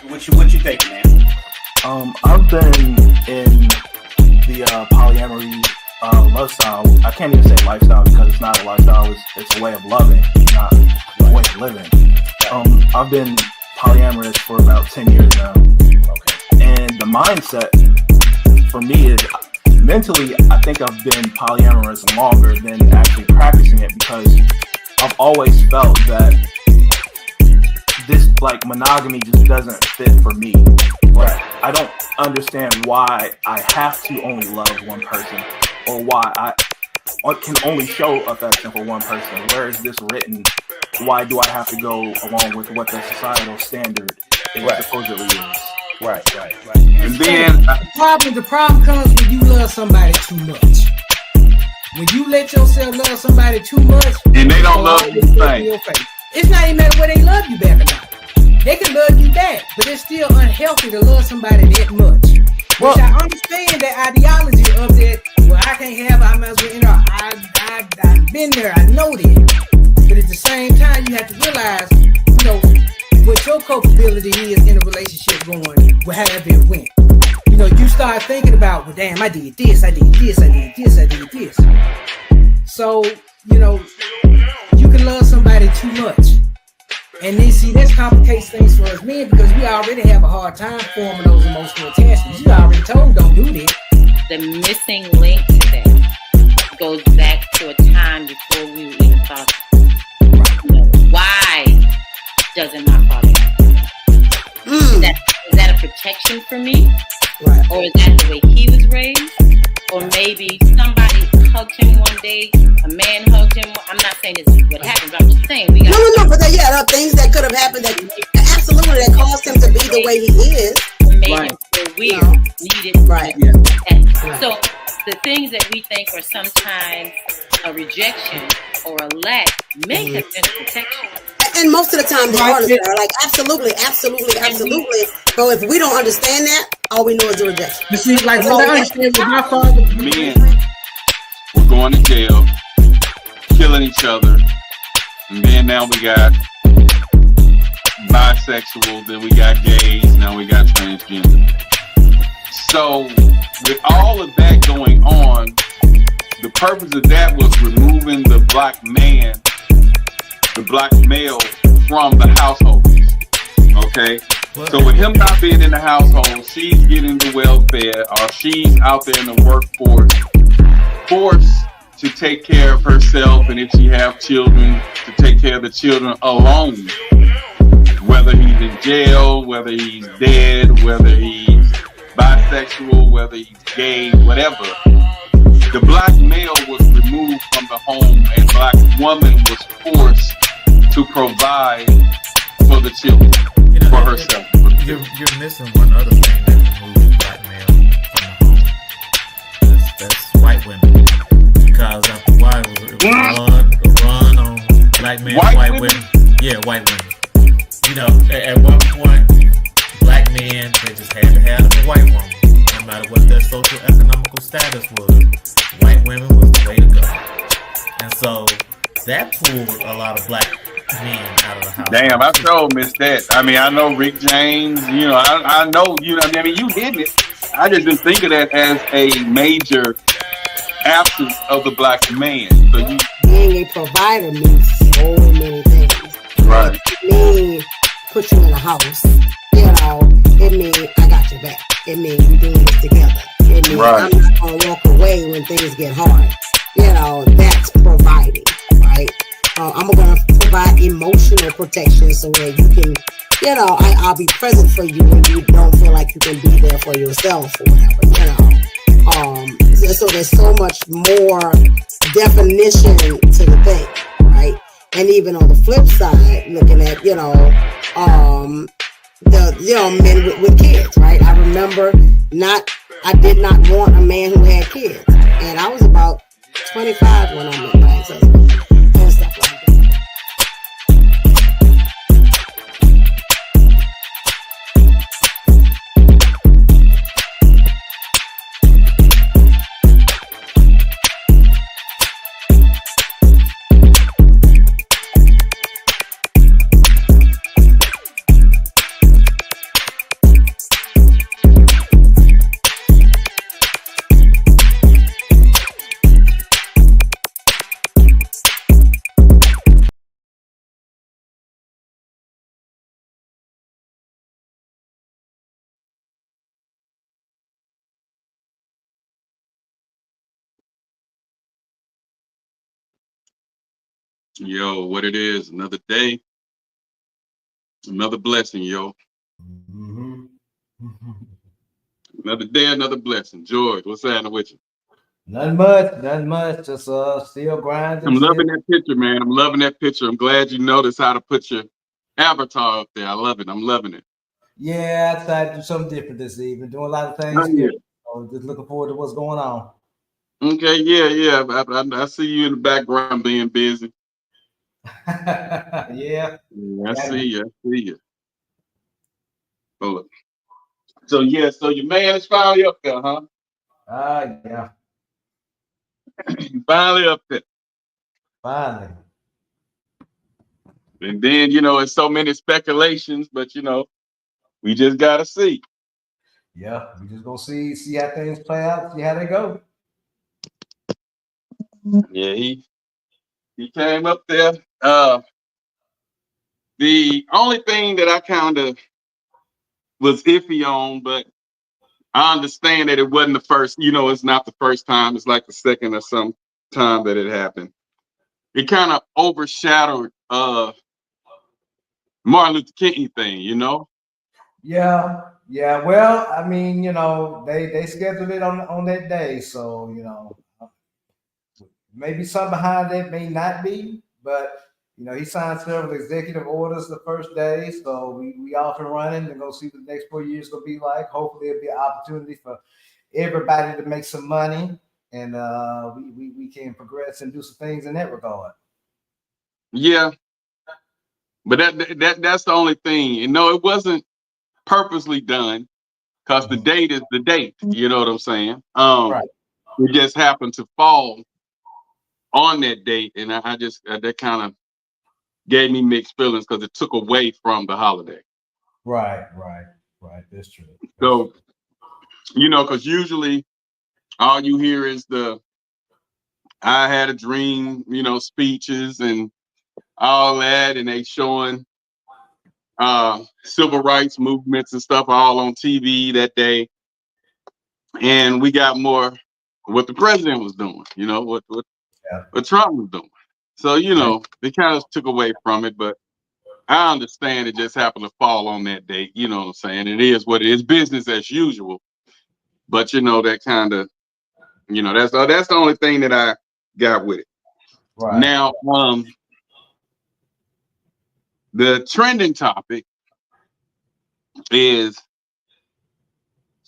What you think, man? I've been in the polyamory lifestyle. I can't even say lifestyle because it's not a lifestyle. It's a way of loving, not a way of living. I've been polyamorous for about 10 years now. Okay. And the mindset for me is mentally, I think I've been polyamorous longer than actually practicing it because I've always felt that this like monogamy just doesn't fit for me. Right. I don't understand why I have to only love one person or why I can only show affection for one person. Where is this written? Why do I have to go along with what the societal standard supposedly is? Right. And then the problem comes when you love somebody too much. When you let yourself love somebody too much, and they don't love you the same. It's not even matter whether they love you back or not. They can love you back, but it's still unhealthy to love somebody that much. Which I understand that ideology of that. Well, I can't have. I might as well. I've been there. I know that. But at the same time, you have to realize, what your culpability is in a relationship going, however it went. You start thinking about, well, damn, I did this. So, you can love somebody too much. And then, see, this complicates things for us men because we already have a hard time forming those emotional attachments. You already told don't do this. The missing link to that goes back to a time before we were even thought. Why doesn't my father like is that a protection for me? Right. Or is that the way he was raised? Or maybe somebody hugged him one day, a man hugged him. I'm not saying this is what happened, but I'm just saying we got but there are things that could have happened that absolutely that caused him to be the way he is. Made him feel weird, needed. Right. So the things that we think are sometimes a rejection or a lack may have been a protection. And most of the time they are like absolutely. But if we don't understand that, all we know is the rejection. You see, like what I understand with my father, men were going to jail, killing each other, and then now we got bisexual, then we got gays, now we got transgender. So with all of that going on, the purpose of that was removing the black man, the black male from the household. Okay? So with him not being in the household, she's getting the welfare, or she's out there in the workforce, forced to take care of herself, and if she have children, to take care of the children alone. Whether he's in jail, whether he's dead, whether he's bisexual, whether he's gay, whatever. The black male was removed from the home, and black woman was forced to provide for the children, for herself. You're missing one other thing that removes black male from the home. That's white women. Because after a while, it was a run on black men, white women. Yeah, white women. At one point, black men, they just had to have a white woman. No matter what their social economical status was, white women was the way to go. And so that pulled a lot of black men out of the house. Damn, I sure missed that. I mean, I know Rick James, I know, you did it. I just didn't think of that as a major absence of the black man. So being a provider means so many things. Right. It means put you in a house. It means I got your back. It means we're doing this together. It means I'm not gonna walk away when things get hard. That's providing, right? I'm gonna provide emotional protection so that you can, I'll be present for you when you don't feel like you can be there for yourself or whatever, so there's so much more definition to the thing, right? And even on the flip side, looking at, men with kids, right? I remember I did not want a man who had kids. And I was about 25 when I met my ex-husband and stuff like that. Yo, what it is? Another day, another blessing, yo. Mm-hmm. Another day, another blessing. George, what's happening with you? Nothing much, nothing much. Just still grinding, I'm still. loving that picture, man. I'm loving that picture. I'm glad you noticed how to put your avatar up there. I love it. I'm loving it. Yeah, I tried to do something different this evening. Doing a lot of Oh, things yeah. here. So just looking forward to what's going on. Okay, yeah, yeah. I see you in the background being busy. Yeah, Yeah, I gotta see be. you. I see you. Oh, so yeah, so your man is finally up there, huh? Yeah, Finally up there. finally. And then, it's so many speculations, but we just gotta see. Yeah, we just gonna see how things play out, see how they go. Yeah, he came up there. The only thing that I kind of was iffy on, but I understand that it wasn't the first, it's not the first time. It's like the second or some time that it happened. It kind of overshadowed Martin Luther King thing. Yeah, yeah. Well, I mean, they scheduled it on that day, so maybe some behind that may not be, but he signed several executive orders the first day, so we off and running and go see what the next 4 years gonna be like. Hopefully, it'll be an opportunity for everybody to make some money, and we can progress and do some things in that regard. Yeah, but that's the only thing. And no, it wasn't purposely done because the Mhm. date is the date. You know what I'm saying? Right, It just happened to fall on that date, and I just that kind of gave me mixed feelings because it took away from the holiday. right. That's true. That's true. So, because usually all you hear is the "I had a dream," speeches and all that, and they showing civil rights movements and stuff all on TV that day, and we got more what the president was doing, Yeah, what Trump was doing. So, right, they kind of took away from it, but I understand it just happened to fall on that date. You know what I'm saying? It is what it is, business as usual. But that kind of, that's the only thing that I got with it. right. Now, the trending topic is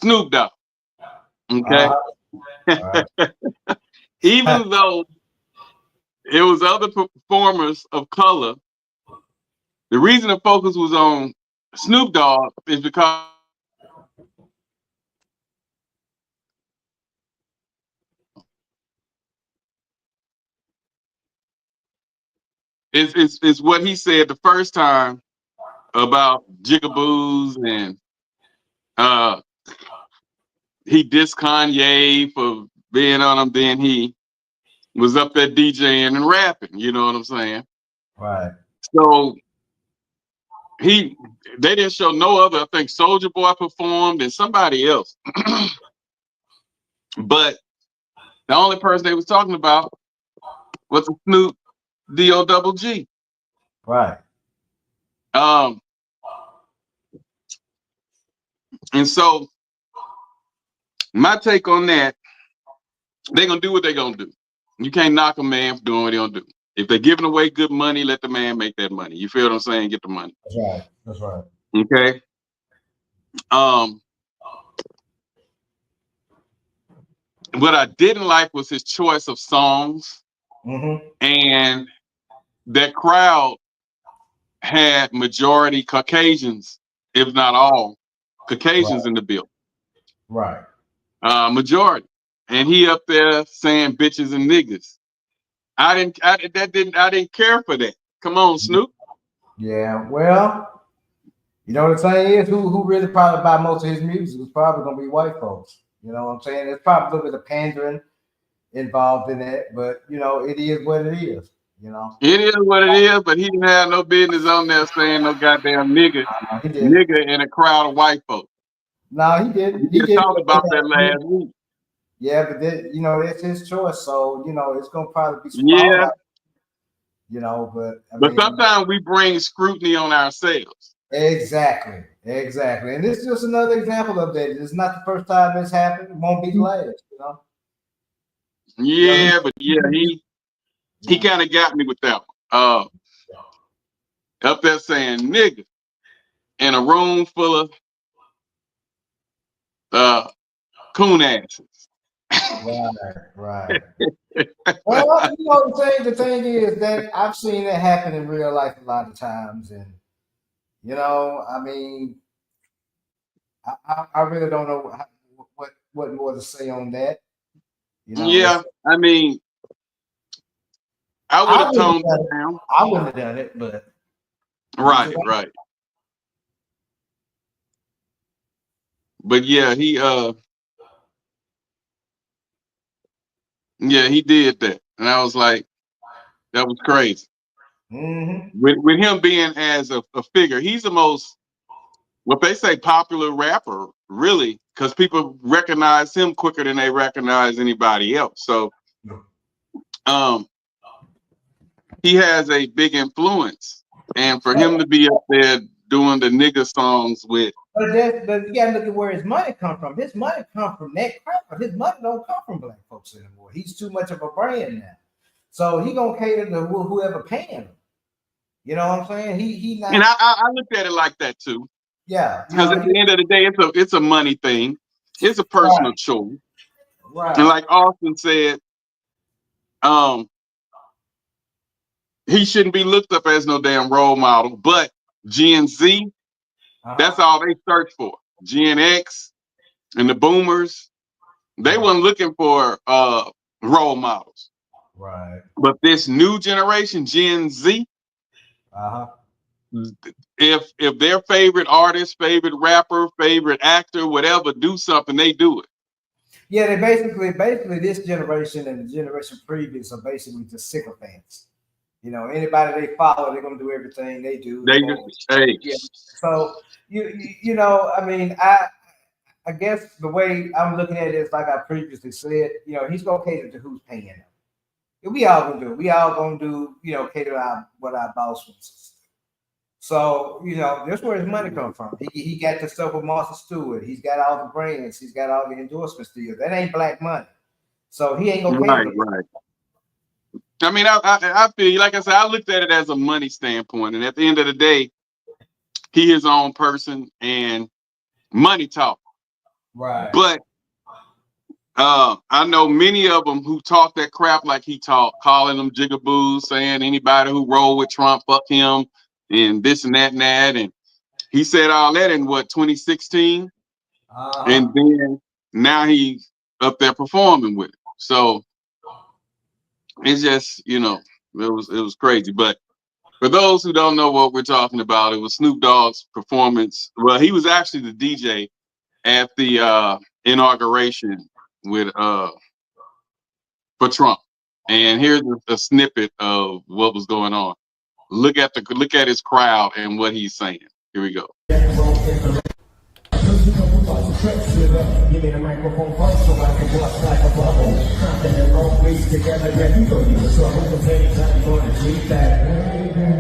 Snoop Dogg. Okay, Uh, all right. even though it was other performers of color, the reason the focus was on Snoop Dogg is because it's what he said the first time about jigaboos and uh he dissed Kanye for being on him. Then he was up there DJing and rapping. You know what I'm saying? Right. So he they didn't show no other. I think Soldier Boy performed and somebody else, but the only person they was talking about was the Snoop D-O double G. Right. Um, and so my take on that, they're gonna do what they're gonna do. You can't knock a man for doing what he gonna do. If they're giving away good money, let the man make that money. You feel what I'm saying? Get the money. That's right. That's right. Okay. Um, what I didn't like was his choice of songs, Mm-hmm. and that crowd had majority Caucasians, if not all Caucasians Right. in the bill. Right. Majority. And he up there saying bitches and niggas. I didn't care for that. Come on, Snoop. Yeah. Well, the thing is, who really probably buy most of his music is probably gonna be white folks. You know what I'm saying? There's probably a little bit of pandering involved in that, but it is what it is. You know. It is what it is, but he didn't have no business on there saying no goddamn He did. nigga in a crowd of white folks. No, he We did. He just did. talked about that last week. Yeah, but that's his choice. So it's gonna probably be swallowed Yeah, up. you know. But sometimes we bring scrutiny on ourselves. Exactly. And this is just another example of that. It's not the first time it's happened. It won't be the last, you know. Yeah, but he kind of got me with that one. Up there saying nigga in a room full of coon asses. Right. Well, you know, the thing is that I've seen it happen in real life a lot of times, and you know, I mean, I really don't know what more to say on that. You know, Yeah, I mean, I would have toned it down. I wouldn't have done it, but Right. But yeah, he did that, and I was like, that was crazy. Mm-hmm. With him being as a figure, he's the most, what they say, popular rapper, really, because people recognize him quicker than they recognize anybody else. So, he has a big influence, and for him to be up there doing the nigga songs with. But you gotta look at where his money come from. His money come from that crowd. His money don't come from black folks anymore. He's too much of a brand now, so he gonna cater to whoever paying him. You know what I'm saying? He not. And I looked at it like that too. Yeah. Because at the end of the day, it's a money thing. It's a personal choice. Right. And like Austin said, he shouldn't be looked up as no damn role model. But Gen Z, that's all they search for. Gen X and the boomers, they weren't looking for role models. Right. But this new generation, Gen Z, if their favorite artist, favorite rapper, favorite actor, whatever, do something, they do it. Yeah, they basically this generation and the generation previous are basically just sycophants. You know, anybody they follow, they're gonna do everything they do. They just hey. Yeah. So you know, I mean, I guess the way I'm looking at it is like I previously said, you know, he's gonna cater to who's paying him. We all gonna do it. We all gonna do, you know, cater what our boss wants. So, you know, that's where his money comes from. He got the stuff with Martha Stewart. He's got all the brands. He's got all the endorsements deals. That ain't black money. So he ain't gonna pay. Right. I mean, I feel like I said, I looked at it as a money standpoint, and at the end of the day, he his own person and money talk. Right. But I know many of them who talk that crap like he talked, calling them jigaboos, saying anybody who roll with Trump, fuck him, and this and that and that. And he said all that in what, 2016? And then now he's up there performing with it. So it's just, you know, it was crazy. But for those who don't know what we're talking about, it was Snoop Dogg's performance. Well, he was actually the DJ at the inauguration with for Trump. And here's a snippet of what was going on. Look at his crowd and what he's saying. Here we go. Give me the microphone first so I can bust like a bubble. Confident roll weeks together, yeah, you gon' use a trouble. Cause anytime you gonna treat that.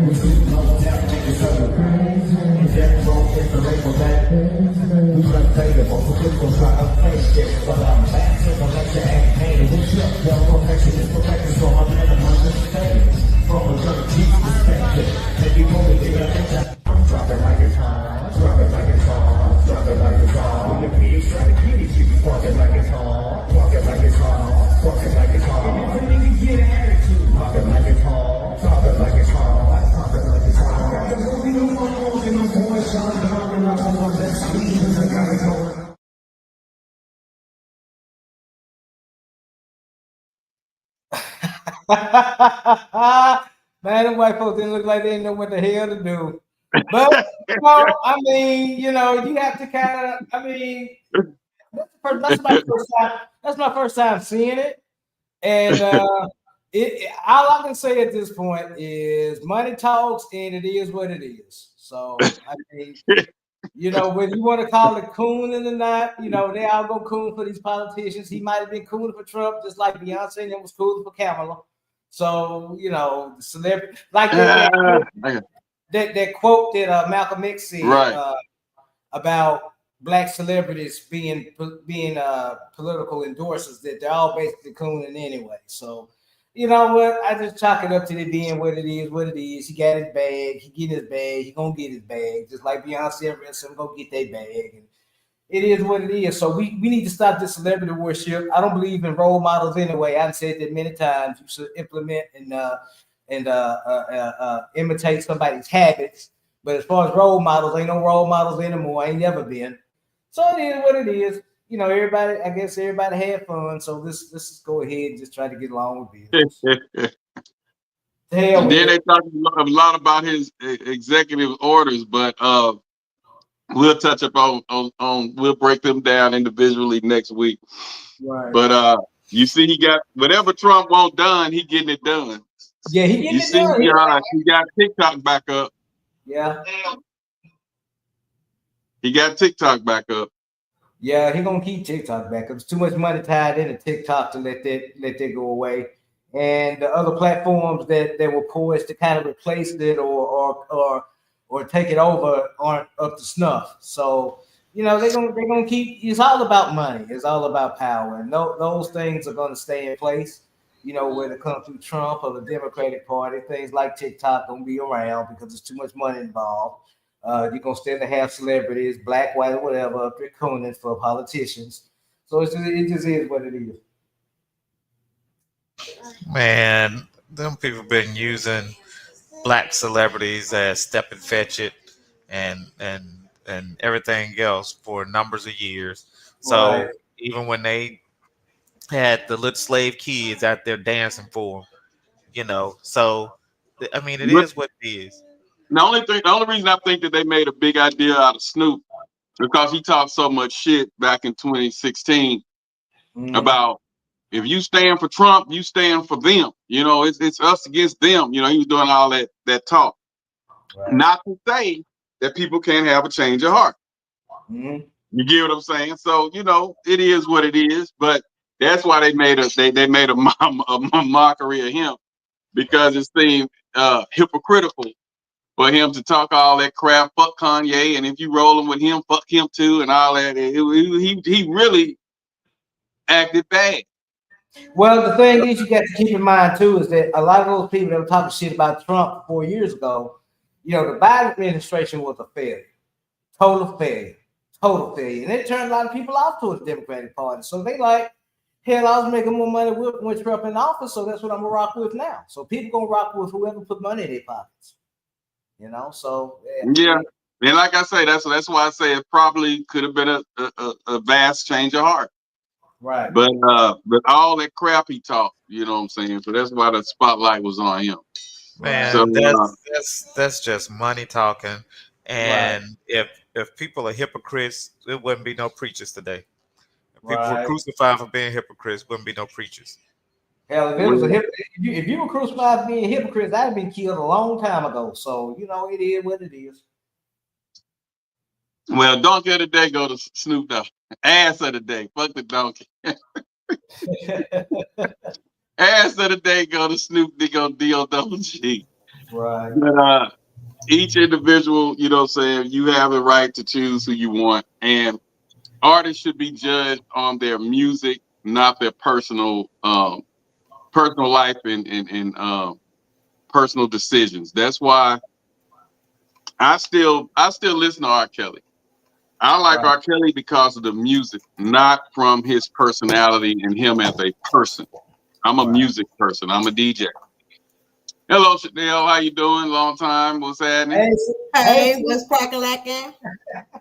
We do no doubt, niggas are crazy. If that wrong is the label that we run playable, so please don't try to play shit. But I'm back, so don't let your act pain. What's up, yo? Perfection is perfection, so I'm in a understand. From a young teeth perspective, maybe only think I think that drop it like it's hot, drop it like it's hot, drop it like it's hot. When the beats try to get it, you be walk it like it's hard, walk it like it's hard, walk it like it's hard. And if a nigga get an attitude, walk it like it's hard, drop it like it's hard, drop it like it's hard. Got the movie no more, and I'm going shine, and I'm on my best sleeve, I got it going. Man, them white folks didn't look like they didn't know what the hell to do. But well, I mean, you know, you have to kind of. I mean, that's my first time. That's my first time seeing it, and all I can say at this point is money talks, and it is what it is. So I mean, you know, whether you want to call it cooning or not, you know, they all go coon for these politicians. He might have been cooning for Trump, just like Beyonce and them was cooning for Kamala. So the celebrity like that quote that Malcolm X said Right. about black celebrities being political endorsers, that they're all basically cooning anyway. So you know what? I just chalk it up to it being what it is. What it is. He got his bag. He get his bag. He gonna get his bag. Just like Beyonce and rest of them go get their bag. And it is what it is. So we need to stop this celebrity worship. I don't believe in role models anyway. I've said that many times. You should implement and imitate somebody's habits. But as far as role models, ain't no role models anymore. Ain't never been. So it is what it is. Everybody. I guess everybody had fun. So let's just go ahead and just try to get along with business. And then they talk a lot about his executive orders, but we'll touch up on we'll break them down individually next week. Right. But you see, he got whatever Trump won't done, he getting it done. Yeah, he getting you it see, done. He got TikTok back up. Yeah. He got TikTok back up. Yeah, he gonna keep TikTok back up. There's too much money tied into TikTok to let that go away. And the other platforms that were poised to kind of replace it or take it over aren't up to snuff. So they're gonna keep. It's all about money. It's all about power, and those things are gonna stay in place. Whether it comes through Trump or the Democratic Party, things like TikTok gonna be around because there's too much money involved. You're gonna still have celebrities, black, white, whatever, up there cooning for politicians. So it just is what it is. Man, them people been using black celebrities as step and fetch it and everything else for numbers of years. So Right. even when they had the little slave kids out there dancing for them, so I mean, it But is what it is. the only reason I think that they made a big idea out of Snoop because he talked so much shit back in 2016 about if you stand for Trump, you stand for them. It's us against them. He was doing all that talk. Right. Not to say that people can't have a change of heart. Mm-hmm. You get what I'm saying? So it is what it is. But that's why they made a mockery of him because it seemed hypocritical for him to talk all that crap, fuck Kanye, and if you rolling with him, fuck him too, and all that. He really acted bad. Well, the thing is, you got to keep in mind too is that a lot of those people that were talking shit about Trump 4 years ago, the Biden administration was a failure, total failure, and it turned a lot of people off to the Democratic Party. So they like, hell, I was making more money with Trump in office, so that's what I'm gonna rock with now. So people gonna rock with whoever put money in their pockets. So yeah. And like I say, that's why I say it probably could have been a vast change of heart. Right. But all that crap he talked, you know what I'm saying? So that's why the spotlight was on him. Man, So, that's just money talking. And if people are hypocrites, there wouldn't be no preachers today. If people were crucified for being hypocrites, wouldn't be no preachers. Hell, if you were crucified for being hypocrites, I'd have been killed a long time ago. So it is what it is. Well, donkey of the day go to Snoop Dogg. Ass of the day, fuck the donkey. Ass of the day go to Snoop D-O-double-G. Right. But each individual, you know what I'm saying, you have the right to choose who you want. And artists should be judged on their music, not their personal life and personal decisions. That's why I still listen to R. Kelly. I like R. Kelly because of the music, not from his personality and him as a person. I'm a music person. I'm a DJ. Hello, Chanel. How you doing? Long time. What's happening? Hey, what's cracking?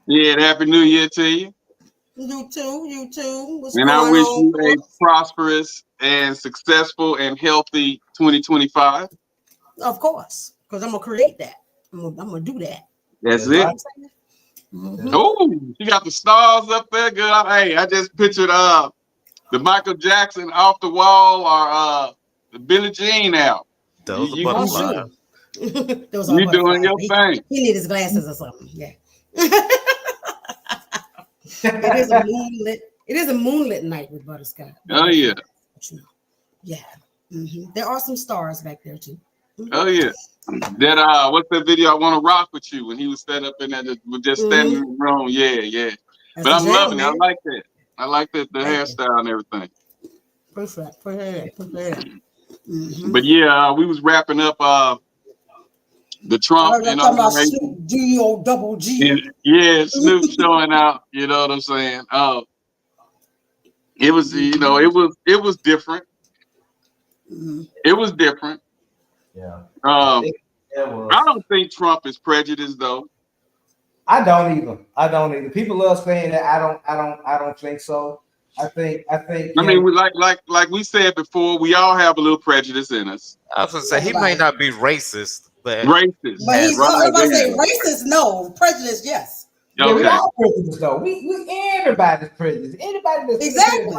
Yeah, Happy New Year to you. You too. What's and going I wish on? you a prosperous and successful and healthy 2025. Of course, because I'm gonna create that. I'm gonna do that. That's it. Oh, you got the stars up there. Good. Hey, I just pictured the Michael Jackson Off the Wall or the Billie Jean out. Those are butterflies. Those are you butterflies. doing your thing. He need his glasses or something. Yeah. It is a moonlit night with Butterscotch. Oh yeah. Yeah. There are some stars back there too. Oh yeah. That what's that video? I Want to Rock with You when he was standing up in that just standing in the room. Yeah, yeah. That's But a I'm jam, loving it. I man. like that. I like the Thank you. hairstyle and everything. Appreciate that. But yeah, we was wrapping up the Trump I'm talking about inauguration. Snoop D-O-double-G. And, yeah, Snoop showing out. You know what I'm saying? It was it was different. It was different. Yeah. I don't think Trump is prejudiced though. I don't either. People love saying that. I don't think so. I think. I mean, like we said before, we all have a little prejudice in us. I was gonna say he may not be racist, but racist. But he's right, about to say racist, no. Prejudice, yes. Yeah, we all prejudiced though. We everybody's prejudiced. Anybody that's exactly.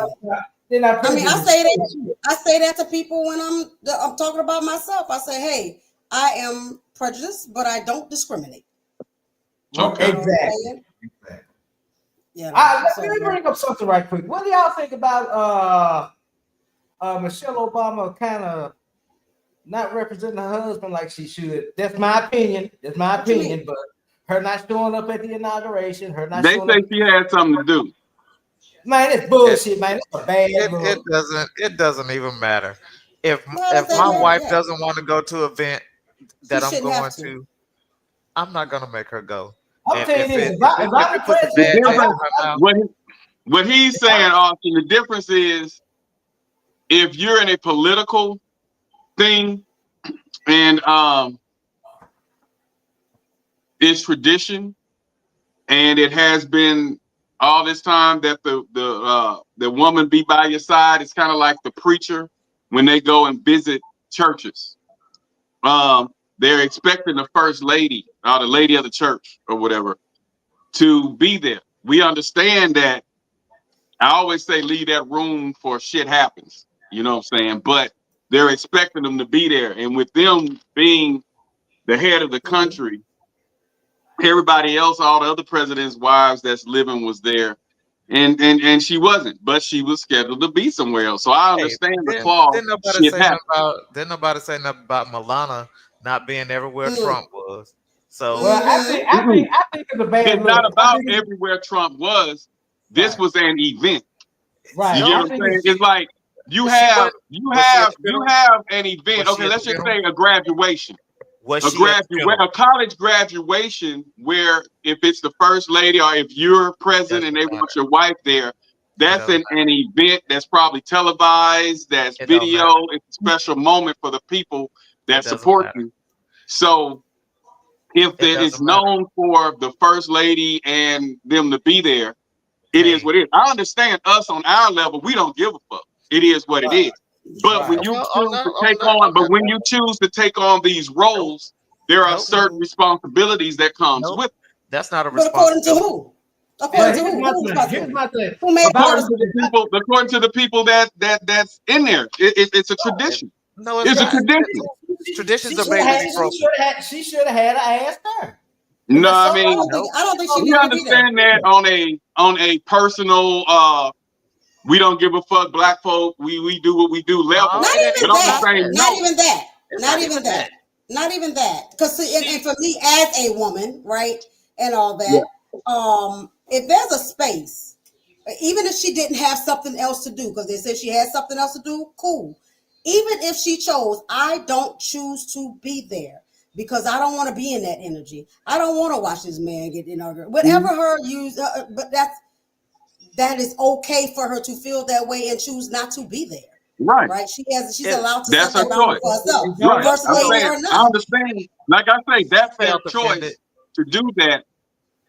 They're not prejudiced. I mean, I say that to people when I'm talking about myself. I say, hey, I am prejudiced, but I don't discriminate. Okay. Exactly. Yeah. Let me bring up something right quick. What do y'all think about Michelle Obama kind of not representing her husband like she should? That's my opinion. But her not showing up at the inauguration, They say she had something to do. Man, it's bullshit, man. It's a bad look. It doesn't even matter. If my wife doesn't want to go to an event that I'm going to, I'm not gonna make her go. I'm telling you what he's saying, Austin, the difference is if you're in a political thing and it's tradition and it has been all this time that the woman be by your side. It's kind of like the preacher when they go and visit churches. They're expecting the first lady or the lady of the church or whatever to be there. We understand that. I always say leave that room for shit happens. You know what I'm saying? But they're expecting them to be there. And with them being the head of the country, everybody else, all the other presidents' wives that's living was there. And she wasn't, but she was scheduled to be somewhere else. So I understand the clause. Didn't nobody say nothing about Milana not being everywhere Trump was. So I think it's a bad it's not about everywhere Trump was. This was an event. Right. You get what I'm saying? It's like you have an event. Okay, let's just say a graduation. A college graduation where if it's the first lady or if you're present and they want your wife there, that's an event that's probably televised, that's video. It's a special moment for the people that support you. So if it's known for the first lady and them to be there, it is what it is. I understand us on our level, we don't give a fuck. It is what it is. But when you choose to take on these roles, there are certain responsibilities that comes with it. That's not a But according responsibility. to who? Here's my thing. Who made according to the people that's in there. It's a tradition. No, it's a tradition. Traditions are basically she should have had her ass there. No, I mean, I don't think she we understand that on a personal we don't give a fuck, black folk, we do what we do level. Not even that. Because and for me as a woman, right, and all that, if there's a space, even if she didn't have something else to do, because they said she had something else to do, cool. Even if she chose, I don't choose to be there because I don't want to be in that energy. I don't want to watch this man get inaugurated. Whatever her use, but that is okay for her to feel that way and choose not to be there. Right. She's allowed to set that boundary for herself. Right. First lady or not. I understand. Like I say, that's their choice to do that.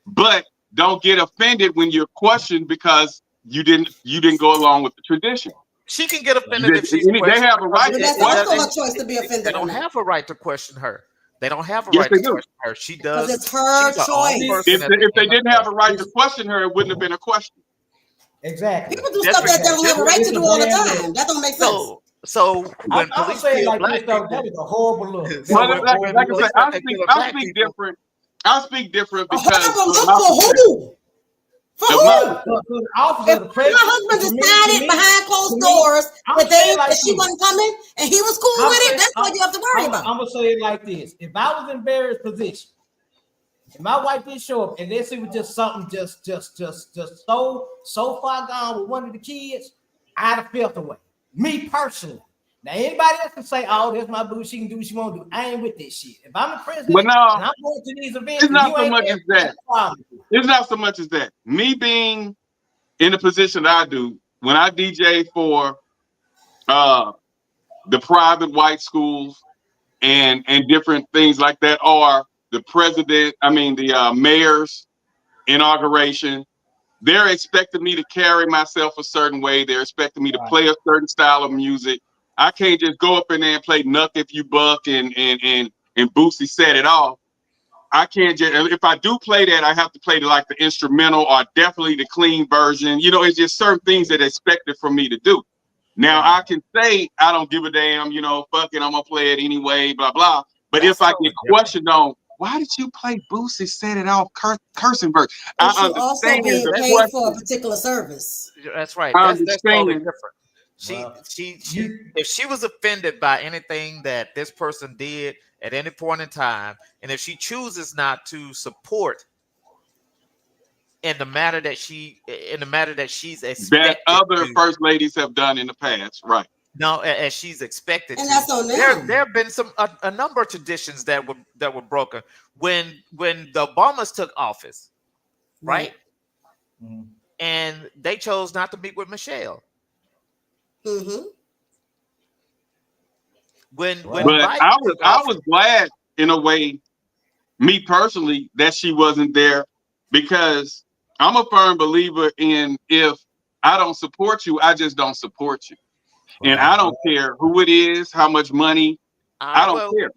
But don't get offended when you're questioned because you didn't go along with the tradition. She can get offended if she's they have a right. That's also a choice to be offended. They don't have a right to question her. They don't have a right to question her. She does. Because it's her choice. If they didn't have a right to question her, it wouldn't have been a question. Exactly. People do stuff that they don't have a right to do all the time. That don't make sense. So when police say kill like black people, that is a horrible look. Well, like I say, I speak different. I speak different because a horrible look for who? For The who? mother- The officer, If the my president. husband to me- decided to me- behind closed to me, doors I'm that saying like she this. wasn't coming and he was cool with it, that's what you have to worry about. I'm gonna say it like this: if I was in Barry's position, if my wife did show up and this was just something just so far gone with one of the kids, I'd have felt away. Me personally. Now anybody else can say, "Oh, that's my boo. She can do what she want to do." I ain't with this shit. If I'm the president But no, and I'm going to these events, it's and not you so ain't much there, as that. that's a problem. It's not so much as that. Me being in the position that I do, when I DJ for the private white schools and different things like that, or the mayor's inauguration, they're expecting me to carry myself a certain way. They're expecting me to play a certain style of music. I can't just go up in there and play Nuck If You Buck and Boosie Set It Off. I can't just, if I do play that, I have to play like the instrumental or definitely the clean version. You know, it's just certain things that are expected from me to do. Now I can say I don't give a damn, fuck it, I'm gonna play it anyway, blah blah. But That's if I totally get questioned on why did you play Boosie Set It Off cursing verse, I But you also understand being the paid for a question. particular service. That's right. I That's totally understand. different. If she was offended by anything that this person did at any point in time, and if she chooses not to support in the matter that she's expected That other to, first ladies have done in the past, right? no, as she's expected And to. that's on There them. have been a number of traditions that were broken when the Obamas took office, right? Mhm. And they chose not to meet with Michelle. Mm-hmm. When But Biden I took was office, glad in a way, me personally, that she wasn't there, because I'm a firm believer in, if I don't support you, I just don't support you. And I don't care who it is, how much money, I don't care.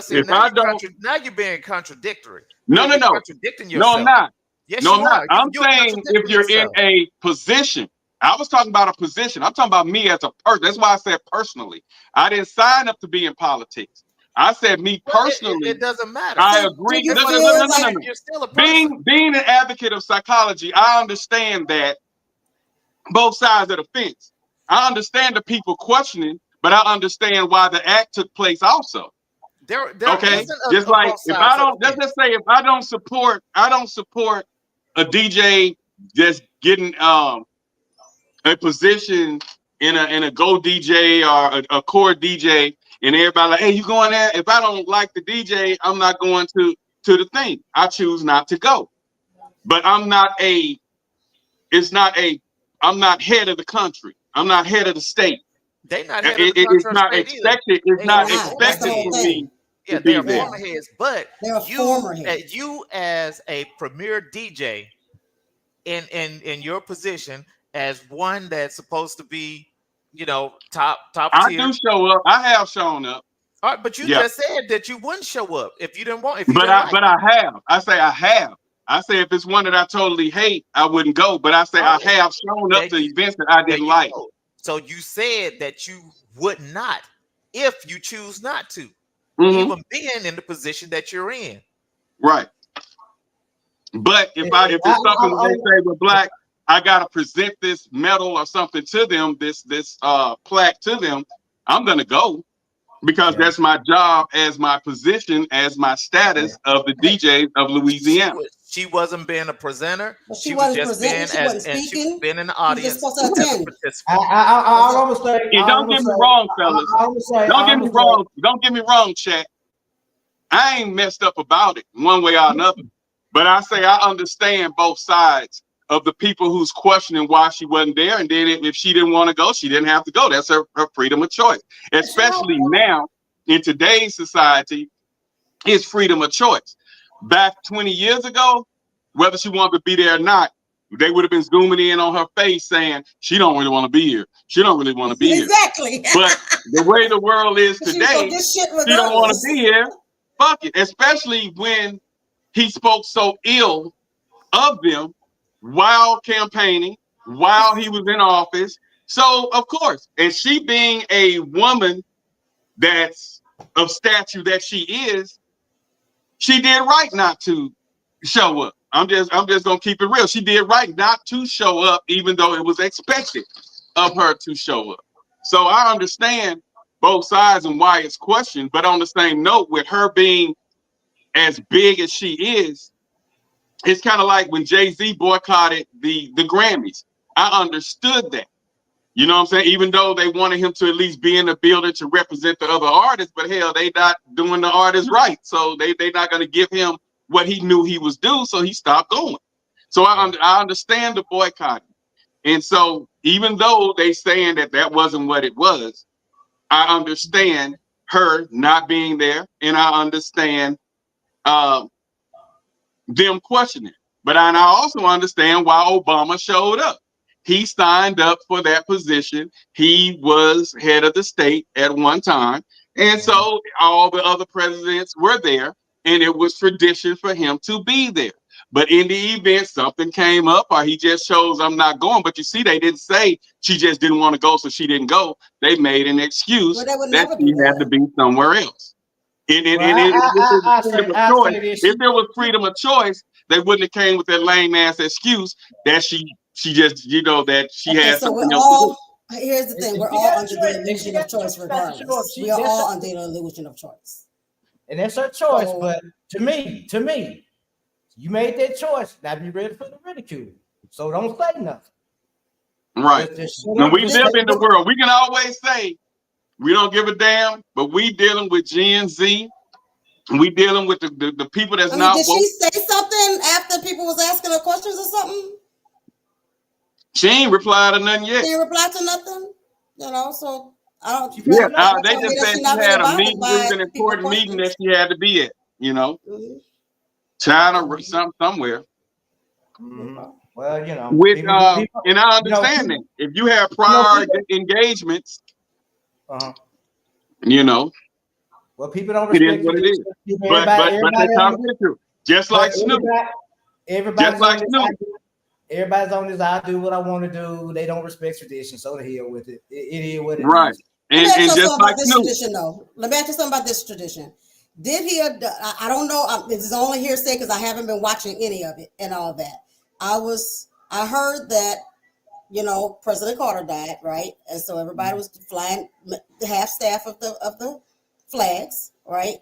see, If I don't, now you're being contradictory. no, You're no, no, contradicting no, I'm yourself. not. Yes, No, you I'm not. are. I'm You're saying if contradicting you're in yourself. a position, I was talking about a position. I'm talking about me as a person. That's why I said personally. I didn't sign up to be in politics. I said me personally. It doesn't matter. I So agree. do you No, no, no, feel no, no, no, like no. You're still a person. Being an advocate of psychology, I understand that both sides of the fence. I understand the people questioning, but I understand why the act took place also. There Okay, isn't just a like both if sides I of don't, the let's fence. just say if I don't support a DJ just getting a position in a go DJ or a core DJ, and everybody like, hey, you going there? If I don't like the DJ, I'm not going to the thing. I choose not to go. But I'm not I'm not head of the country. I'm not head of the state. They're not head of the It's country or not state either. expected. It's They are not not? That's the expected whole for thing. me Yeah, to they be are there. former heads, but They're a former head. you as a premier DJ in your position as one that's supposed to be, top I tier. do show up. I have shown up. All right, but you Yeah. just said that you wouldn't show up if you didn't want. But I have. I say I have. I say if it's one that I totally hate, I wouldn't go. But I say I have shown up to events that I didn't like. Go. So you said that you would not if you choose not to, even being in the position that you're in. Right. But if it's something that they say with black, I gotta present this medal or something to them, this plaque to them, I'm gonna go. Because that's my job, as my position, as my status of the DJs of Louisiana. She wasn't being a presenter. But she was wasn't just presenting. She wasn't she was speaking. being in the She was audience. just supposed to attend. I almost say. And don't get me wrong, fellas. Don't get me wrong. Don't get me wrong, chat. I ain't messed up about it one way or another. But I say I understand both sides of the people who's questioning why she wasn't there. And then if she didn't want to go, she didn't have to go. That's her freedom of choice. Especially now in today's society, it's freedom of choice. Back 20 years ago, whether she wanted to be there or not, they would have been zooming in on her face saying, she don't really want to be here. She don't really want to be here. Exactly. But the way the world is today, she don't want to be here. Fuck it. Especially when he spoke so ill of them while campaigning, while he was in office. So, of course, and she being a woman that's of stature that she is, she did right not to show up. I'm just gonna keep it real. She did right not to show up, even though it was expected of her to show up. So I understand both sides and why it's questioned. But on the same note, with her being as big as she is, it's kind of like when Jay-Z boycotted the Grammys. I understood that. You know what I'm saying? Even though they wanted him to at least be in the building to represent the other artists, but hell, they not doing the artist right. So they not going to give him what he knew he was due, so he stopped going. So I understand the boycott. And so even though they saying that wasn't what it was, I understand her not being there, and I understand them questioning. But I also understand why Obama showed up. He signed up for that position. He was head of the state at one time. And so all the other presidents were there, and it was tradition for him to be there. But in the event something came up or he just shows I'm not going. But you see, they didn't say she just didn't want to go, so she didn't go. They made an excuse that she had to be somewhere else. If it was freedom of choice, they wouldn't have came with that lame ass excuse that she just, that she had something else to do. Here's the thing: we're all under the illusion of choice, regardless. We are all under the illusion of choice, and that's her choice. But to me, you made that choice. Now be ready for the ridicule. So don't say nothing. Right. When we live in the world, we can always say we don't give a damn, but we dealing with Gen Z. We dealing with the people that's not. Did she say something after people was asking her questions or something? She ain't replied to nothing yet. She ain't replied to nothing. So I don't. Yeah, they just said she had a meeting. It was an important meeting that she had to be at. China or somewhere. Mm-hmm. Well, with and I understand that if you have prior engagements, well, people don't respect it is what it is. But they talk to just like Snoop. Everybody's on this. I do what I want to do. They don't respect tradition, so the hell with it. It is what it right. is. And just like Snoop. Tradition, though. Let me ask you something about this tradition. Did he? I don't know. This is only hearsay because I haven't been watching any of it and all that. I heard that, President Carter died, right? And so everybody was flying the half staff of the flags, right?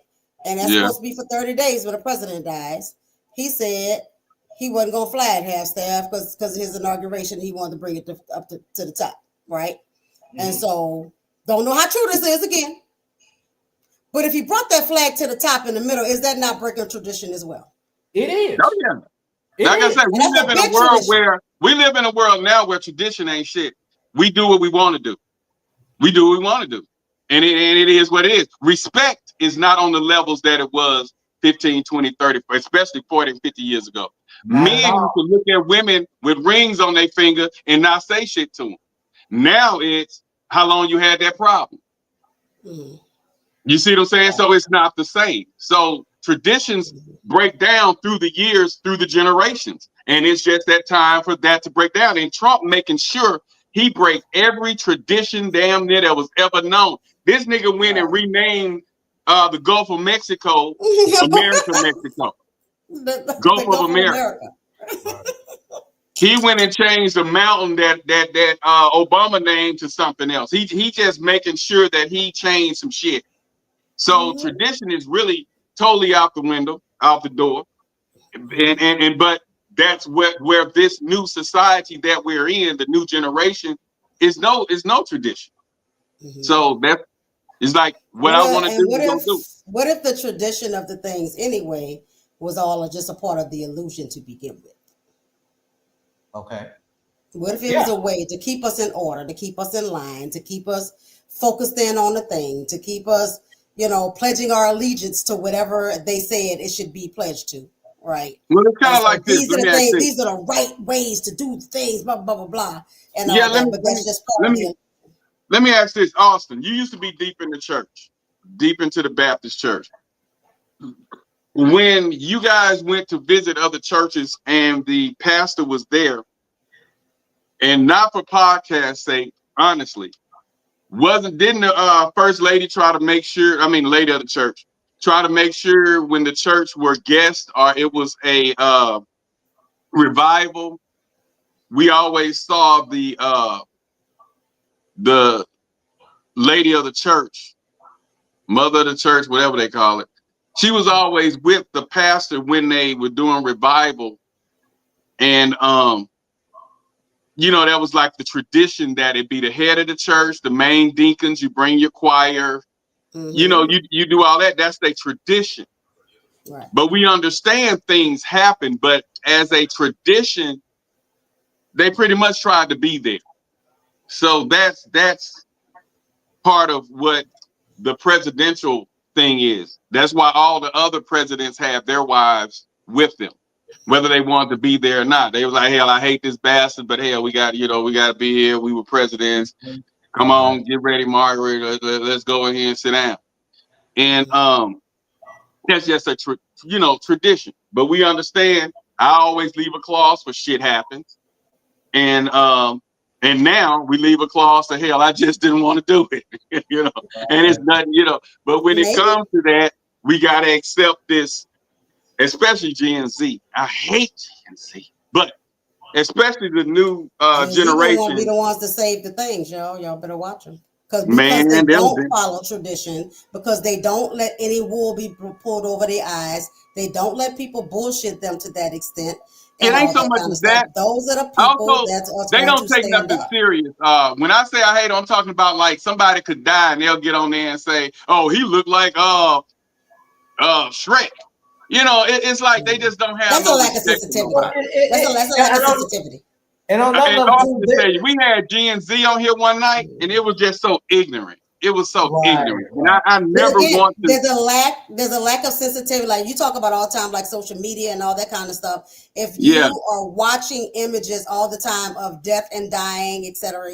And that's supposed to be for 30 days when the president dies. He said he wasn't going to fly at half staff because of his inauguration. He wanted to bring it up to the top, right? Mm-hmm. And so don't know how true this is again. But if he brought that flag to the top in the middle, is that not breaking tradition as well? It is. Oh, yeah. Like I said, we live in a world now where tradition ain't shit. We do what we want to do. We do what we want to do. And it is what it is. Respect is not on the levels that it was 15, 20, 30, especially 40 and 50 years ago. Men used to look at women with rings on their finger and not say shit to them. Now it's how long you had that problem. Mm-hmm. You see what I'm saying? So it's not the same. So traditions break down through the years, through the generations. And it's just that time for that to break down. And Trump making sure he break every tradition damn near that was ever known. This nigga went and renamed the Gulf of Mexico, America, Mexico. Gulf of America. He went and changed the mountain that Obama named to something else. He just making sure that he changed some shit. So tradition is really totally out the window, out the door. But that's where this new society that we're in, the new generation, is no tradition. Mm-hmm. So that is like what I want to do. What if the tradition of the things anyway was all just a part of the illusion to begin with? Okay. What if it was a way to keep us in order, to keep us in line, to keep us focused in on the thing, to keep us, pledging our allegiance to whatever they said it should be pledged to, right? Well, it's kind of like this. These are the things. These are the right ways to do things. Blah blah blah blah. And all that. But that's just part of the. Let me ask this, Austin. You used to be deep in the church, deep into the Baptist church. When you guys went to visit other churches and the pastor was there, and not for podcast sake, honestly, didn't the first lady try to make sure? I mean, lady of the church try to make sure when the church were guests or it was a revival, we always saw the lady of the church, mother of the church, whatever they call it. She was always with the pastor when they were doing revival. And, you know, that was like the tradition that it be the head of the church, the main deacons, you bring your choir, you know, you do all that. That's their tradition. Right. But we understand things happen, but as a tradition, they pretty much tried to be there. So that's part of what the presidential thing is. That's why all the other presidents have their wives with them, whether they wanted to be there or not. They was like, hell, I hate this bastard, but hell, we got to be here. We were presidents. Come on, get ready, Margaret. Let's go in here and sit down. And that's just a tradition. But we understand. I always leave a clause for shit happens. And now we leave a clause to hell. I just didn't want to do it, you know. And it's nothing, you know. But when it comes to that, we gotta accept this, especially Gen Z. I hate Gen Z, but especially the new generation. Want to be the ones to save the things, y'all. Y'all better watch them. Because they don't follow tradition, because they don't let any wool be pulled over their eyes. They don't let people bullshit them to that extent. It ain't so much as that. Those are the people also, they don't take nothing serious. When I say I hate, I'm talking about like somebody could die and they'll get on there and say, "Oh, he looked like Shrek." You know, it's like they just don't have. That's a lack of sensitivity. That's a lack of sensitivity. And on that level, tell you, we had Gen Z on here one night, and it was just so ignorant. It was so ignorant. And I never want to. There's a lack of sensitivity. Like you talk about all the time, like social media and all that kind of stuff. If you are watching images all the time of death and dying, et cetera,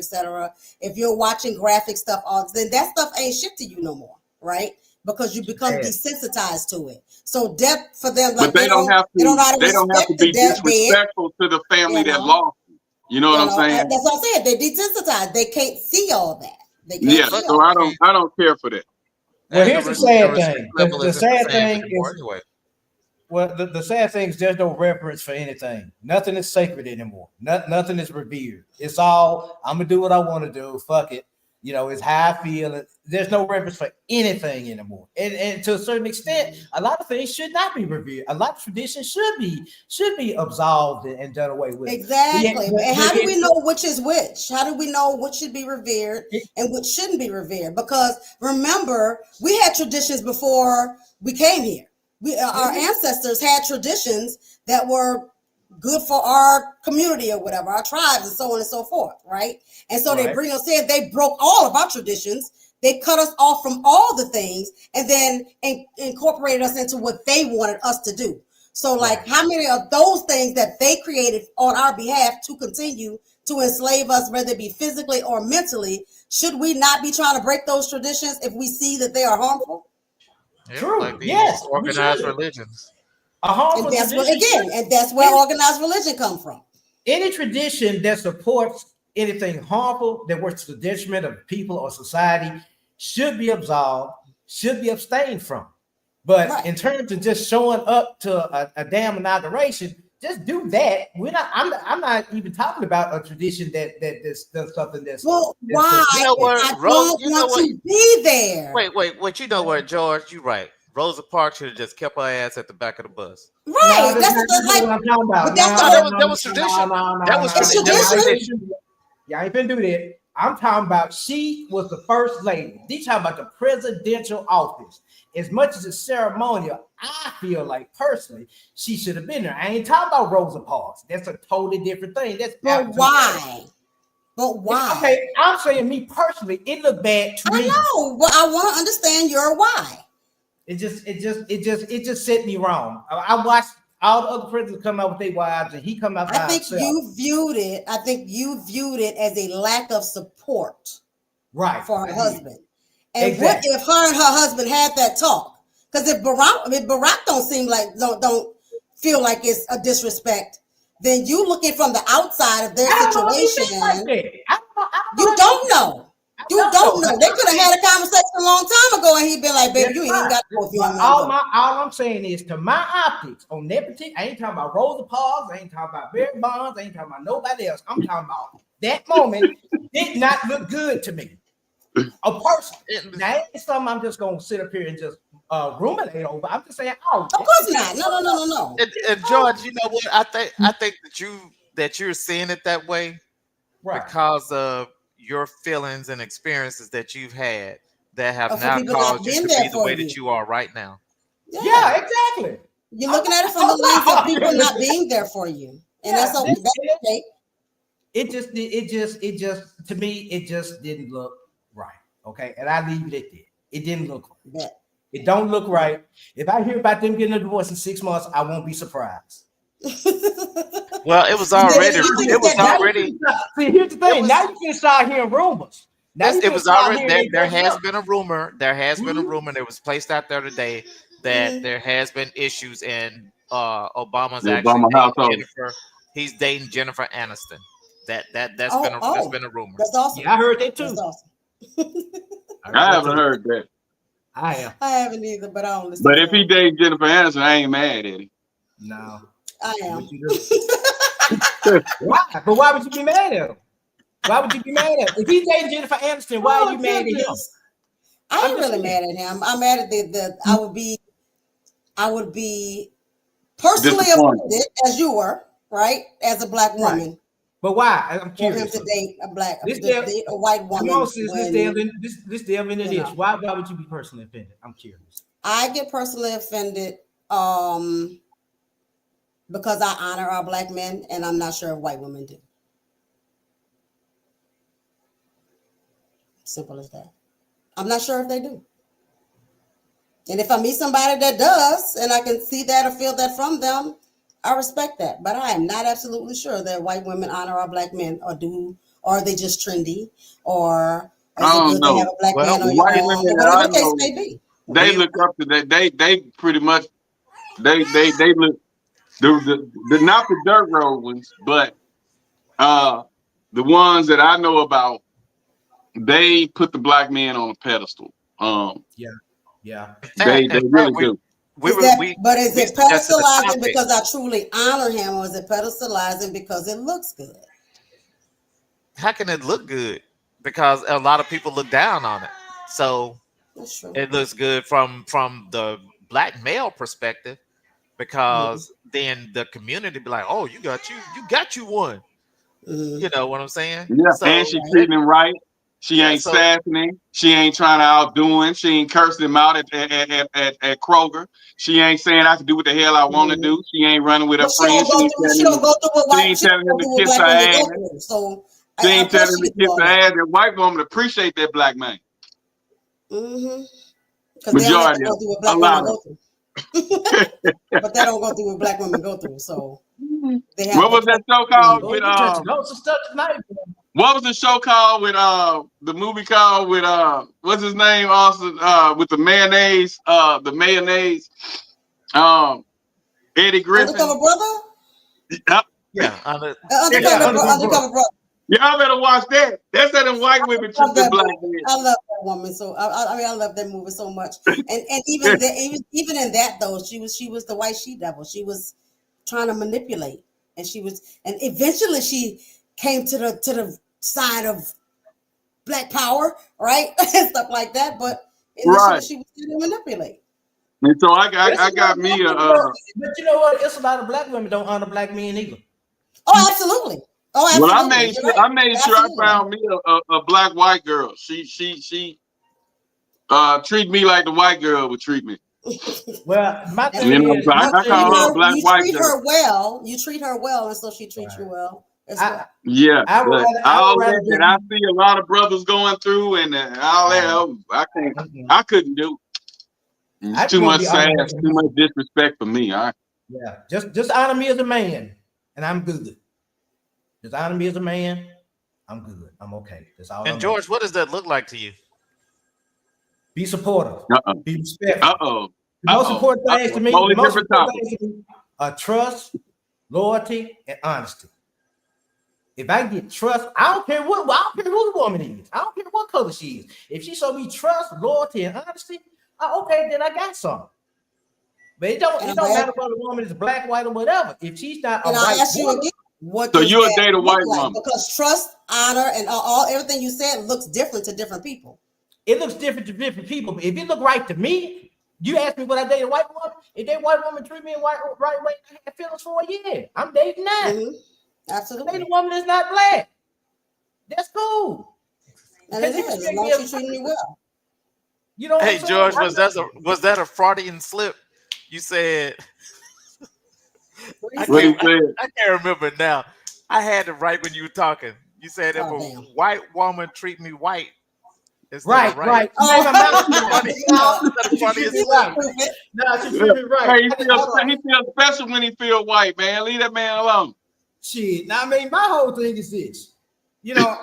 if you're watching graphic stuff, then that stuff ain't shit to you no more, right? Because you become desensitized to it. So death for them, like but they don't have to be disrespectful to the family that lost. You know what I'm saying? That's what I'm saying. They desensitized. They can't see all that. So I don't care for that. Well, here's the sad thing. The sad thing is, the sad thing is there's no reverence for anything. Nothing is sacred anymore. Nothing is revered. It's all, I'm gonna do what I want to do. Fuck it. You know, it's how I feel. There's no reverence for anything anymore. And to a certain extent, a lot of things should not be revered. A lot of traditions should be absolved and done away with. Exactly. And how do we know which is which? How do we know what should be revered and what shouldn't be revered? Because remember, we had traditions before we came here. Our ancestors had traditions that were good for our community or whatever, our tribes and so on and so forth, right? And so they bring us in, they broke all of our traditions, they cut us off from all the things, and then incorporated us into what they wanted us to do. So like how many of those things that they created on our behalf to continue to enslave us, whether it be physically or mentally, should we not be trying to break those traditions if we see that they are harmful? True. Like these organized religions. And that's where organized religion comes from. Any tradition that supports anything harmful that works to the detriment of people or society should be absolved, should be abstained from. But in terms of just showing up to a damn inauguration, just do that. I'm not even talking about a tradition that does something that's why? I don't want to be there. Wait. You know what, George? You're right. Rosa Parks should have just kept her ass at the back of the bus. Right. That's what I'm talking about. That was tradition. That was tradition. Yeah, I ain't been do that. I'm talking about she was the first lady. These talking about the presidential office. As much as it's ceremonial, I feel like personally she should have been there. I ain't talking about Rosa Parks. That's a totally different thing. But why? Okay, I'm saying me personally, it looked bad to me. I know, but I want to understand your why. It just set me wrong. I watched all the other presidents come out with their wives, and he come out. I think you viewed it as a lack of support, for her husband. And what if her and her husband had that talk? Because if Barack don't seem like don't feel like it's a disrespect, then you looking from the outside of their situation. You don't know. You don't know. They could have had a conversation a long time ago, and he'd been like, "Baby, you ain't even got to go if you don't want to." All I'm saying is, to my optics on that particular, I ain't talking about Rosa Parks, I ain't talking about Barry Bonds, I ain't talking about nobody else. I'm talking about that moment did not look good to me. A person. Now, ain't something I'm just gonna sit up here and just ruminate over. I'm just saying, of course not. No. And George, you know what? I think that you're seeing it that way, right, because of your feelings and experiences that you've had that have now caused you to be the way that you are right now. Yeah, exactly. You're looking at it from the lens of people not being there for you, and that's okay. It just to me, it just didn't look right. Okay, and I leave it at that. It didn't look right. Yeah. It don't look right. If I hear about them getting a divorce in 6 months, I won't be surprised. Well, it was already. See, here's the thing. Now you can start hearing rumors. It was already there. Has been a rumor. There has been a rumor that was placed out there today that there has been issues in Obama's actually dating Jennifer. He's dating Jennifer Aniston. That's been a rumor. That's awesome. Yeah, I heard that too. That's awesome. I haven't heard that. I haven't either, but I don't listen. But if he dates Jennifer Aniston, I ain't mad at him. No, I am. Why? But why would you be mad at him? Why would you be mad at him? If he dating Jennifer Aniston, why are you mad at him? I ain't really mad at him. I'm mad at the I would be personally offended, as you were, right, as a black woman. Right. But why? I'm curious. For him to date a white woman. Come on, sis, let's delve into this. Why would you be personally offended? I'm curious. I get personally offended because I honor our black men, and I'm not sure if white women do. Simple as that. I'm not sure if they do. And if I meet somebody that does, and I can see that or feel that from them, I respect that. But I am not absolutely sure that white women honor our black men, or are they just trendy, or is it good to have a black man on your arm, or whatever the case may be. They look up to that. They pretty much they look the not the dirt road ones, but the ones that I know about. They put the black man on a pedestal. Yeah. They really do. But is it pedestalizing because I truly honor him, or is it pedestalizing because it looks good? How can it look good? Because a lot of people look down on it. So it looks good from the black male perspective, because then the community be like, "Oh, you got you one." You know what I'm saying? Yeah, so, and she treating him right. She ain't sassing him. She ain't trying to outdo him. She ain't cursing him out at Kroger. She ain't saying I can do what the hell I want to do. She ain't running with her friends. She ain't telling him to kiss her ass. She ain't telling him to kiss her ass. That white woman appreciate that black man. Majority of them. A lot of them. But they don't go through what black women go through. So they have. What was that show called with What was the show called with the movie called with what's his name also with the mayonnaise Eddie Griffin. Undercover Brother? Yeah. Undercover Brother. Y'all better watch that. That's how them white women treat the black men. I love that woman. So I love that movie so much. And even in that though, she was the white she devil. She was trying to manipulate, and eventually she came to the side of black power, right? And stuff like that. But initially she was trying to manipulate. And so I got me a but you know what? It's a lot of black women don't honor black men either. Oh, absolutely. Oh, absolutely. Well, I made sure I found me a black white girl. She treat me like the white girl would treat me. Well, my thing is, I call her a black white girl. You treat her well. You treat her well, and so she treats you well. I see a lot of brothers going through, and all that. I couldn't do. It's too much sass, too much disrespect for me. Just honor me as a man, and I'm good. Just honor me as a man, I'm good. I'm okay. That's all. And George, what does that look like to you? Be supportive. Be respectful. The most important things to me are trust, loyalty, and honesty. If I get trust, I don't care what, I don't care who the woman is. I don't care what color she is. If she show me trust, loyalty, and honesty, okay, then I got something. But it don't matter whether the woman is black, white, or whatever. If she's not a white woman, what so does you'll that date a look white like? woman Because trust, honor, and all everything you said looks different to different people. It looks different to different people. But if it look right to me, you ask me would I date a white woman? If that white woman treat me in right way, I have feelings for a year. I'm dating that. Mm-hmm. Absolutely. I'm dating a woman that's not black. That's cool. And it is, as long as she's treating me well. You know what Hey I'm saying? George, was that a Freudian slip? You said I can't remember now. I had it right when you were talking. You said if a white woman treat me white. Right. Right. Hey, he feels special when he feels white, man. Leave that man alone. Shit. Now, I mean, my whole thing is this. You know,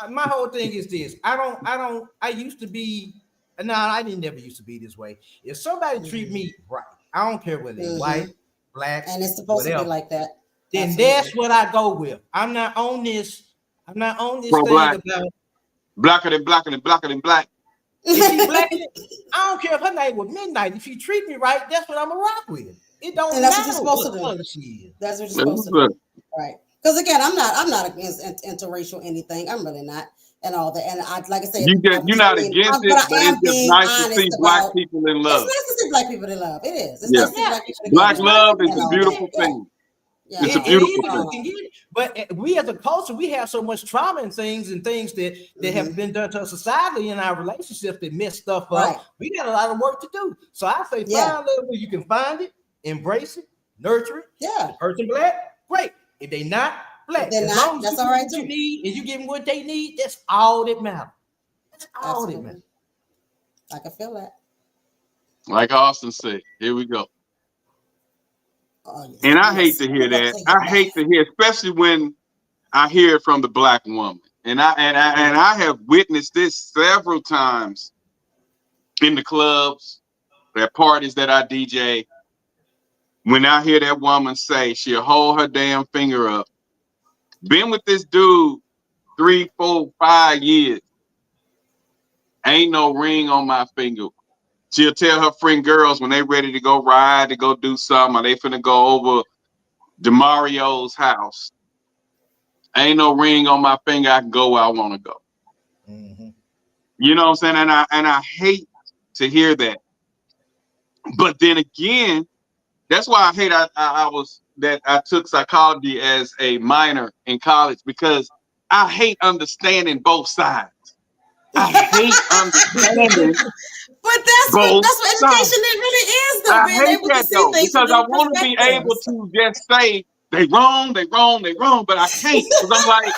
my whole thing is this. I used to be, no, I didn't never used to be this way. If somebody treat me right, I don't care whether it's white, black, and it's supposed to be like that. Then that's what I go with. I'm not on this thing black. about blacker than black. If she black, I don't care if her name was Midnight. If she treat me right, that's what I'm gonna rock with. It don't matter what you're supposed to do. That's what you're supposed to do. Right. Because again, I'm not against interracial anything. I'm really not, and all that. And like I said, you're not against it, but it's just nice to see black people in love. It's nice to see black people in love. It is. It's nice to see black love is a beautiful thing. Yeah. It's a beautiful thing. But we as a culture, we have so much trauma and things that have been done to society in our relationships that mess stuff up. Right. We got a lot of work to do. So I say find love where you can find it, embrace it, nurture it. Yeah. The person black, great. If they not black, they're not, that's all right too. You need, and you give them what they need, that's all that matters. That's all that matters. I can feel that. Like Austin said, here we go. And I hate to hear that. I hate to hear, especially when I hear it from the black woman. And I have witnessed this several times in the clubs, at parties that I DJ. When I hear that woman say she'll hold her damn finger up, been with this dude 3, 4, 5 years, ain't no ring on my finger. She'll tell her friend girls when they ready to go ride, to go do something, or they finna go over DeMario's house. Ain't no ring on my finger. I can go where I want to go. Mm-hmm. You know what I'm saying? And I hate to hear that. But then again, that's why I hate I took psychology as a minor in college, because I hate understanding both sides. I hate understanding. But that's what education it really is, though. I hate that though, because I want to be able to just say they wrong, but I can't, because I'm like,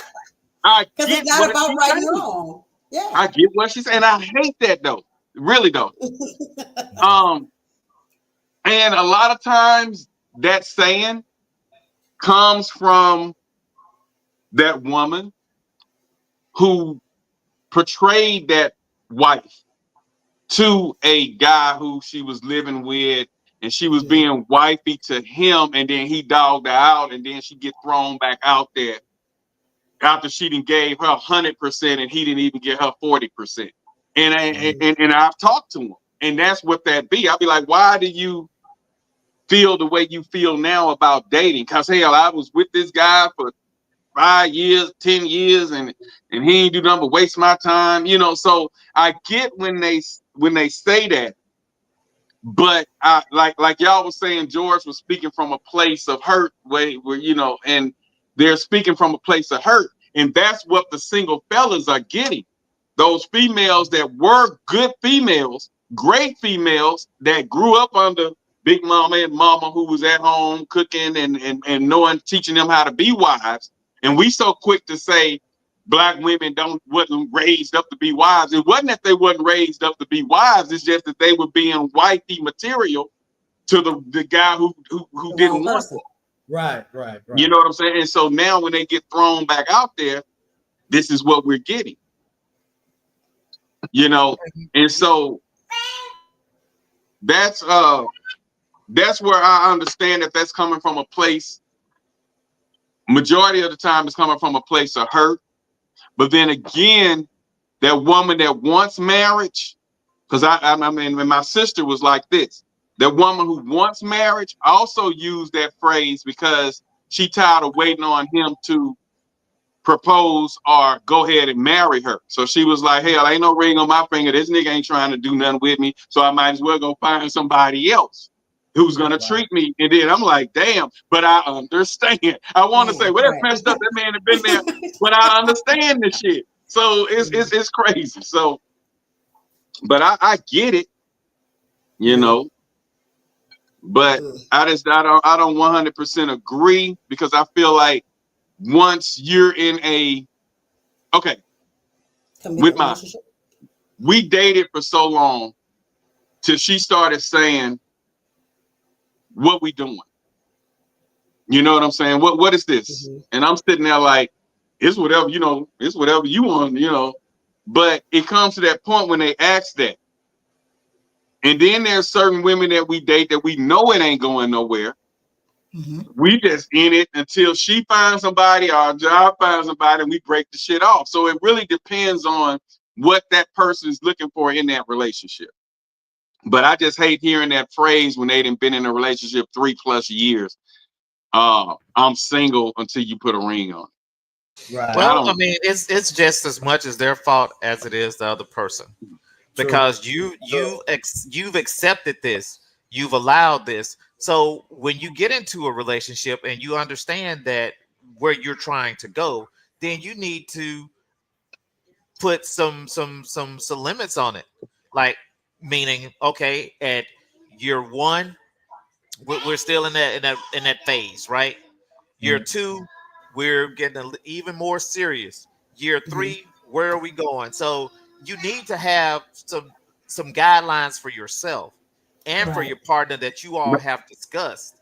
I get it's not what about she's right saying. and wrong. Yeah, I get what she's saying. I hate that though, really though. And a lot of times that saying comes from that woman who portrayed that wife to a guy who she was living with, and she was being wifey to him, and then he dogged her out, and then she get thrown back out there after she done gave her 100% and he didn't even give her 40%. And I've talked to him, and that's what that be. I'll be like, why do you feel the way you feel now about dating? Because hell, I was with this guy for 5 years, 10 years, and he ain't do nothing but waste my time, you know. So I get when they say that, but I like y'all was saying, George was speaking from a place of hurt, where you know, and they're speaking from a place of hurt, and that's what the single fellas are getting. Those females that were good females, great females that grew up under Big Mama and Mama, who was at home cooking and knowing, teaching them how to be wives. And we so quick to say black women wasn't raised up to be wives. It wasn't that they wasn't raised up to be wives. It's just that they were being wifey material to the guy who didn't want them. Right. You know what I'm saying? And so now when they get thrown back out there, this is what we're getting. You know, and so that's where I understand that that's coming from a place majority of the time it's coming from a place of hurt. But then again, that woman that wants marriage, because I mean, my sister was like this. That woman who wants marriage also used that phrase because she tired of waiting on him to propose or go ahead and marry her. So she was like, hell, ain't no ring on my finger. This nigga ain't trying to do nothing with me. So I might as well go find somebody else who's going to treat me. And then I'm like, damn, but I understand. I want to say, well, that's messed up. That man had been there, but I understand this shit. So it's crazy. So, but I get it, you know, but I don't 100% agree because I feel like once you're in a, with mine, we dated for so long till she started saying, what we doing? You know what I'm saying? What is this? And I'm sitting there like, it's whatever, you know, it's whatever you want, you know. But it comes to that point when they ask that. And then there's certain women that we date that we know it ain't going nowhere. We just in it until she finds somebody or our job finds somebody and we break the shit off. So it really depends on what that person is looking for in that relationship. But I just hate hearing that phrase when they done been in a relationship 3+ years. I'm single until you put a ring on. Right. Well, I mean, it's just as much as their fault as it is the other person, because you've accepted this, you've allowed this. So when you get into a relationship and you understand that where you're trying to go, then you need to put some limits on it. Like, meaning, okay, at year 1, we're still in that phase, right? Year 2, we're getting even more serious. Year 3, where are we going? So you need to have some guidelines for yourself and for your partner that you all have discussed.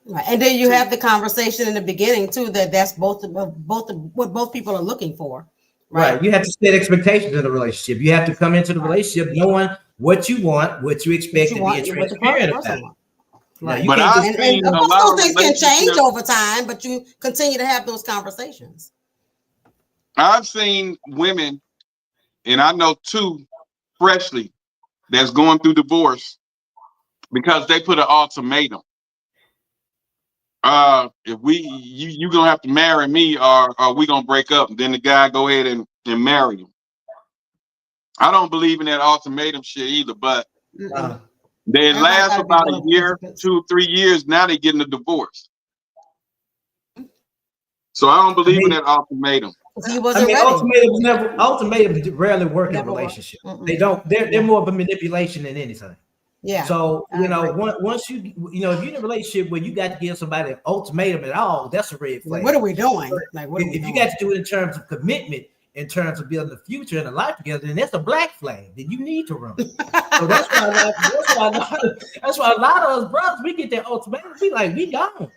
Right, and then you have the conversation in the beginning too. That's both what both people are looking for. Right. You have to set expectations in the relationship. You have to come into the relationship knowing what you want, what you expect, and being transparent about it. Right. You can't and of course, those things can change over time, but you continue to have those conversations. I've seen women, and I know 2 freshly that's going through divorce because they put an ultimatum. If you gonna have to marry me or we gonna break up. And then the guy go ahead and marry him. I don't believe in that ultimatum shit either, but they last about a year, 2, 3 years. Now they getting a divorce. So I don't believe in that ultimatum. Ultimatums rarely work in a relationship. They don't. They're more of a manipulation than anything. Yeah. So once if you're in a relationship where you got to give somebody an ultimatum at all, that's a red flag. What are we doing? Like, if you got to do it in terms of commitment, in terms of building a future and a life together, then that's a black flag. Then you need to run. So that's why a lot of us brothers, we get that ultimatum. We like, we gone.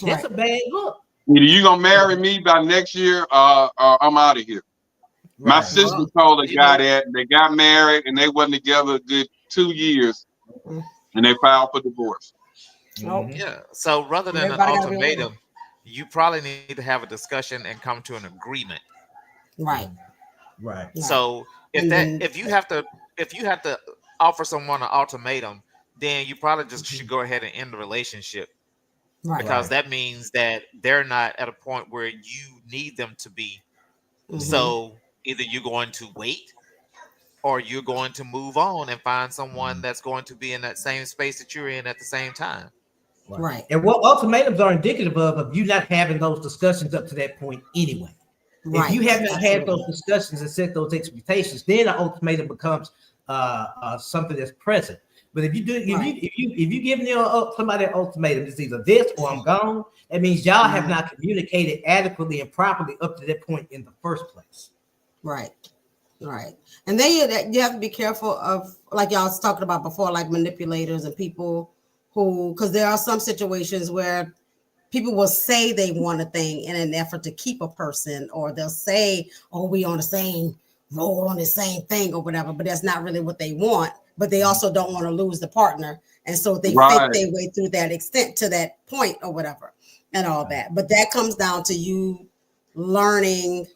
That's a bad look. Either you gonna marry me by next year, or I'm out of here. Right. My sister told a guy that they got married and they wasn't together a good 2 years, and they filed for divorce. Yeah. So rather than an ultimatum, you probably need to have a discussion and come to an agreement. Right. Right. So if you have to offer someone an ultimatum, then you probably just should go ahead and end the relationship. Right. Because that means that they're not at a point where you need them to be. So either you're going to wait or you're going to move on and find someone that's going to be in that same space that you're in at the same time. Right. And what ultimatums are indicative of you not having those discussions up to that point anyway. Right. If you haven't had those discussions and set those expectations, then an ultimatum becomes something that's present. But if you do, if you give somebody an ultimatum, it's either this or I'm gone. That means y'all have not communicated adequately and properly up to that point in the first place. Right, right. And then you have to be careful of, like y'all was talking about before, like manipulators and people who, because there are some situations where people will say they want a thing in an effort to keep a person, or they'll say, "Oh, we on the same roll, on the same thing," or whatever. But that's not really what they want. But they also don't want to lose the partner. And so they fake their way through that extent to that point or whatever. and all that. But that comes down to you learning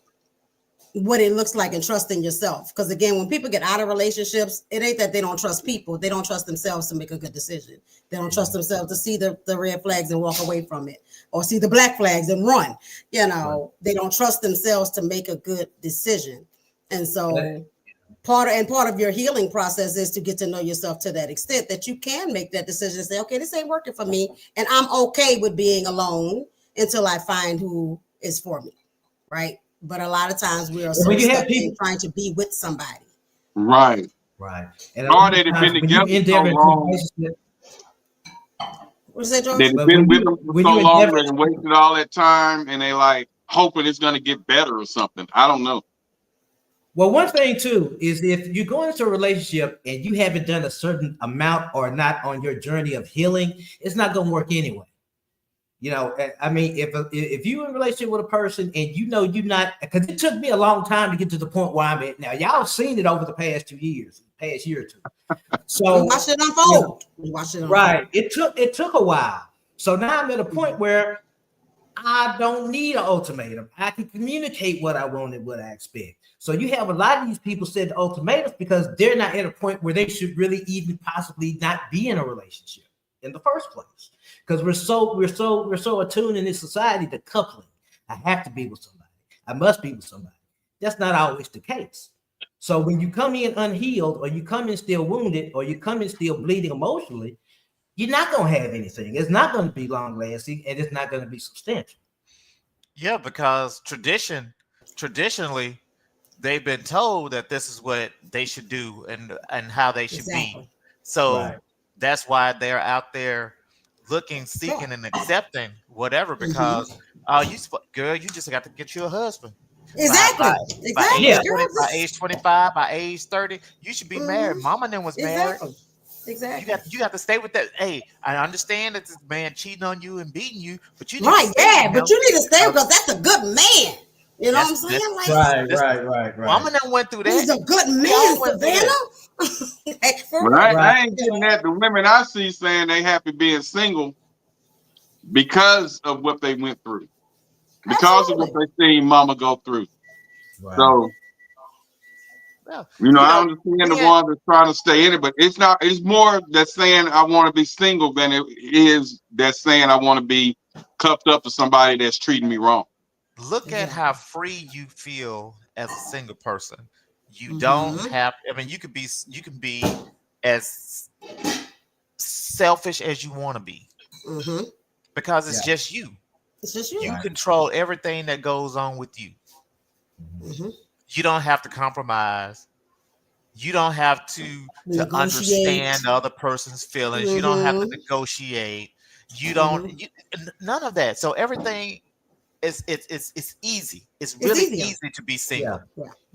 what it looks like and trusting yourself. Because again, when people get out of relationships, it ain't that they don't trust people. They don't trust themselves to make a good decision. They don't trust themselves to see the red flags and walk away from it, or see the black flags and run. You know, they don't trust themselves to make a good decision. And so part of your healing process is to get to know yourself to that extent that you can make that decision and say, okay, this ain't working for me. And I'm okay with being alone until I find who is for me. Right. But a lot of times we are so stuck in trying to be with somebody. Right. And or they've been together so long. What's that, George? They've been with them for so long and wasted all that time, and they like hoping it's going to get better or something. I don't know. Well, one thing too is if you go into a relationship and you haven't done a certain amount or not on your journey of healing, it's not going to work anyway. You know, I mean, if you're in a relationship with a person and you know you're not, because it took me a long time to get to the point where I'm at now. Y'all have seen it over the past 2 years, past year or two. So we watched it unfold. We watched it unfold. Right. It took a while. So now I'm at a point where I don't need an ultimatum. I can communicate what I want and what I expect. So you have a lot of these people setting ultimatums because they're not at a point where they should really even possibly not be in a relationship in the first place. Because we're so attuned in this society to coupling. I have to be with somebody. I must be with somebody. That's not always the case. So when you come in unhealed, or you come in still wounded, or you come in still bleeding emotionally, you're not going to have anything. It's not going to be long lasting, and it's not going to be substantial. Yeah, because traditionally, they've been told that this is what they should do and how they should be. So that's why they're out there looking, seeking, and accepting whatever. Because girl, you just got to get you a husband. By age 25, by age 30, you should be married. Mama then was married. Exactly. You got to stay with that. Hey, I understand that this man cheating on you and beating you, but you need but you need to stay because that's a good man. You know what I'm saying? Right. Mama done went through that. He's a good man, Savannah. I ain't getting that. The women I see saying they happy being single because of what they went through, because of what they seen mama go through. So, I understand the one that's trying to stay in it, but it's not. It's more that saying I want to be single than it is that saying I want to be cuffed up to somebody that's treating me wrong. Look at how free you feel as a single person. You don't have. I mean, you can be as selfish as you want to be, because it's just you. It's just you. You control everything that goes on with you. You don't have to compromise. You don't have to understand the other person's feelings. You don't have to negotiate. You don't. None of that. So everything. It's easy. It's really easy to be single.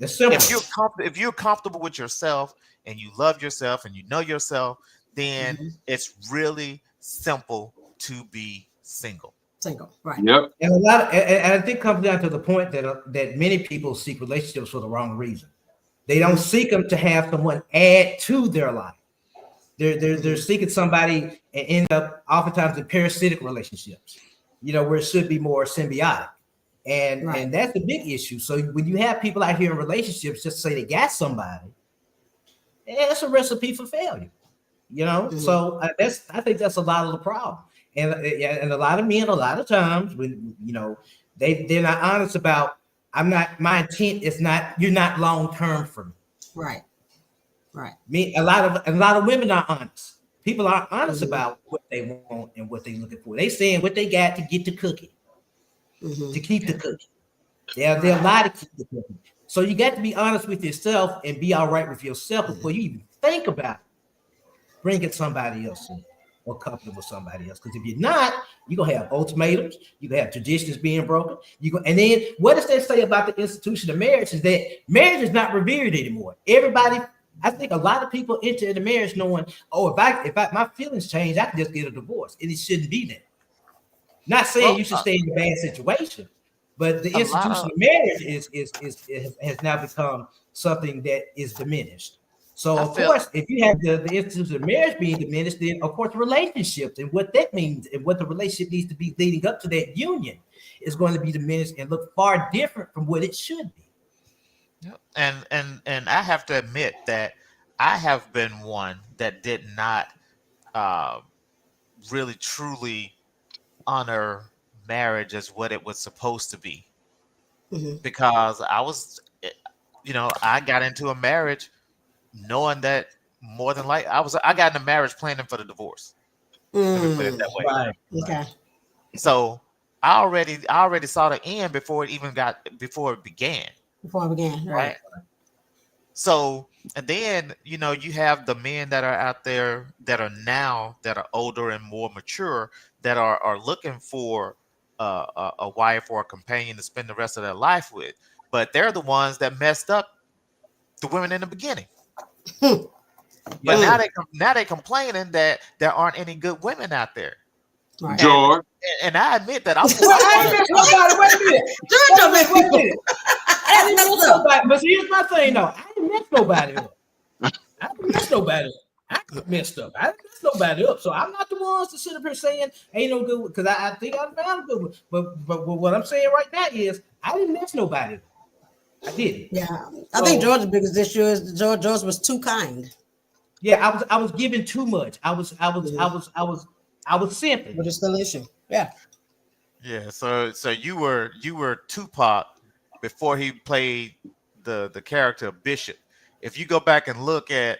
If you're comfortable with yourself and you love yourself and you know yourself, then it's really simple to be single. Right? Yep. And I think it comes down to the point that many people seek relationships for the wrong reason. They don't seek them to have someone add to their life. They're seeking somebody and end up oftentimes in parasitic relationships. Where it should be more symbiotic. And that's the big issue. So when you have people out here in relationships just say they got somebody, that's a recipe for failure. So I think that's a lot of the problem. And a lot of men, a lot of times when they're not honest about my intent is not, you're not long term for me. Right. A lot of women are honest. People aren't honest about what they want and what they're looking for. They saying what they got to get the cookie, to keep the cookie. They'll lie to keep the cookie. So you got to be honest with yourself and be all right with yourself before you even think about bringing somebody else in or coupling with somebody else. Because if you're not, you're going to have ultimatums. You're going to have traditions being broken. And then what does that say about the institution of marriage is that marriage is not revered anymore. I think a lot of people enter into marriage knowing, if my feelings change, I can just get a divorce. And it shouldn't be that. Not saying you should stay in a bad situation, but the institution of marriage has now become something that is diminished. So of course, if you have the instance of marriage being diminished, then of course relationships and what that means and what the relationship needs to be leading up to that union is going to be diminished and look far different from what it should be. And I have to admit that I have been one that did not really truly honor marriage as what it was supposed to be, because I was, I got into a marriage knowing that more than like I got in a marriage planning for the divorce. Let me put it that way. Right. Okay. So I already saw the end before it began. Before it began, right. So, and then, you have the men that are out there that are older and more mature that are looking for a wife or a companion to spend the rest of their life with. But they're the ones that messed up the women in the beginning. But now they complaining that there aren't any good women out there. Right. George. And I admit that I'm. But here's my thing, though. I didn't mess nobody up. I messed up. I didn't mess nobody up. So I'm not the ones to sit up here saying ain't no good, because I think I found a good one. But what I'm saying right now is I didn't mess nobody up. I didn't. Yeah, I think George's biggest issue is George was too kind. Yeah, I was giving too much. I was simping. But it's still an issue. Yeah. Yeah. So you were Tupac before he played the character of Bishop. If you go back and look at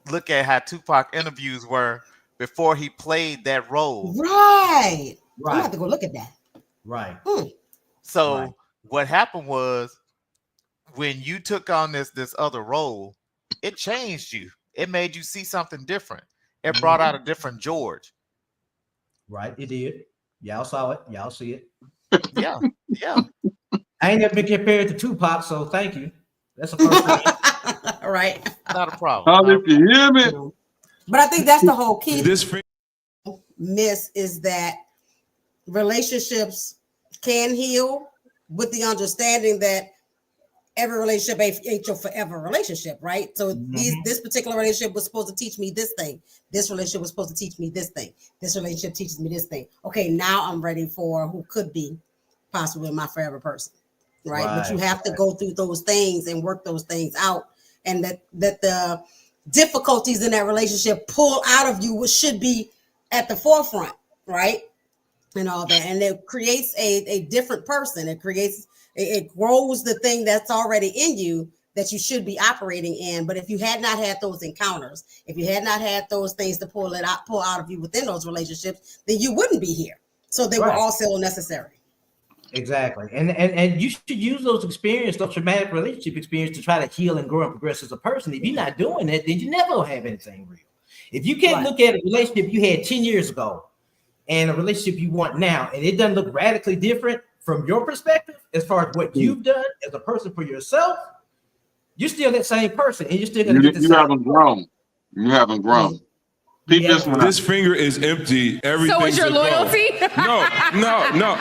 how Tupac interviews were before he played that role. Right. I'm gonna have to go look at that. Right. So what happened was, when you took on this other role, it changed you. It made you see something different. It brought out a different George. Right, it did. Y'all saw it. Y'all see it. Yeah. I ain't never been compared to Tupac, so thank you. That's the first thing. Right. Not a problem. If you hear me. But I think that's the whole key. This miss is that relationships can heal with the understanding that every relationship ain't your forever relationship, right? So this particular relationship was supposed to teach me this thing. This relationship was supposed to teach me this thing. This relationship teaches me this thing. Okay, now I'm ready for who could be possibly my forever person, right? But you have to go through those things and work those things out, and that the difficulties in that relationship pull out of you what should be at the forefront, right? And all that, and it creates a different person. It grows the thing that's already in you that you should be operating in. But if you had not had those encounters, if you had not had those things to pull out of you within those relationships, then you wouldn't be here. So they were all still necessary. Exactly. And you should use those traumatic relationship experience to try to heal and grow and progress as a person. If you're not doing that, then you never will have anything real. If you can't look at a relationship you had 10 years ago and a relationship you want now, and it doesn't look radically different from your perspective, as far as what you've done as a person for yourself, you're still that same person, and you're still going to get the same. Haven't grown. You haven't grown. This finger is empty. Everything. So is your loyalty? No.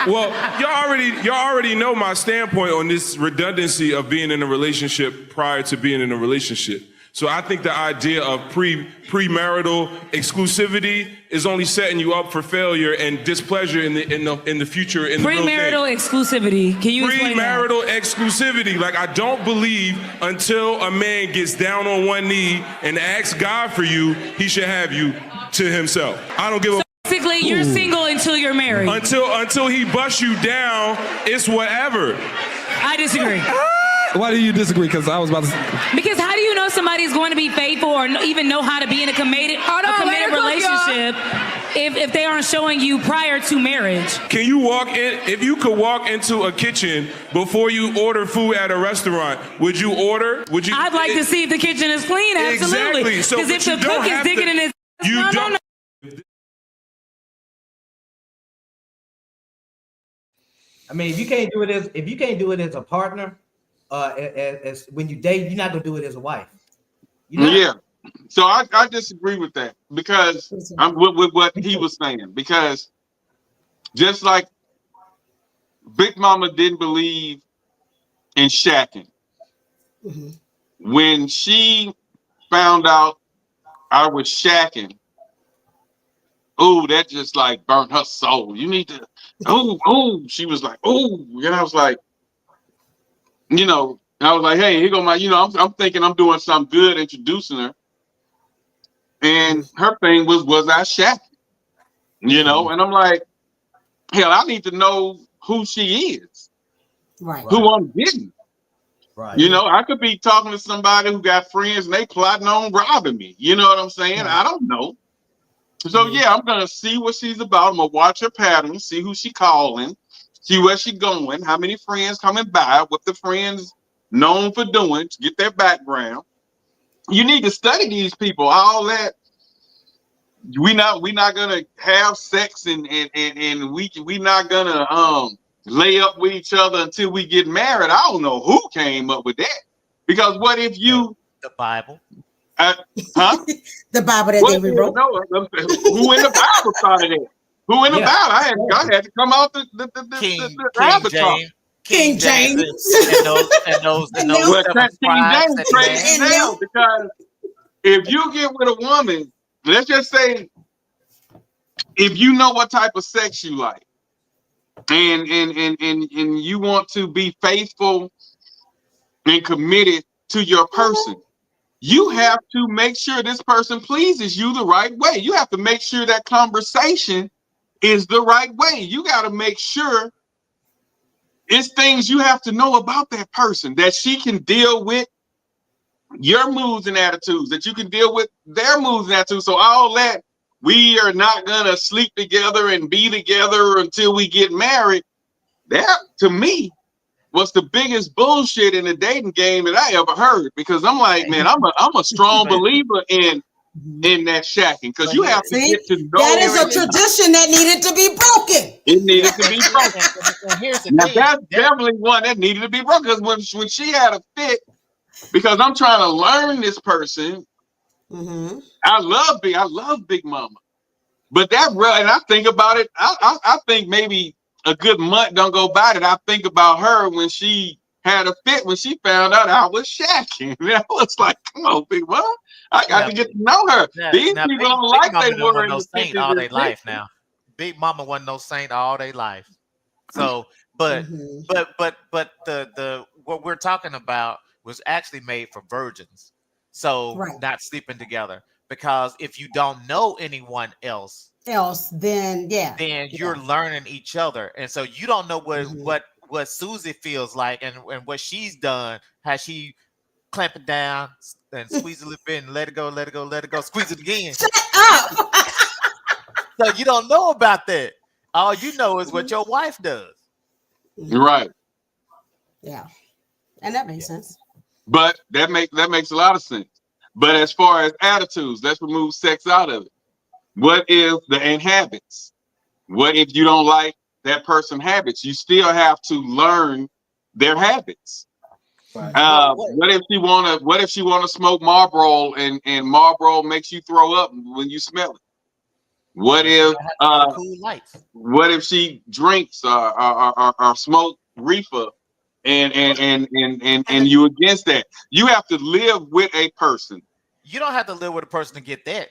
Well, y'all already know my standpoint on this redundancy of being in a relationship prior to being in a relationship. So I think the idea of premarital exclusivity is only setting you up for failure and displeasure in the future. Premarital exclusivity. Can you explain that? Premarital exclusivity. Like, I don't believe until a man gets down on one knee and asks God for you, he should have you to himself. I don't give a. Basically, you're single until you're married. Until he busts you down, it's whatever. I disagree. Why do you disagree? Because I was about to. Because how do you know somebody's going to be faithful or even know how to be in a committed relationship if they aren't showing you prior to marriage? Can you walk in? If you could walk into a kitchen before you order food at a restaurant, would you order? Would you? I'd like to see if the kitchen is clean. Absolutely. Exactly. So, because if the cook is digging in his, no. I mean, if you can't do it as a partner. As when you date, you're not gonna do it as a wife. Yeah. So I disagree with that, because I'm with what he was saying, because just like Big Mama didn't believe in shacking, when she found out I was shacking, ooh, that just like burnt her soul. You need to, ooh. She was like, ooh, and I was like, you know, I was like, hey, here go my, you know, I'm thinking I'm doing something good, introducing her, and her thing was I shacking, you know, and I'm like, hell, I need to know who she is, Right. who I'm getting. Right. You know, I could be talking to somebody who got friends and they plotting on robbing me. You know what I'm saying? Right. I don't know. So yeah, I'm gonna see what she's about. I'm gonna watch her pattern, see who she calling, see where she going, how many friends coming by, what the friends known for doing to get their background. You need to study these people. All that we not gonna have sex and we not gonna lay up with each other until we get married. I don't know who came up with that. Because what if you the Bible? Huh? The Bible that What they rewrote. No, who in the Bible started it? Who in the Bible? I had to come out the King avatar. James. King James and those Well, 7 King scribes James that crazy as hell, because if you get with a woman, let's just say, if you know what type of sex you like, and you want to be faithful and committed to your person, you have to make sure this person pleases you the right way. You have to make sure that conversation is the right way. You got to make sure it's things you have to know about that person, that she can deal with your moods and attitudes, that you can deal with their moods and attitudes. So all that, we are not gonna sleep together and be together until we get married. That, to me, was the biggest bullshit in the dating game that I ever heard. Because I'm like, man, I'm a strong believer in that shacking, because you have to get to know. That is a tradition that needed to be broken. It needed to be broken. And here's the Now, thing. that's definitely one that needed to be broken, because when she had a fit, because I'm trying to learn this person. I love Big Mama, but that and I think about it. I think maybe a good month don't go by that I think about her when she had a fit, when she found out I was shacking. I was like, come on, Big Mama, I got to get to know her. These people don't like they were in the 50s all and their 60s. life now. Big Mama wasn't no saint all their life. So, but the what we're talking about was actually made for virgins. So not sleeping together, because if you don't know anyone else, then you're learning each other, and so you don't know what Susie feels like and what she's done. Has she clamp it down and squeeze a little bit and let it go, squeeze it again. Shut up. So you don't know about that. All you know is what your wife does. Right. Yeah. And that makes sense. But that makes a lot of sense. But as far as attitudes, let's remove sex out of it. What if habits? What if you don't like that person's habits? You still have to learn their habits. Right. What if she wanna smoke Marlboro and Marlboro makes you throw up when you smell it? What if what if she drinks or smoke reefer and you against that? You have to live with a person. You don't have to live with a person to get that.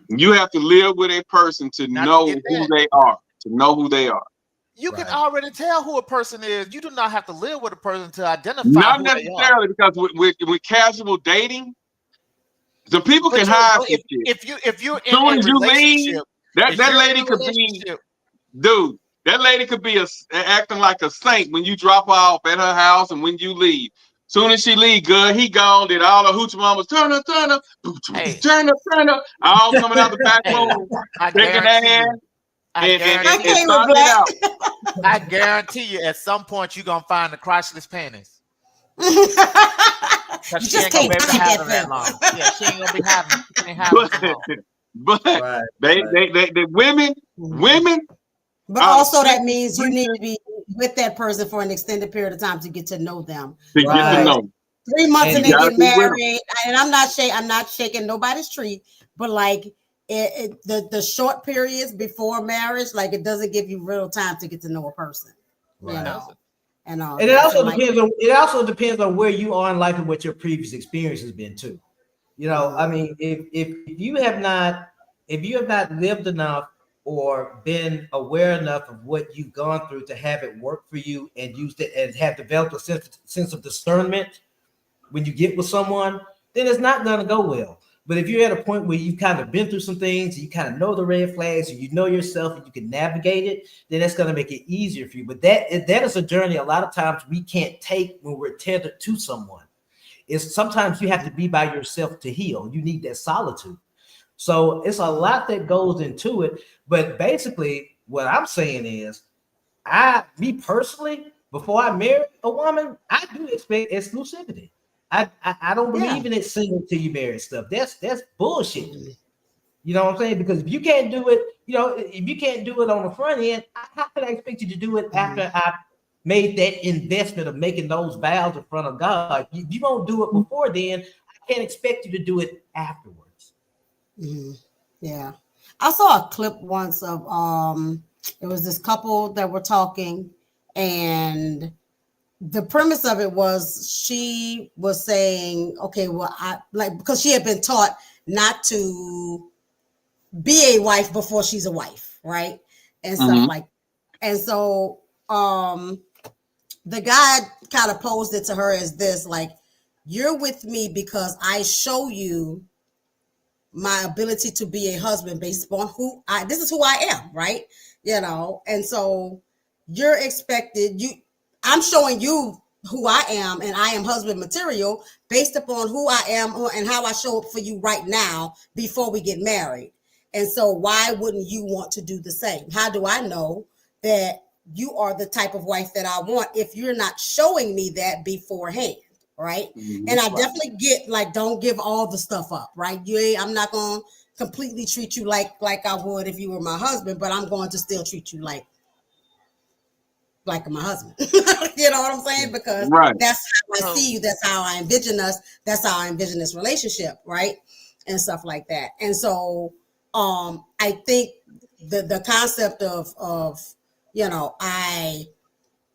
You have to live with a person to know who they are. You can already tell who a person is. You do not have to live with a person to identify. Not who necessarily, because with casual dating, some people can hide some shit. If you're in soon a as you relationship, leave, that lady could be, dude. That lady could be acting like a saint when you drop her off at her house, and when you leave. Soon as she leave, good, he gone. Did all the hoochie mamas turn up, turn up, all coming out the back room, taking that hand. I guarantee you, at some point, you're gonna find the crotchless panties. You just can't have them that long. Yeah, she ain't gonna be having. But the women. But also that means you need to be with that person for an extended period of time to get to know them. To get to know. 3 months and they get married, and I'm not shaking nobody's tree, but like the short periods before marriage, like it doesn't give you real time to get to know a person. Right. You know. And it also depends on where you are in life and what your previous experience has been too. You know, I mean, if you have not lived enough or been aware enough of what you've gone through to have it work for you and used it and have developed a sense of discernment when you get with someone, then it's not going to go well. But if you're at a point where you've kind of been through some things, you kind of know the red flags, and you know yourself, and you can navigate it, then that's going to make it easier for you. But that is a journey a lot of times we can't take when we're tethered to someone. It's sometimes you have to be by yourself to heal. You need that solitude. So it's a lot that goes into it. But basically, what I'm saying is, me personally, before I marry a woman, I do expect exclusivity. I don't believe in it single till you marry stuff. That's bullshit to me. You know what I'm saying? Because if you can't do it, if you can't do it on the front end, how can I expect you to do it after I made that investment of making those vows in front of God? You don't do it before then. I can't expect you to do it afterwards. Yeah. I saw a clip once of it was this couple that were talking, and the premise of it was she was saying, okay, well, because she had been taught not to be a wife before she's a wife, right? And stuff like, and so the guy kind of posed it to her as this, like, you're with me because I show you my ability to be a husband based upon this is who I am, right? And so you're expected, I'm showing you who I am, and I am husband material based upon who I am and how I show up for you right now before we get married. And so why wouldn't you want to do the same? How do I know that you are the type of wife that I want if you're not showing me that beforehand? Right. And I definitely get, like, don't give all the stuff up, right? I'm not going to completely treat you like I would if you were my husband, but I'm going to still treat you like my husband. You know what I'm saying? Because that's how I see you. That's how I envision us. That's how I envision this relationship. Right. And stuff like that. And so I think the concept of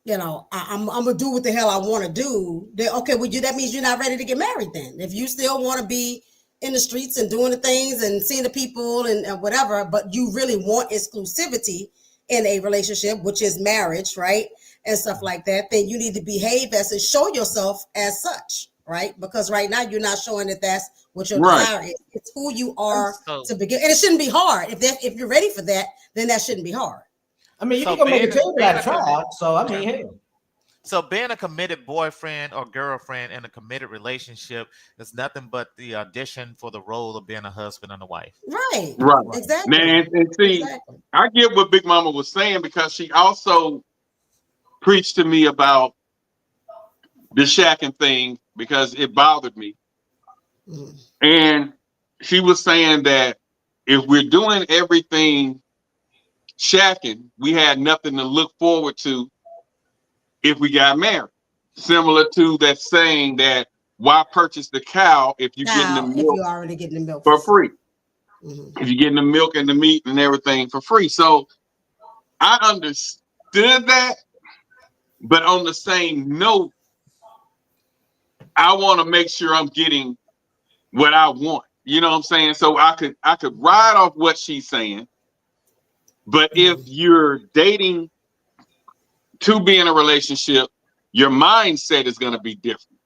I'm gonna do what the hell I want to do. Okay, well, that means you're not ready to get married then. If you still want to be in the streets and doing the things and seeing the people and whatever, but you really want exclusivity in a relationship, which is marriage, right? And stuff like that, then you need to behave as and show yourself as such, right? Because right now you're not showing that that's what your desire is. It's who you are to begin. And it shouldn't be hard. If you're ready for that, then that shouldn't be hard. I mean, you can make a table out of trial. So I mean, hey. So being a committed boyfriend or girlfriend in a committed relationship is nothing but the audition for the role of being a husband and a wife. Right. Exactly. Man, and see, I get what Big Mama was saying, because she also preached to me about the shacking thing, because it bothered me. And she was saying that if we're doing everything shacking, we had nothing to look forward to if we got married. Similar to that saying that why purchase the cow if you're getting the milk, if you're already getting the milk for free? If you're getting the milk and the meat and everything for free. So I understood that, but on the same note, I want to make sure I'm getting what I want. You know what I'm saying? So I could ride off what she's saying. But if you're dating to be in a relationship, your mindset is going to be different.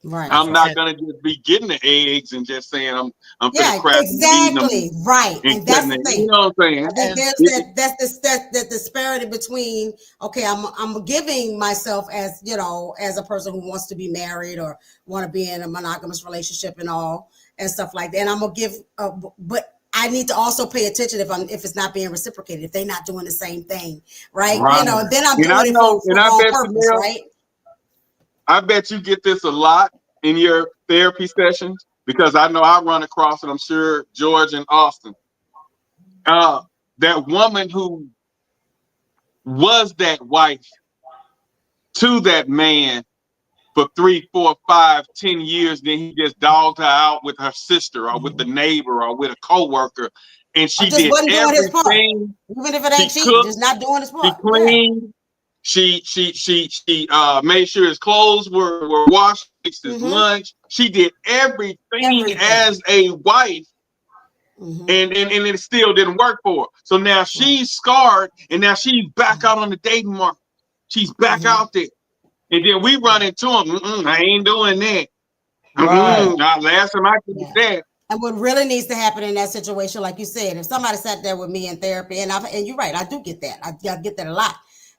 Right. I'm not going to just be getting the eggs and just saying I'm yeah, crap. Exactly. Right. And that's the thing. You know what I'm saying? There's that disparity between, okay, I'm giving myself as, as a person who wants to be married or want to be in a monogamous relationship and all and stuff like that. And I'm going to give, but I need to also pay attention if it's not being reciprocated, if they're not doing the same thing, right? Then I'm doing it for wrong purpose, right? I bet you get this a lot in your therapy sessions, because I know I run across it. I'm sure George and Austin. That woman who was that wife to that man for 3, 4, 5, 10 years, then he just dogged her out with her sister or with the neighbor or with a coworker, and she did everything. Even if it ain't cheating, just not doing his part. She cleaned, She made sure his clothes were washed, fixed his lunch. She did everything as a wife. And it still didn't work for her. So now she's scarred, and now she's back out on the dating market. She's back out there. And then we run into him. I ain't doing that. Last time I did that. And what really needs to happen in that situation, like you said, if somebody sat there with me in therapy, and you're right, I do get that. I get that a lot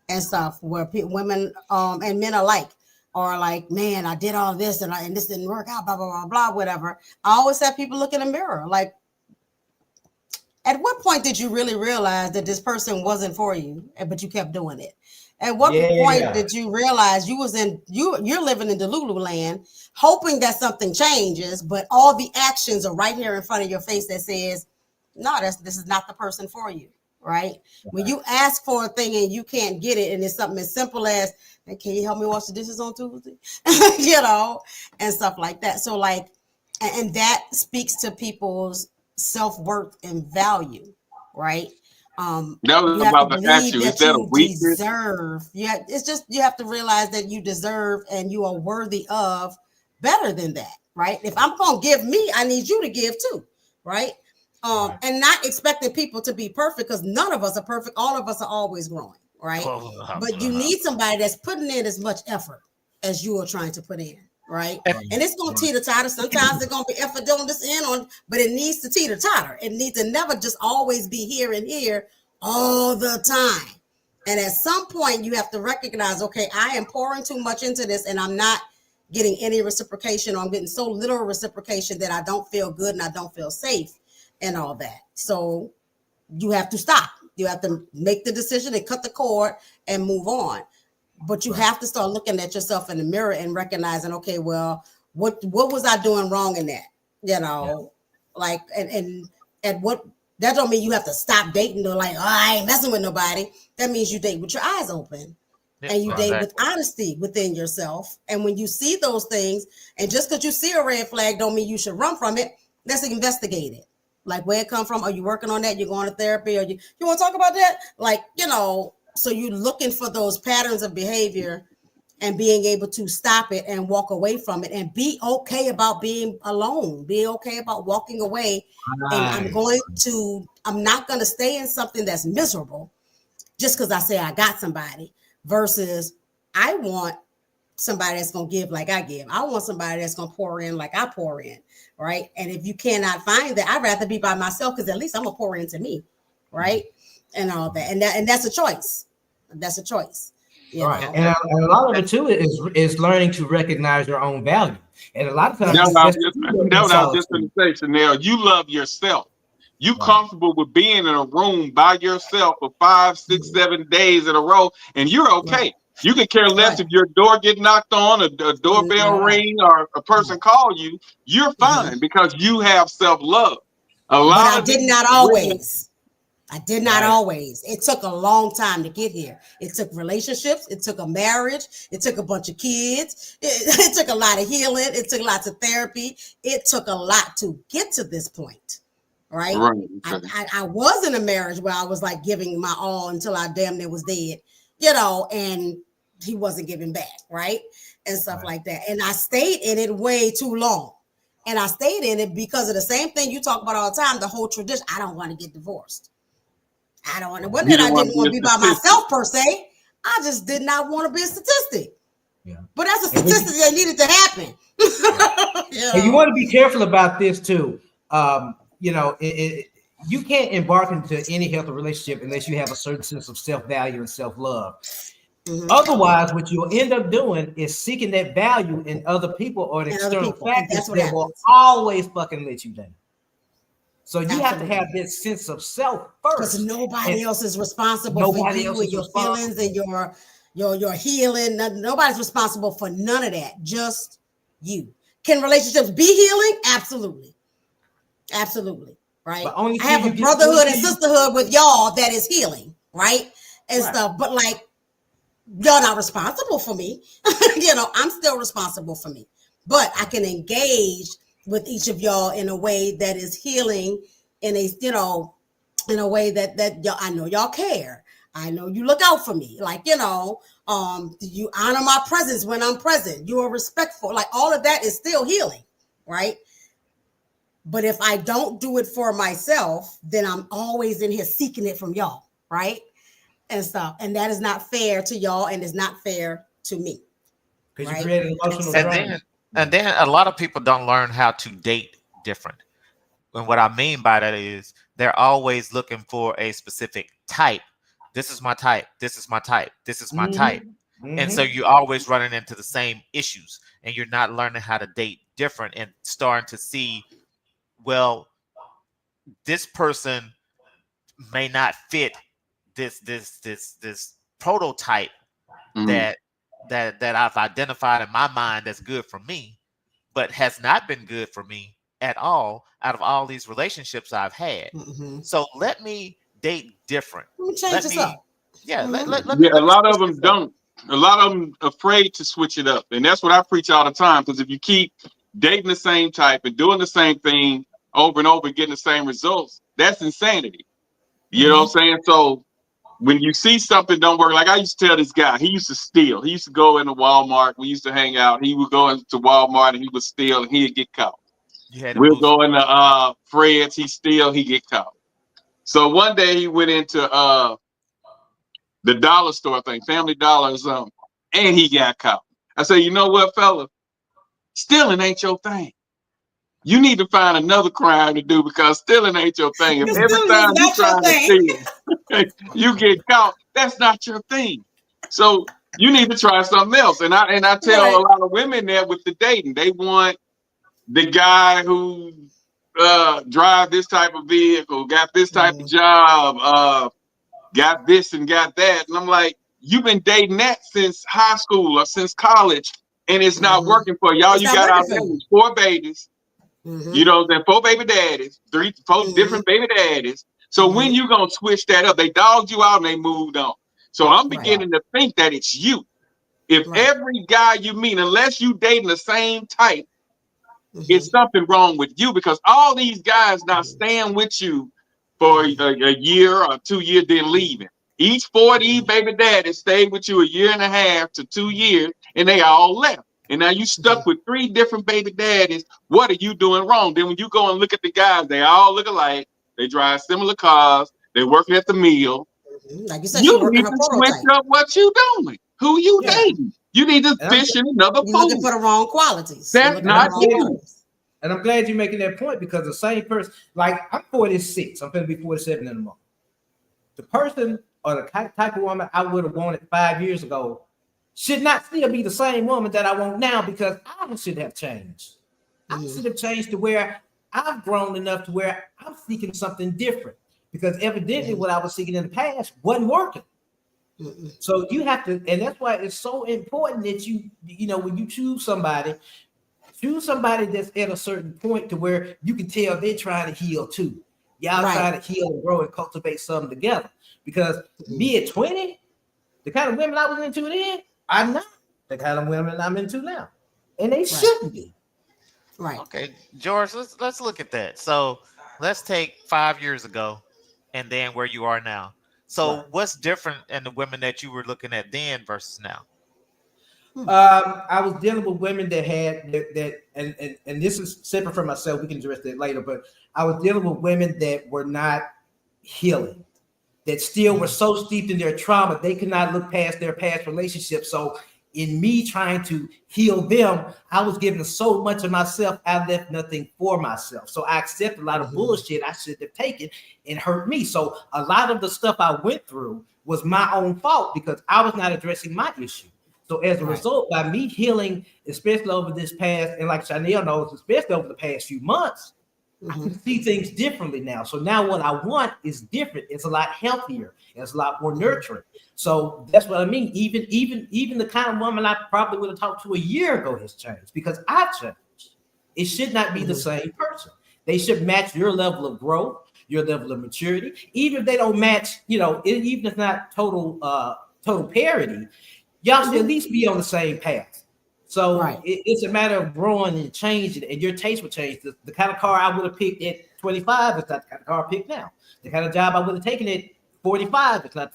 and stuff, where women and men alike are like, man, I did all this and this didn't work out, blah, blah, blah, blah, whatever. I always have people look in the mirror like, at what point did you really realize that this person wasn't for you, but you kept doing it? At what point did you realize you're living in Delulu land, hoping that something changes, but all the actions are right here in front of your face that says, no, this is not the person for you, right? When you ask for a thing and you can't get it, and it's something as simple as, hey, can you help me wash the dishes on Tuesday? And stuff like that. So like, and that speaks to people's self-worth and value, right? That was about to ask you, is that a weakness? It's just, you have to realize that you deserve and you are worthy of better than that, right? If I'm gonna give me, I need you to give too, right? And not expecting people to be perfect, because none of us are perfect. All of us are always growing, right? But you need somebody that's putting in as much effort as you are trying to put in. Right. And it's going to teeter-totter. Sometimes it's going to be effort on this end but it needs to teeter-totter. It needs to never just always be here and here all the time. And at some point you have to recognize, okay, I am pouring too much into this and I'm not getting any reciprocation, or I'm getting so little reciprocation that I don't feel good and I don't feel safe and all that. So you have to stop. You have to make the decision and cut the cord and move on. But you have to start looking at yourself in the mirror and recognizing, okay, well, what was I doing wrong in that? Like, and what, that don't mean you have to stop dating or like, oh, I ain't messing with nobody. That means you date with your eyes open and you date with honesty within yourself. And when you see those things, and just because you see a red flag don't mean you should run from it. Let's investigate it. Like, where it come from? Are you working on that? You're going to therapy? Or you want to talk about that? Like, so you're looking for those patterns of behavior and being able to stop it and walk away from it and be okay about being alone, be okay about walking away. And I'm not going to stay in something that's miserable just because I say I got somebody, versus I want somebody that's going to give like I give. I want somebody that's going to pour in like I pour in. Right. And if you cannot find that, I'd rather be by myself, because at least I'm going to pour into me. Right. And all that. And that's a choice. That's a choice. Right. And a lot of it too is learning to recognize your own value. And a lot of times, that's what I was just going to say, Chanel. You love yourself. You comfortable with being in a room by yourself for 5, 6, 7 days in a row, and you're okay. You could care less if your door get knocked on, a doorbell ring, or a person call you. You're fine because you have self-love. But I did not always. It took a long time to get here. It took relationships. It took a marriage. It took a bunch of kids. It took a lot of healing. It took lots of therapy. It took a lot to get to this point. Right. I was in a marriage where I was like giving my all until I damn near was dead, and he wasn't giving back. Right. And stuff like that. And I stayed in it way too long. And I stayed in it because of the same thing you talk about all the time, the whole tradition. I don't want to get divorced. I don't want to. What did I didn't want to be by myself per se. I just did not want to be a statistic. Yeah. But that's a statistic that needed to happen. And you want to be careful about this too. You can't embark into any healthy relationship unless you have a certain sense of self-value and self-love. Otherwise, what you'll end up doing is seeking that value in other people or in external factors that will always fucking let you down. So you have to have this sense of self first. Because nobody else is responsible for you and your feelings and your healing. Nobody's responsible for none of that. Just you. Can relationships be healing? Absolutely. Absolutely. Right. I have a brotherhood and sisterhood with y'all that is healing, right? And stuff. But like, y'all not responsible for me. I'm still responsible for me. But I can engage with each of y'all in a way that is healing, in a way that y'all, I know y'all care. I know you look out for me. Like, you honor my presence when I'm present. You are respectful. Like, all of that is still healing, right? But if I don't do it for myself, then I'm always in here seeking it from y'all, right? And stuff. And that is not fair to y'all, and it's not fair to me. Because right? you create an emotional and then a lot of people don't learn how to date different. And what I mean by that is they're always looking for a specific type. This is my type. This is my type. This is my type. And so you're always running into the same issues, and you're not learning how to date different and starting to see, well, this person may not fit this prototype that I've identified in my mind that's good for me, but has not been good for me at all out of all these relationships I've had. So let me date different. Let me change this up. Yeah, let a lot of them don't. A lot of them afraid to switch it up, and that's what I preach all the time. Because if you keep dating the same type and doing the same thing over and over, getting the same results, that's insanity. You know what I'm saying? So when you see something don't work, like I used to tell this guy, he used to steal. He used to go into Walmart. We used to hang out. He would go into Walmart and he would steal, and he'd get caught. We'll go into Fred's. He steal. He get caught. So one day he went into the dollar store thing, Family Dollar or something, and he got caught. I said, you know what, fella? Stealing ain't your thing. You need to find another crime to do, because stealing ain't your thing. If every time you trying to steal, you get caught, that's not your thing. So you need to try something else. And I tell a lot of women that with the dating, they want the guy who drive this type of vehicle, got this type of job, got this and got that. And I'm like, you've been dating that since high school or since college, and it's not working for y'all. You got out there with 4 babies. You know, then 4 baby daddies, 4 different baby daddies. So when you gonna switch that up? They dogged you out and they moved on. So I'm beginning to think that it's you. If every guy you meet, unless you dating the same type, it's something wrong with you, because all these guys not staying with you for a year or 2 years, then leaving. Each 40 baby daddies stayed with you 1.5 to 2 years, and they all left. And now you stuck with 3 different baby daddies. What are you doing wrong? Then when you go and look at the guys, they all look alike. They drive similar cars. They're working at the mill. Like you said, you need to switch up what you doing. Who you dating? You need to fish in another pool. You're looking for the wrong qualities. That's not you. And I'm glad you're making that point, because the same person, like I'm 46, I'm going to be 47 in a month. The person or the type of woman I would have wanted 5 years ago should not still be the same woman that I want now, because I should have changed. I should have changed to where I've grown enough to where I'm seeking something different, because evidently what I was seeking in the past wasn't working. So you have to, and that's why it's so important that you know, when you choose somebody that's at a certain point to where you can tell they're trying to heal too. Y'all trying to heal and grow and cultivate something together. Because me at 20, the kind of women I was into then, I'm not the kind of women I'm into now, and they shouldn't be. Right. Okay, George. Let's look at that. So let's take 5 years ago, and then where you are now. So what's different in the women that you were looking at then versus now? I was dealing with women that had that, and this is separate from myself. We can address that later, but I was dealing with women that were not healing, that still were so steeped in their trauma they could not look past their past relationships. So in me trying to heal them, I was giving so much of myself, I left nothing for myself. So I accept a lot of bullshit I should have taken and hurt me. So a lot of the stuff I went through was my own fault, because I was not addressing my issue. So as a result, by me healing, especially over this past, and like Chanel knows, especially over the past few months, I can see things differently now. So now what I want is different. It's a lot healthier. It's a lot more nurturing. So that's what I mean. Even the kind of woman I probably would have talked to a year ago has changed, because I've changed. It should not be the same person. They should match your level of growth, your level of maturity. Even if they don't match, you know, even if it's not total parity, y'all should at least be on the same path. So it's a matter of growing and changing, and your taste will change. The kind of car I would have picked at 25 is not the kind of car I picked now. The kind of job I would have taken at 45 is not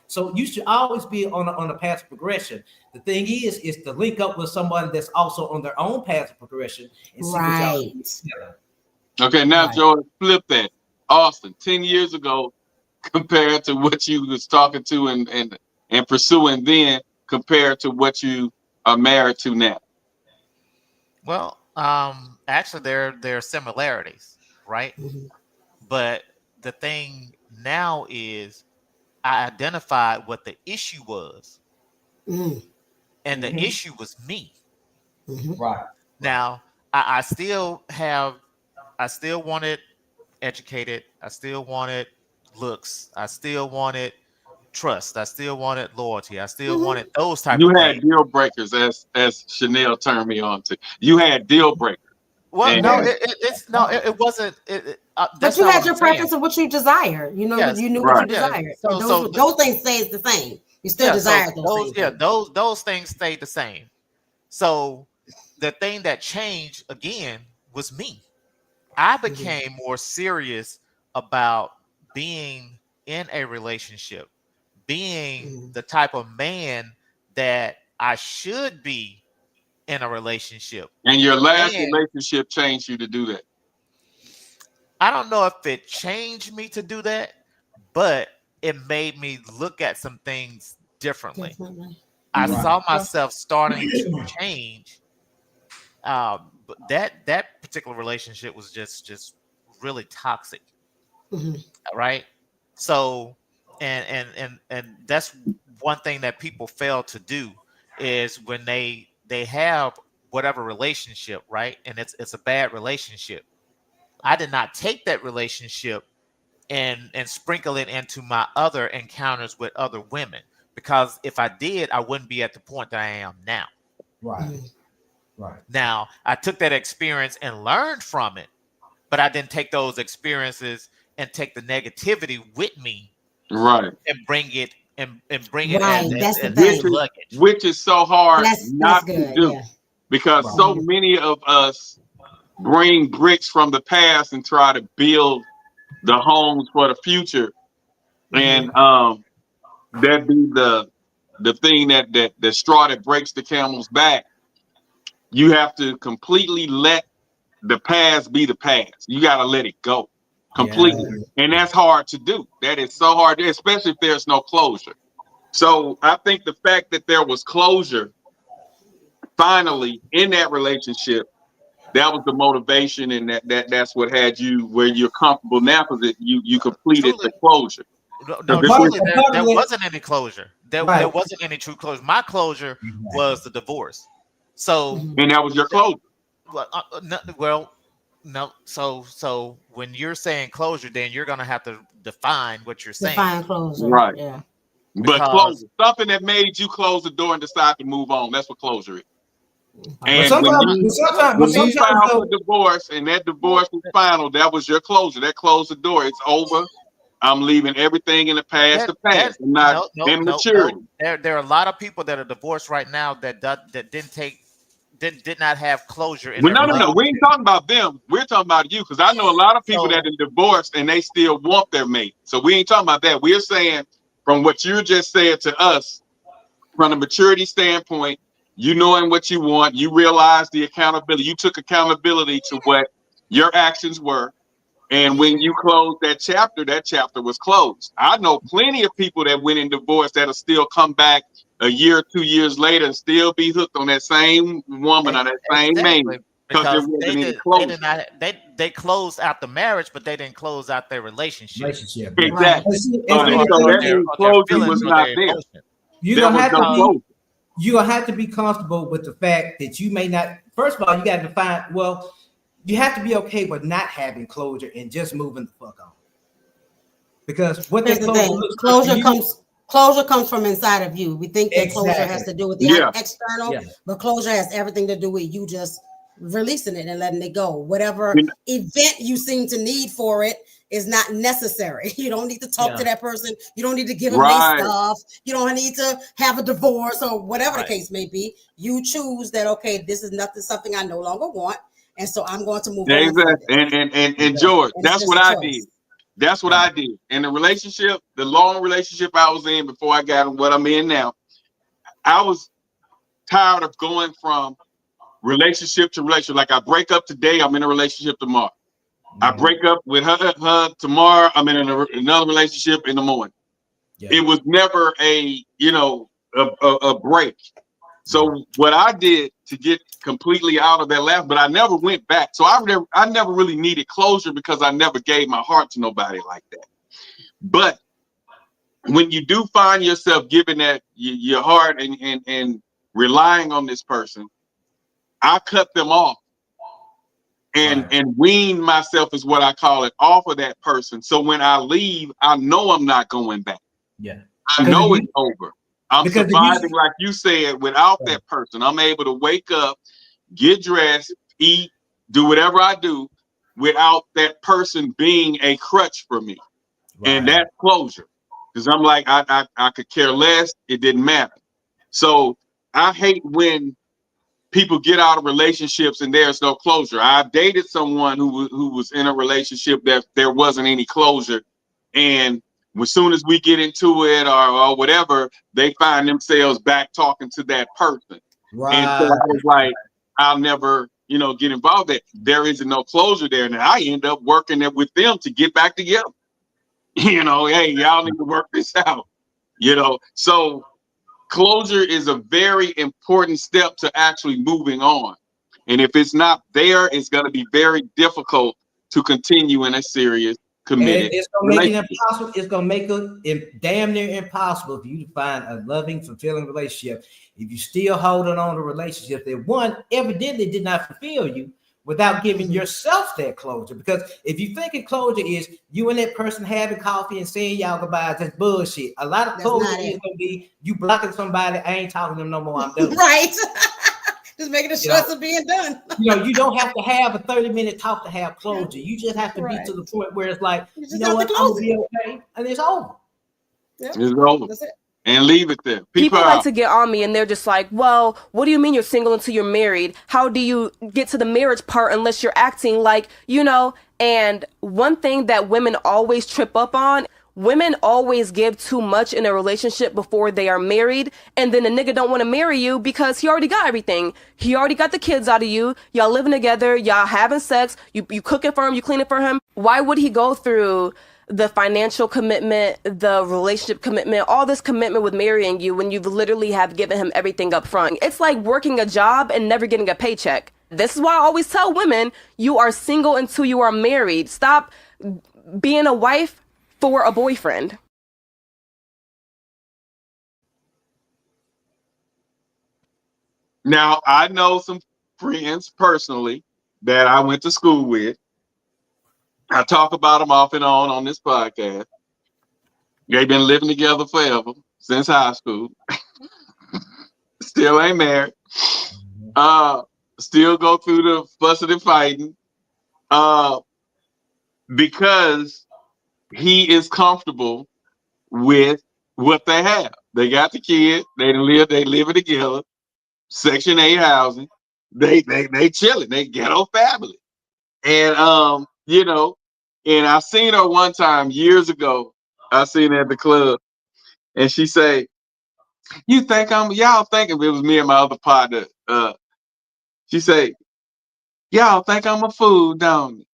so you should always be on a path of progression. The thing is to link up with somebody that's also on their own path of progression and see what y'all can do together. Okay, now Jordan, flip that. Austin, 10 years ago, compared to what you was talking to and pursuing then, compared to what you are married to now. Well, actually, there are similarities, right? Mm-hmm. But the thing now is, I identified what the issue was, and the issue was me. Right. Now, I still wanted educated. I still wanted looks. I still wanted trust. I still wanted loyalty. I still wanted those type You of had things. deal breakers, as Chanel turned me on to. You had deal breakers. Well, And no, it wasn't. But That's you not had what your I'm saying. preference of what you desired. You know, Yes, you knew what you yeah. desired. So- And so those things stays the same. You still desired those things. Those things stayed the same. So the thing that changed again was me. I became more serious about being in a relationship, being the type of man that I should be in a relationship. And your last relationship changed you to do that. I don't know if it changed me to do that, but it made me look at some things differently. I saw myself starting to change. But that particular relationship was just really toxic, right? So, and that's one thing that people fail to do is when they have whatever relationship, right? And it's a bad relationship. I did not take that relationship and sprinkle it into my other encounters with other women, because if I did, I wouldn't be at the point that I am now. Right. Right. Now, I took that experience and learned from it, but I didn't take those experiences and take the negativity with me, right, and bring it bring it Right, as that's the as thing. luggage. Which is so hard That's not to good, do, yeah. because Right. so many of us bring bricks from the past and try to build the homes for the future, and that be the thing that the straw that breaks the camel's back. You have to completely let the past be the past. You got to let it go completely, and that's hard to do. That is so hard, especially if there's no closure. So I think the fact that there was closure finally in that relationship, that was the motivation, and that's what had you where you're comfortable now, because you completed the closure. No, truly, there wasn't any closure. There wasn't any true closure. My closure was the divorce. So, and that was your closure. No. So when you're saying closure, then you're gonna have to define what you're saying. Define closure, right? Yeah. But closure, something that made you close the door and decide to move on. That's what closure is. And when you filed for divorce and that divorce was final, that was your closure. That closed the door. It's over. I'm leaving everything in the past to pass. I'm not in maturity. There are a lot of people that are divorced right now that did not have closure in Well, their no. We ain't talking about them. We're talking about you, because I know a lot of people that are divorced and they still want their mate. So we ain't talking about that. We're saying from what you just said to us, from a maturity standpoint, you knowing what you want, you realize the accountability. You took accountability to what your actions were. And when you closed that chapter was closed. I know plenty of people that went in divorce that'll still come back a year or 2 years later and still be hooked on that same woman or that same man, because there wasn't any closure. They closed out the marriage, but they didn't close out their relationship. Exactly. Right. So that closure was not there. You're gonna have to be comfortable with the fact that you may not. First of all, you got to define. Well, you have to be okay with not having closure and just moving the fuck on. Because what Here's the thing. Closure comes from inside of you. We think that closure has to do with the external, but closure has everything to do with you just releasing it and letting it go. Whatever event you seem to need for it is not necessary. You don't need to talk to that person. You don't need to give them their stuff. You don't need to have a divorce or whatever the case may be. You choose that, okay, this is something I no longer want. And so I'm going to move on. And George, that's what I did. That's what I did. And the relationship, the long relationship I was in before I got what I'm in now, I was tired of going from relationship to relationship. Like I break up today, I'm in a relationship tomorrow. I break up with her tomorrow, I'm in another relationship in the morning. It was never a, a break. So what I did to get completely out of that laugh, but I never went back. So I never really needed closure because I never gave my heart to nobody like that. But when you do find yourself giving that your heart and relying on this person, I cut them off and wean myself, is what I call it, off of that person. So when I leave, I know I'm not going back. Yeah. I know it's over. I'm surviving, like you said, without that person. I'm able to wake up, get dressed, eat, do whatever I do without that person being a crutch for me. And that's closure. Because I'm like, I could care less. It didn't matter. So I hate when people get out of relationships and there's no closure. I dated someone who was in a relationship that there wasn't any closure. And as soon as we get into it or whatever, they find themselves back talking to that person. And so I was like, I'll never, get involved there. There isn't no closure there. And I end up working with them to get back together. Hey, y'all need to work this out. So closure is a very important step to actually moving on. And if it's not there, it's going to be very difficult to continue in a serious, committed it's gonna make it impossible. It's gonna make it damn near impossible for you to find a loving, fulfilling relationship if you still holding on to relationships that one evidently did not fulfill you without giving yourself that closure. Because if you think of closure is you and that person having coffee and saying y'all goodbyes, that's bullshit. A lot of closure is gonna be you blocking somebody. I ain't talking to them no more. I'm done. Right. Just making the choice of being done. You don't have to have a 30-minute talk to have closure. You just have to be to the point where it's like, you know what, I'm gonna be okay, and it's over. It's over. That's it. And leave it there. People like to get on me and they're just like, well, what do you mean you're single until you're married? How do you get to the marriage part unless you're acting like, and one thing that women always trip up on, women always give too much in a relationship before they are married, and then the nigga don't want to marry you because he already got everything. He already got the kids out of you. Y'all living together. Y'all having sex. You cooking for him. You cleaning for him. Why would he go through the financial commitment, the relationship commitment, all this commitment with marrying you when you literally have given him everything up front? It's like working a job and never getting a paycheck. This is why I always tell women, you are single until you are married. Stop being a wife for a boyfriend. Now, I know some friends personally that I went to school with. I talk about them off and on this podcast. They've been living together forever, since high school. Still ain't married. Still go through the fussing and fighting. Because he is comfortable with what they have. They got the kid. They living together. Section 8 housing. They chilling. They ghetto family. And and I seen her one time years ago. I seen her at the club, and she say, "You think y'all think if it was me and my other partner?" She say, "Y'all think I'm a fool, don't you?"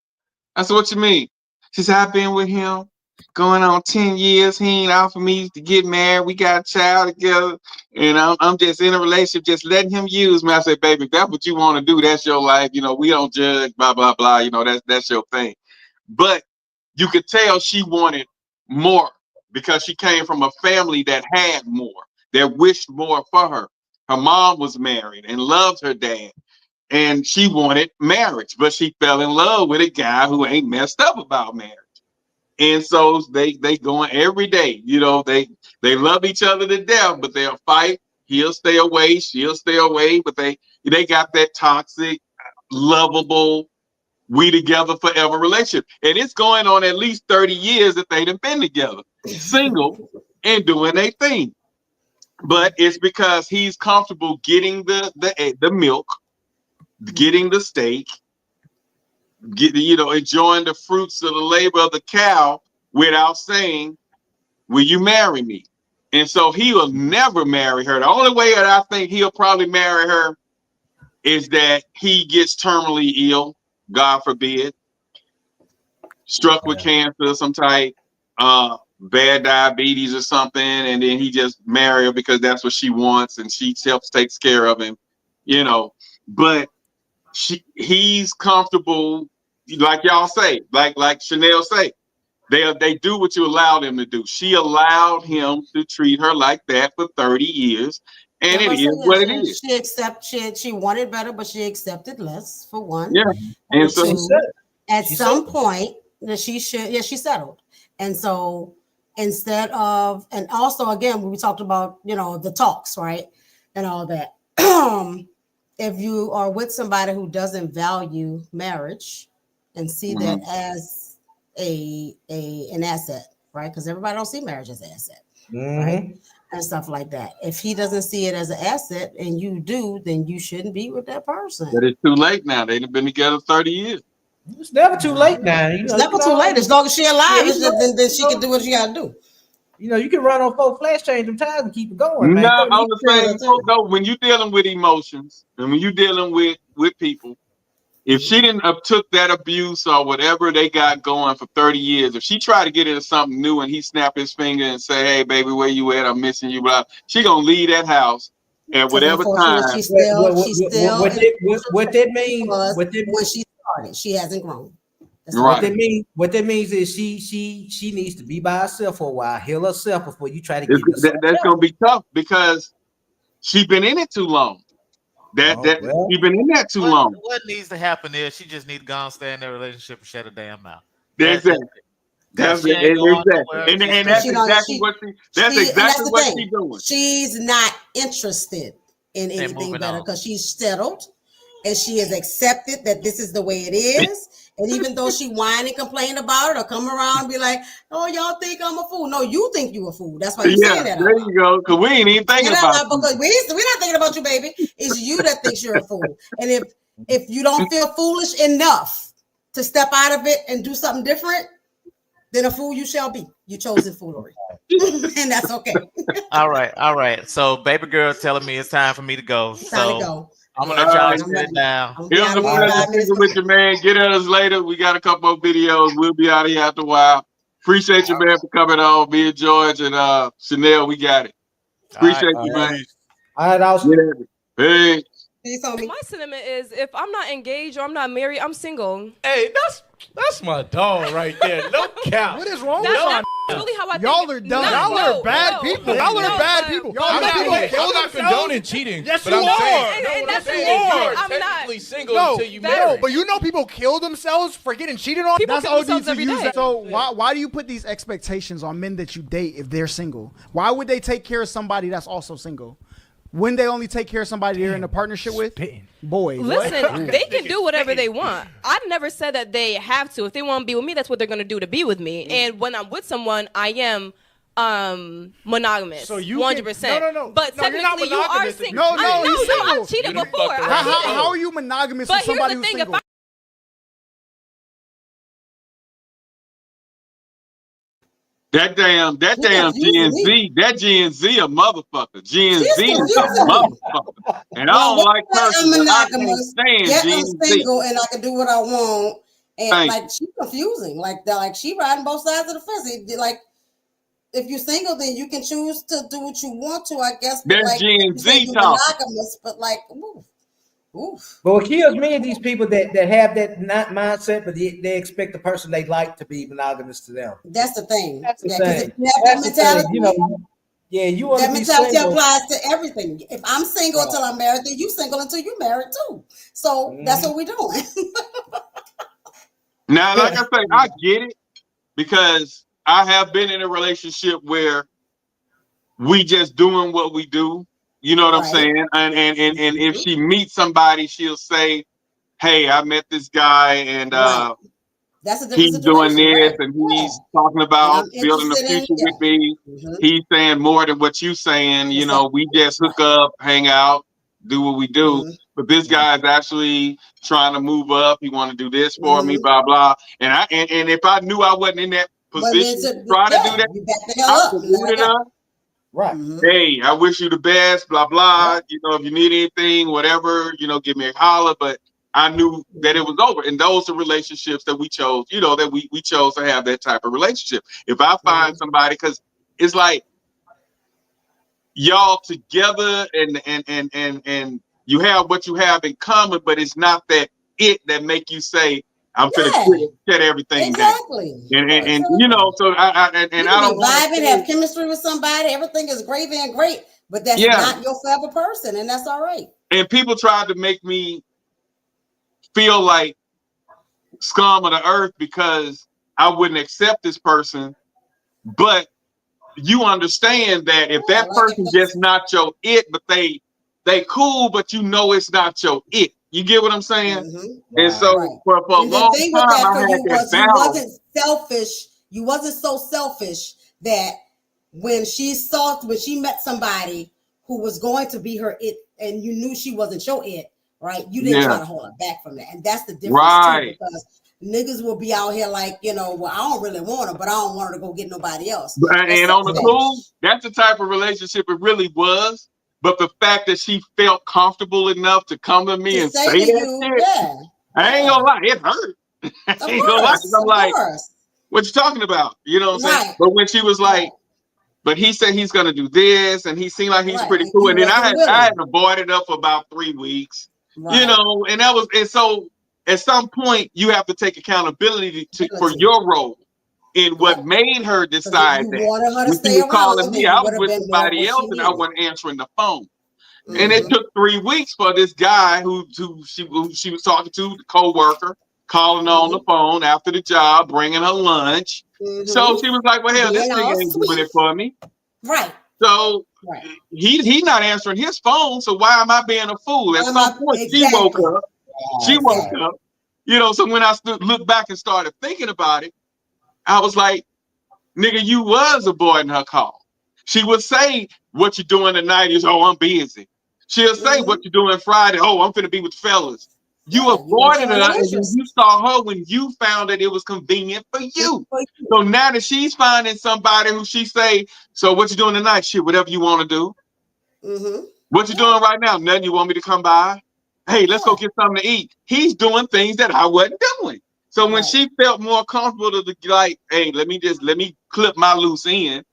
I said, "What you mean?" She said, "I've been with him going on 10 years. He ain't offered me to get married. We got a child together, and I'm just in a relationship, just letting him use me." I said, "Baby, if that's what you want to do, that's your life. We don't judge, blah, blah, blah. That's your thing." But you could tell she wanted more because she came from a family that had more, that wished more for her. Her mom was married and loved her dad. And she wanted marriage, but she fell in love with a guy who ain't messed up about marriage. And so they going every day. They love each other to death, but they'll fight. He'll stay away, she'll stay away. But they got that toxic, lovable, we together forever relationship. And it's going on at least 30 years that they done been together, single and doing their thing. But it's because he's comfortable getting the milk, getting the steak, enjoying the fruits of the labor of the cow without saying, will you marry me? And so he will never marry her. The only way that I think he'll probably marry her is that he gets terminally ill, God forbid, struck with cancer of some type, bad diabetes or something, and then he just marry her because that's what she wants and she takes care of him, you know. But he's comfortable, like y'all say, like Chanel say, they do what you allow them to do. She allowed him to treat her like that for 30 years, and it is what it is. She wanted better, but she accepted less for one. Yeah, and so at some point that she settled, and so instead of, and also again when we talked about the talks, right, and all that. If you are with somebody who doesn't value marriage and see that as an asset, right? Because everybody don't see marriage as an asset, right? And stuff like that. If he doesn't see it as an asset and you do, then you shouldn't be with that person. But it's too late now. They've been together 30 years. It's never too late now. It's never too late. As long as she's alive, then she can do what she got to do. You can run on 4 flash change them tires and keep it going, man. No, on the same note, no, when you're dealing with emotions and when you're dealing with people, if she didn't have took that abuse or whatever they got going for 30 years, if she tried to get into something new and he snap his finger and say, hey, baby, where you at? I'm missing you, blah, she gonna leave that house at whatever time. What that means, when she started, she hasn't grown. Right. What that means is she needs to be by herself for a while, heal herself before you try to get that's gonna be tough because she's been in it too long. She's been in that too long. What needs to happen is she just need to go and stay in their relationship and shut her damn mouth. Exactly. That's exactly what she's doing. She's not interested in anything better because she's settled and she has accepted that this is the way it is. And even though she whine and complain about it or come around and be like, oh, y'all think I'm a fool. No, you think you a fool. That's why you're saying that. There you go. Because we ain't even thinking about it. Because we're not thinking about you, baby. It's you that thinks you're a fool. And if you don't feel foolish enough to step out of it and do something different, then a fool you shall be. You chosen foolery. And that's okay. All right. So baby girl telling me it's time for me to go. Time to go. I'm gonna let y'all sit down. It was a pleasure speaking with you, man. Get at us later. We got a couple of videos. We'll be out of here after a while. Appreciate you, man, for coming on. Me and George and Chanel, we got it. Appreciate you, man. All right, awesome. Hey. My sentiment is if I'm not engaged or I'm not married, I'm single. Hey, that's my dog right there. No cap. What is wrong with That's really how I y'all are dumb. Y'all are bad people. Y'all are bad people. I'm not condoning cheating. Yes, but you I'm are. saying, that's you're technically single until you marry. But you know people kill themselves for getting cheated on. People That's kill OD themselves to every use day. that. So why do you put these expectations on men that you date if they're single? Why would they take care of somebody that's also single? When they only take care of somebody they're in a partnership with? Boy. Listen, they can do whatever they want. I've never said that they have to. If they want to be with me, that's what they're going to do to be with me. And when I'm with someone, I am monogamous. So you 100%. No. But technically, you are single. No, I've cheated before. How are you monogamous with somebody who's single? That damn Gen Z, that Gen Z a motherfucker. Gen Z is a motherfucker. And I don't like persons, but I can't stand Gen Z. Single and I can do what I want. And like she's confusing. Like she riding both sides of the fence. Like if you're single, then you can choose to do what you want to, I guess. That's like, Gen Z talk. Monogamous, but like, oof. But what kills me is these people that have that not mindset, but they expect the person they like to be monogamous to them. That's the thing. That's the thing. thing. If you have that mentality, you want that to be mentality single. applies to everything. If I'm single until I'm married, then you single until you're married too. So that's what we're doing. Now, like I say, I get it because I have been in a relationship where we just doing what we do. You know what I'm saying? And if she meets somebody, she'll say, hey, I met this guy and that's a he's doing this and he's talking about building a future with me. He's saying more than what you saying. You know, we just hook up, hang out, do what we do. But this guy's actually trying to move up. He want to do this for me, blah, blah. And if I knew I wasn't in that position to try to do that. You back the hell I up. saluted her. Right. Hey, I wish you the best, blah, blah. You know, if you need anything, whatever, you know, give me a holler. But I knew that it was over. And those are relationships that we chose, you know, that we chose to have that type of relationship. If I find somebody, because it's like y'all together and you have what you have in common, but it's not that that make you say, I'm finna shut everything down. And you know, so I you don't be vibing, have chemistry with somebody, everything is gravy and great, but that's not your forever person, and that's all right. And people tried to make me feel like scum of the earth because I wouldn't accept this person. But you understand that if that person just not your it, but they cool, but you know it's not your it. You get what I'm saying? And so for a And the long thing time, with that I for had you that was you battle. wasn't selfish. You wasn't so selfish that when she met somebody who was going to be her it, and you knew she wasn't your it, right? You didn't try to hold her back from that, and that's the difference too. Because niggas will be out here like, you know, well, I don't really want her, but I don't want her to go get nobody else. And on the cool, that's the type of relationship it really was. But the fact that she felt comfortable enough to come to me and say that shit, I ain't gonna lie, it hurt. I ain't gonna lie, 'cause I'm like, what you talking about? You know what I'm saying? But when she was like, but he said he's gonna do this, and he seemed like he's pretty cool. And then I had avoided her for about 3 weeks, you know, and that was, and so at some point you have to take accountability for your role in what made her decide that. When she was calling me, I was with somebody else and I wasn't answering the phone. And it took 3 weeks for this guy who she was talking to, the co-worker, calling on the phone after the job, bringing her lunch. So she was like, well, hell, this nigga ain't doing it for me. Right. So he not answering his phone. So why am I being a fool? At some point, she woke up. She woke up. You know, so when I looked back and started thinking about it, I was like, nigga, you was avoiding her call. She would say, what you doing tonight is, oh, I'm busy. She'll say, what you doing Friday? Oh, I'm finna be with fellas. You avoided her, and then you saw her when you found that it was convenient for you. So now that she's finding somebody who she say, so what you doing tonight? Shit, whatever you want to do. What you doing right now? Nothing. You want me to come by? Hey, let's go get something to eat. He's doing things that I wasn't doing. So when she felt more comfortable to like, hey, let me clip my loose end.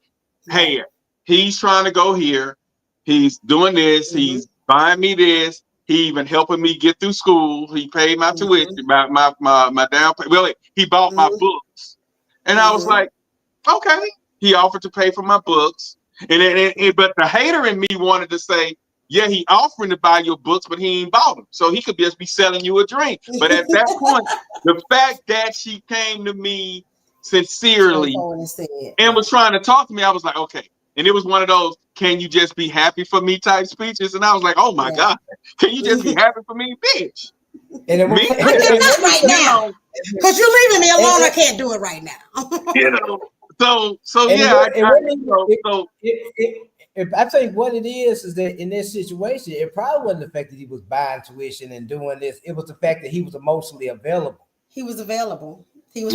Hey, he's trying to go here. He's doing this. He's buying me this. He even helping me get through school. He paid my tuition, my down payment. Well, he bought my books. And I was like, okay. He offered to pay for my books. But the hater in me wanted to say, yeah, he offering to buy your books, but he ain't bought them. So he could just be selling you a drink. But at that point, the fact that she came to me sincerely and was trying to talk to me, I was like, okay. And it was one of those, can you just be happy for me type speeches? And I was like, oh my God, can you just be happy for me, bitch? And it was right now. Because you're leaving me alone, I can't do it right now. You know, so and yeah. If I think what it is that in this situation, it probably wasn't the fact that he was buying tuition and doing this. It was the fact that he was emotionally available. He was available. He was.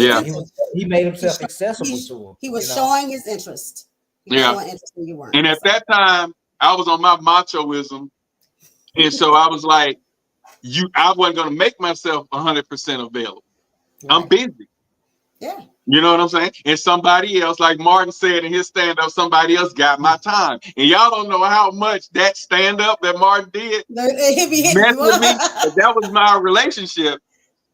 He made himself accessible to her. He was showing his interest. Showing interest when you weren't. And at that time, I was on my machoism, and so I was like, I wasn't gonna make myself 100% available. I'm busy. Yeah. You know what I'm saying? And somebody else, like Martin said in his stand-up, somebody else got my time. And y'all don't know how much that stand-up that Martin did messed with me. That was my relationship.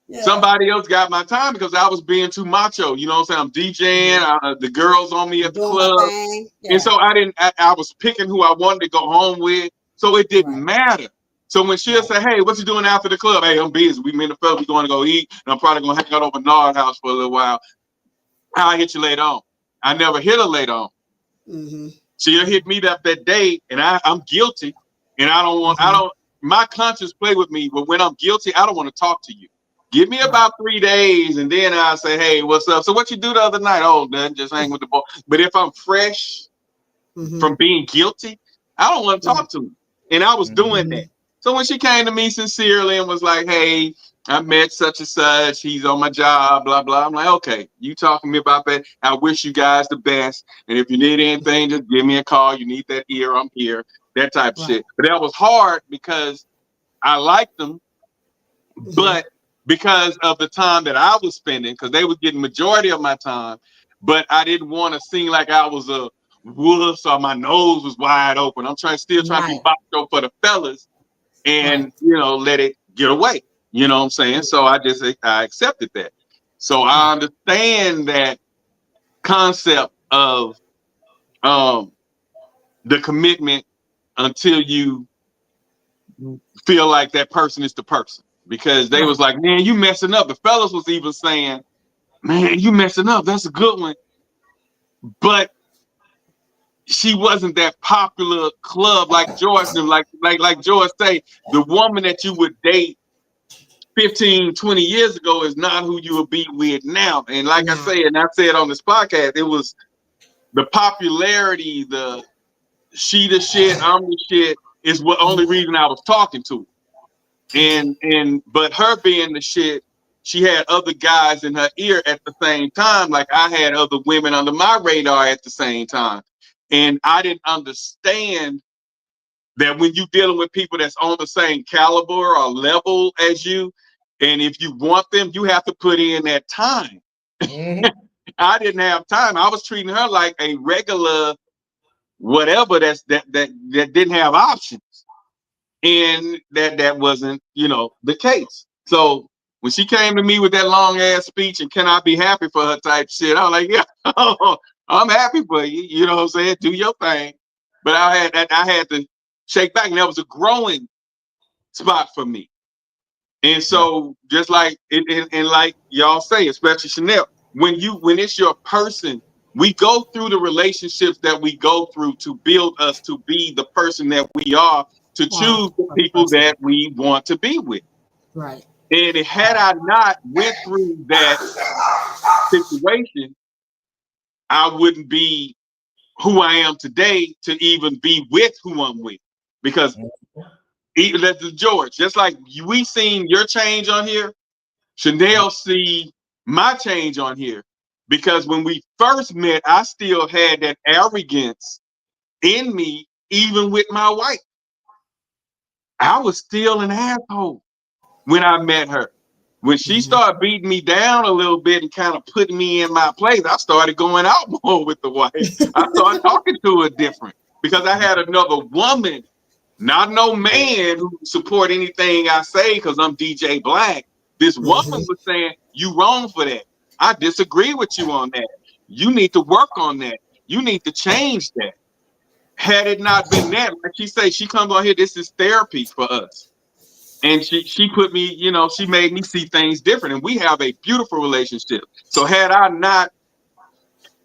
Yeah. Somebody else got my time because I was being too macho. You know what I'm saying? I'm DJing, the girls on me at the club. And so I was picking who I wanted to go home with. So it didn't matter. So when she'll say, hey, what you doing after the club? Hey, I'm busy. We in the club, we going to go eat. And I'm probably going to hang out over Nard house for a little while. I'll hit you later on. I never hit her later on. She'll hit me up that day, and I'm guilty. And my conscience play with me, but when I'm guilty, I don't want to talk to you. Give me about 3 days, and then I'll say, hey, what's up? So what you do the other night? Oh, nothing, just hang with the boy. But if I'm fresh from being guilty, I don't want to talk to her. And I was doing that. So when she came to me sincerely and was like, hey, I met such and such. He's on my job, blah, blah. I'm like, okay, you talking to me about that. I wish you guys the best. And if you need anything, just give me a call. You need that ear, I'm here. That type of shit. But that was hard because I liked them, but because of the time that I was spending, because they was getting majority of my time, but I didn't want to seem like I was a wuss or my nose was wide open. I'm still trying to be macho for the fellas and, let it get away. You know what I'm saying? So I accepted that. So I understand that concept of the commitment until you feel like that person is the person. Because they was like, man, you messing up. The fellas was even saying, man, you messing up. That's a good one. But she wasn't that popular club like George, like George say, the woman that you would date 15, 20 years ago is not who you will be with now. And like I say, and I said on this podcast, it was the popularity, the she the shit, I'm the shit is what only reason I was talking to her. But her being the shit, she had other guys in her ear at the same time, like I had other women under my radar at the same time. And I didn't understand that when you're dealing with people that's on the same caliber or level as you, and if you want them, you have to put in that time. I didn't have time. I was treating her like a regular whatever that didn't have options. And that wasn't, the case. So when she came to me with that long ass speech and can I be happy for her type shit, I was like, yeah, I'm happy for you. You know what I'm saying? Do your thing. But I had to shake back, and that was a growing spot for me. And so just like and like y'all say, especially Chanel, when it's your person, we go through the relationships that we go through to build us to be the person that we are, to choose the people that we want to be with. Right. And had I not went through that situation, I wouldn't be who I am today to even be with who I'm with. Because even George, just like we seen your change on here, Chanel see my change on here. Because when we first met, I still had that arrogance in me, even with my wife. I was still an asshole when I met her. When she started beating me down a little bit and kind of putting me in my place, I started going out more with the wife. I started talking to her different because I had another woman, not no man who support anything I say because I'm DJ Black. This woman was saying, you wrong for that. I disagree with you on that. You need to work on that. You need to change that. Had it not been that, like she say, she comes on here, this is therapy for us. And she put me, she made me see things different. And we have a beautiful relationship. So had I not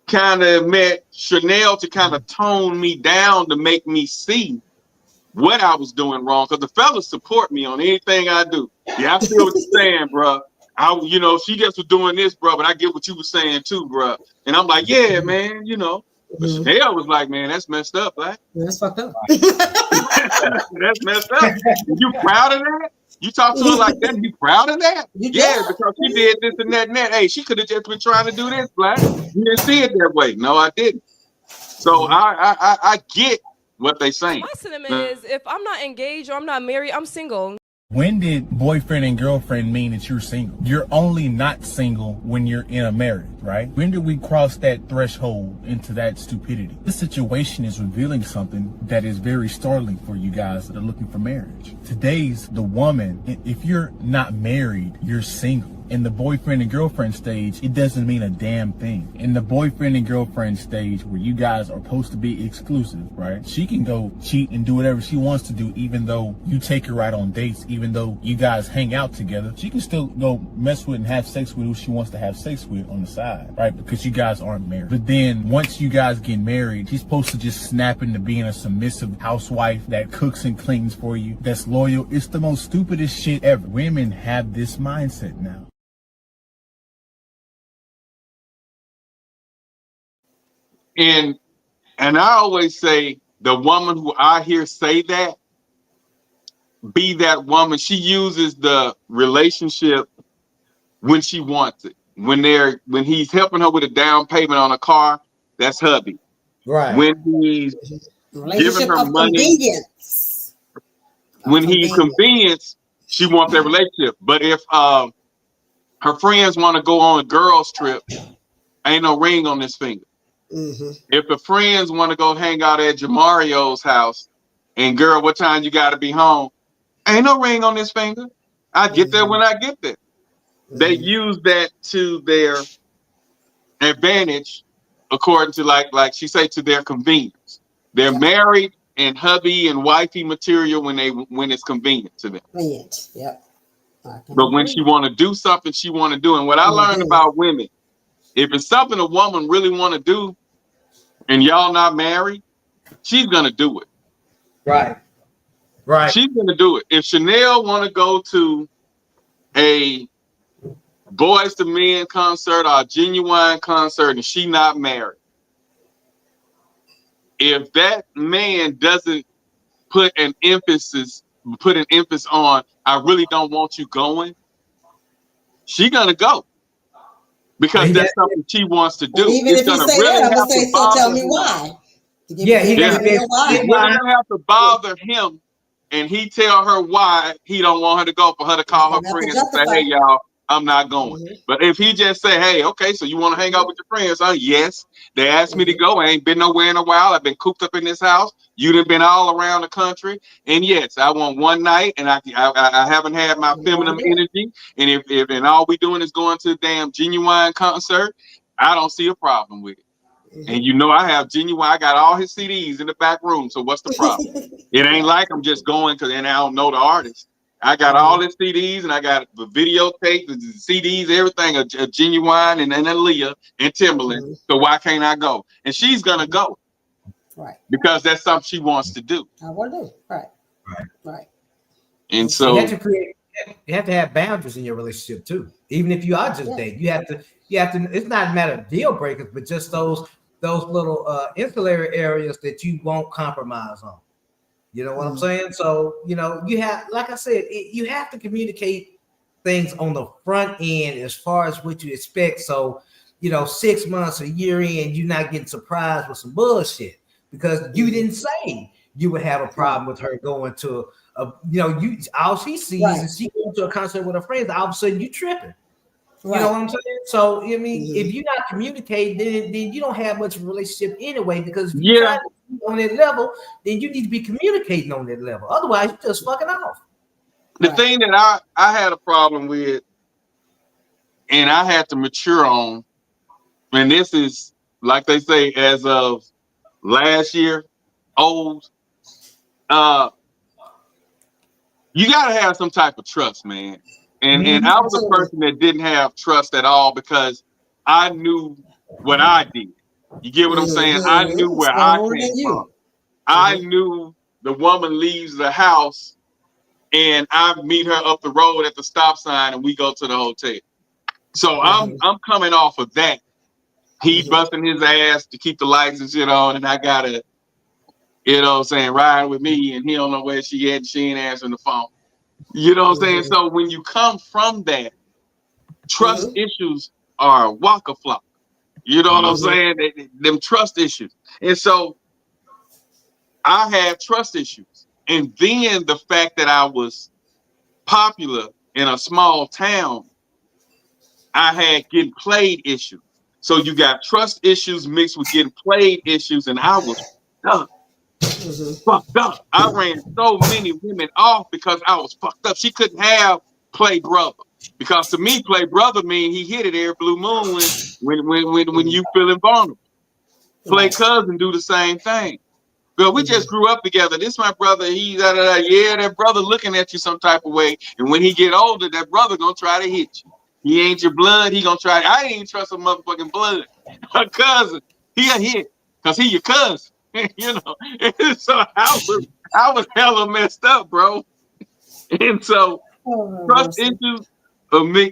kind of met Chanel to kind of tone me down to make me see what I was doing wrong, because the fellas support me on anything I do. Yeah, I feel what you're saying, bro. She just was doing this, bro, but I get what you were saying too, bro. And I'm like, yeah, man, But Chanel was like, man, that's messed up, Black. That's fucked up. That's messed up. You proud of that? You talk to her like that, you proud of that? Yeah, because she did this and that and that. Hey, she could have just been trying to do this, Black. You didn't see it that way. No, I didn't. So I get what they saying. My sentiment is, if I'm not engaged or I'm not married, I'm single. When did boyfriend and girlfriend mean that you're single? You're only not single when you're in a marriage, right? When did we cross that threshold into that stupidity? This situation is revealing something that is very startling for you guys that are looking for marriage. Today's the woman, if you're not married, you're single. In the boyfriend and girlfriend stage, it doesn't mean a damn thing. In the boyfriend and girlfriend stage where you guys are supposed to be exclusive, right? She can go cheat and do whatever she wants to do, even though you take her out on dates, even though you guys hang out together. She can still go mess with and have sex with who she wants to have sex with on the side, right? Because you guys aren't married. But then once you guys get married, she's supposed to just snap into being a submissive housewife that cooks and cleans for you, that's loyal. It's the most stupidest shit ever. Women have this mindset now. And I always say the woman who I hear say that, be that woman. She uses the relationship when she wants it. When he's helping her with a down payment on a car, that's hubby. Right. When he's giving Relationship her of money, convenience. when he's convenienced, she wants that relationship. But if her friends want to go on a girls trip, ain't no ring on this finger. Mm-hmm. If the friends want to go hang out at Jamario's house, and girl, what time you got to be home? Ain't no ring on this finger. I get there when I get there. They use that to their advantage, according to like she say, to their convenience. They're married and hubby and wifey material when it's convenient to them. Convenient. Yep. But when she want to do something, she want to do. And what I learned about women, if it's something a woman really want to do, and y'all not married, she's gonna do it. Right. Right. She's gonna do it. If Chanel want to go to a Boys to Men concert or a Genuine concert and she not married, if that man doesn't put an emphasis on, I really don't want you going, she gonna go. Because that's something she wants to do. Even It's if you gonna say really that, I'm have gonna say, to so tell bother me him. why. Yeah, he It's really why. gonna have to bother him, and he tell her why he don't want her to go, for her to call her friends and say, "Hey, y'all, I'm not going." But if he just say, "Hey, okay, so you want to hang out with your friends?" Huh? Yes. They asked me to go. I ain't been nowhere in a while. I've been cooped up in this house. You done been all around the country, and yes, I want one night, and I haven't had my feminine energy, and if and all we doing is going to a damn Genuine concert, I don't see a problem with it. And you know I have Genuine. I got all his CDs in the back room. So what's the problem? It ain't like I'm just going because then I don't know the artist. I got all his CDs and I got the videotape, the CDs, everything, a Genuine and Aaliyah and Timberland. So why can't I go? And she's gonna go. Right. Because that's something she wants to do. I want to do. Right. Right. And so you have to have boundaries in your relationship too. Even if you are just dating, you have to. It's not a matter of deal breakers, but just those little ancillary areas that you won't compromise on. You know what I'm saying? So you have, like I said, you have to communicate things on the front end as far as what you expect. So 6 months, a year in, you're not getting surprised with some bullshit because you didn't say you would have a problem with her going to all she sees is she going to a concert with her friends. All of a sudden you tripping. You know what I'm saying? So I mean, if you're not communicating, then you don't have much of a relationship anyway. Because if you're trying to be on that level, then you need to be communicating on that level. Otherwise, you're just fucking off. The thing that I had a problem with, and I had to mature on, and this is like they say, as of last year, old. You gotta have some type of trust, man. And I was a person that didn't have trust at all because I knew what I did. You get what I'm saying? I knew where I came from. I knew the woman leaves the house and I meet her up the road at the stop sign and we go to the hotel. So I'm coming off of that. He busting his ass to keep the lights and shit on, and I gotta, ride with me, and he don't know where she at, and she ain't answering the phone. You know what I'm saying? So when you come from that, trust issues are waka flocka. You know what I'm saying? Them trust issues. And so I had trust issues. And then the fact that I was popular in a small town, I had getting played issues. So you got trust issues mixed with getting played issues, and I was fucked up. I ran so many women off because I was fucked up. She couldn't have play brother. Because to me, play brother mean he hit it every blue moon when you feeling vulnerable. Play cousin do the same thing. Girl, we just grew up together. This my brother. He yeah, that brother looking at you some type of way. And when he get older, that brother gonna try to hit you. He ain't your blood. He gonna try. I ain't trust a motherfucking blood. Her cousin, he a hit because he your cousin. So I was hella messed up, bro. And so trust issues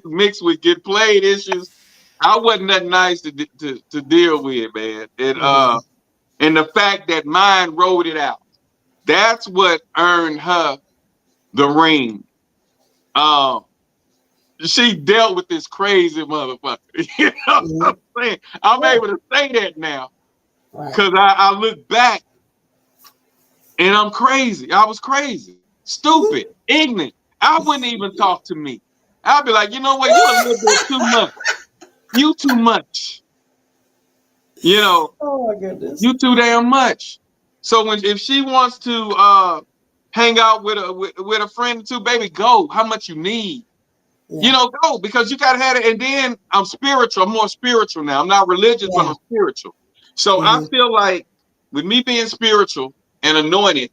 mixed with get played issues. I wasn't that nice to deal with, man. And the fact that mine wrote it out, that's what earned her the ring. She dealt with this crazy motherfucker. You know what I'm saying? I'm able to say that now because I look back and I'm crazy. I was crazy, stupid, ignorant. I wouldn't even talk to me. I'd be like, you know what? You a little bit too much. You too much. You know. Oh my goodness. You too damn much. So if she wants to hang out with a friend or two, baby, go. How much you need? Yeah. You know, go, because you gotta have it. And then I'm spiritual. I'm more spiritual now. I'm not religious, but I'm spiritual. So I feel like with me being spiritual and anointed,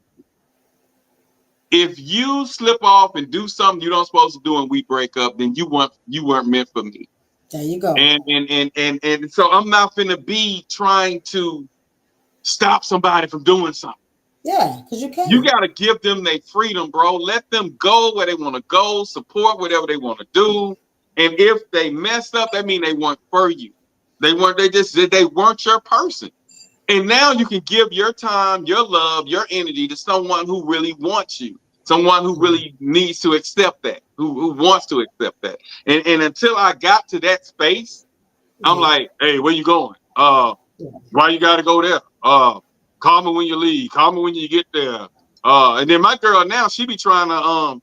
if you slip off and do something you don't supposed to do and we break up, then you weren't meant for me. There you go. And so I'm not finna be trying to stop somebody from doing something. Yeah, because you can. You got to give them their freedom, bro. Let them go where they want to go, support whatever they want to do. And if they messed up, that means they weren't for you. They weren't your person. And now you can give your time, your love, your energy to someone who really wants you. Someone who really needs to accept that, who wants to accept that. And until I got to that space, I'm like, hey, where you going? Why you got to go there? Call me when you leave. Call me when you get there. And then my girl now, she be trying to,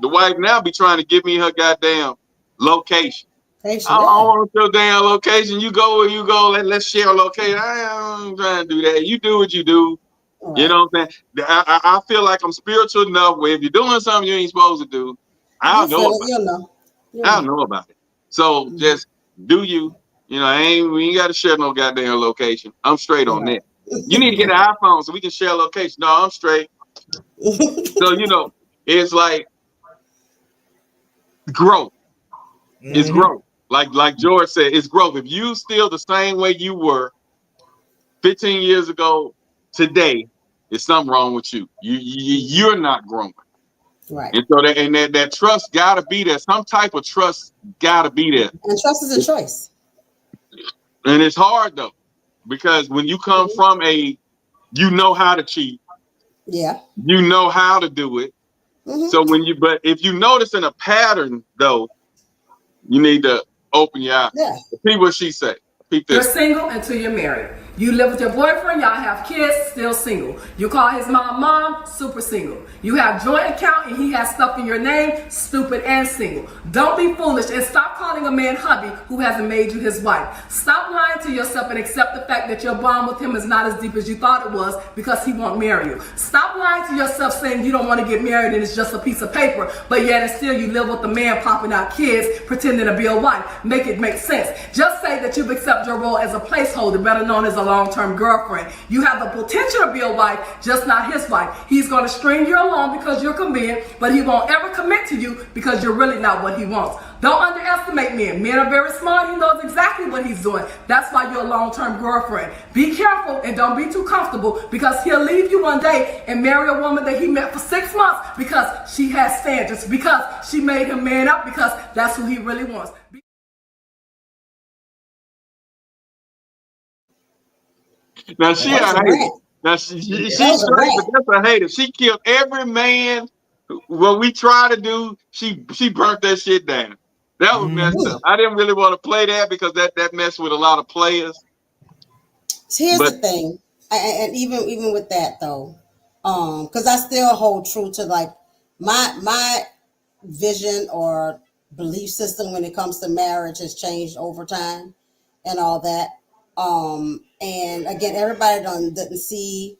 the wife now be trying to give me her goddamn location. I don't want your damn location. You go where you go. Let's share a location. I ain't trying to do that. You do what you do. Right. You know what I'm saying? I feel like I'm spiritual enough where if you're doing something you ain't supposed to do, I don't know about it. I don't know about it. So just do you. You know, we ain't got to share no goddamn location. I'm straight on that. You need to get an iPhone so we can share location. No, I'm straight. So, you know, it's like growth. It's growth. Like George said, it's growth. If you still the same way you were 15 years ago today, there's something wrong with you. You're not growing. Right. And so that trust gotta be there. Some type of trust gotta be there. And trust is a choice. And it's hard though, because when you come from you know how to cheat. Yeah. You know how to do it. So but if you notice in a pattern though, you need to open your eyes. Yeah. See what she say. You're single until you're married. You live with your boyfriend, y'all have kids, still single. You call his mom, super single. You have joint account and he has stuff in your name, stupid and single. Don't be foolish and stop calling a man hubby who hasn't made you his wife. Stop lying to yourself and accept the fact that your bond with him is not as deep as you thought it was because he won't marry you. Stop lying to yourself saying you don't want to get married and it's just a piece of paper, but yet and still you live with the man popping out kids, pretending to be a wife. Make it make sense. Just say that you've accepted your role as a placeholder, better known as a long-term girlfriend. You have the potential to be a wife, just not his wife. He's going to string you along because you're convenient, but he won't ever commit to you because you're really not what he wants. Don't underestimate men. Men are very smart. He knows exactly what he's doing. That's why you're a long-term girlfriend. Be careful and don't be too comfortable because he'll leave you one day and marry a woman that he met for 6 months because she has standards, because she made him man up, because that's who he really wants. Now she a hater. Now she's straight, but that's a hater. She killed every man. What we try to do, she burnt that shit down. That was messed up. I didn't really want to play that because that messed with a lot of players. Here's the thing, and even with that though, because I still hold true to like my vision or belief system when it comes to marriage has changed over time and all that. And again, everybody doesn't see,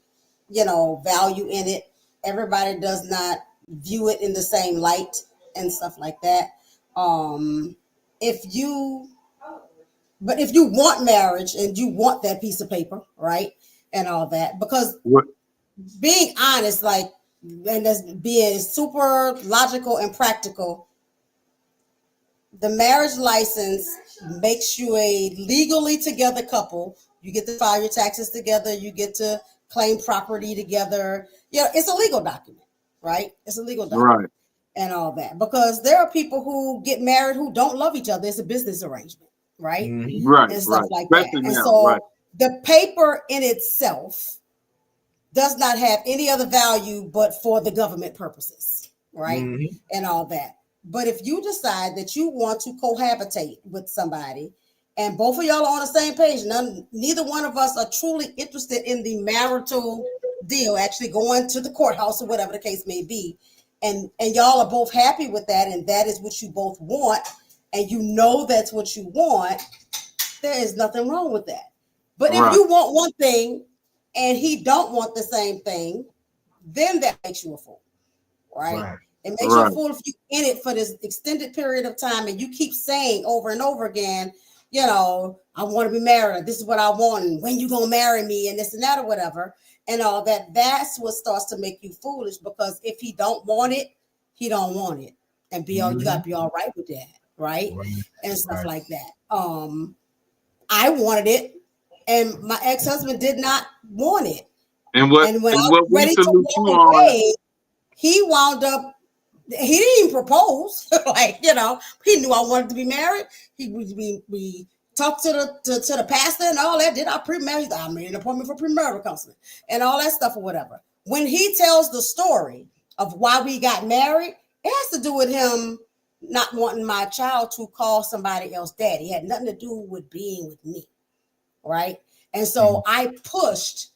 value in it. Everybody does not view it in the same light and stuff like that. If you want marriage and you want that piece of paper, right, and all that, because being honest, and as being super logical and practical, the marriage license makes you a legally together couple. You get to file your taxes together. You get to claim property together. It's a legal document, right? It's a legal document, right, and all that. Because there are people who get married who don't love each other. It's a business arrangement, right? Right, and stuff like especially that. And now, so the paper in itself does not have any other value but for the government purposes. right? Mm-hmm. And all that. But if you decide that you want to cohabitate with somebody and both of y'all are on the same page, neither one of us are truly interested in the marital deal, actually going to the courthouse or whatever the case may be, and y'all are both happy with that, and that is what you both want, and you know that's what you want, there is nothing wrong with that. But if you want one thing and he don't want the same thing, then that makes you a fool, right? It makes you a fool if you in it for this extended period of time and you keep saying over and over again, you know, I want to be married. This is what I want. And when you gonna marry me and this and that or whatever and all that. That's what starts to make you foolish, because if he don't want it, he don't want it, and you got to be all right with that, right? And stuff like that. I wanted it, and my ex-husband did not want it. And when I was ready to walk away, he wound up. He didn't even propose. Like, you know, he knew I wanted to be married. We talked to the pastor and all that. Did I pre-marriage? I made an appointment for premarital counseling and all that stuff or whatever. When he tells the story of why we got married, it has to do with him not wanting my child to call somebody else daddy. It had nothing to do with being with me, right? And so I pushed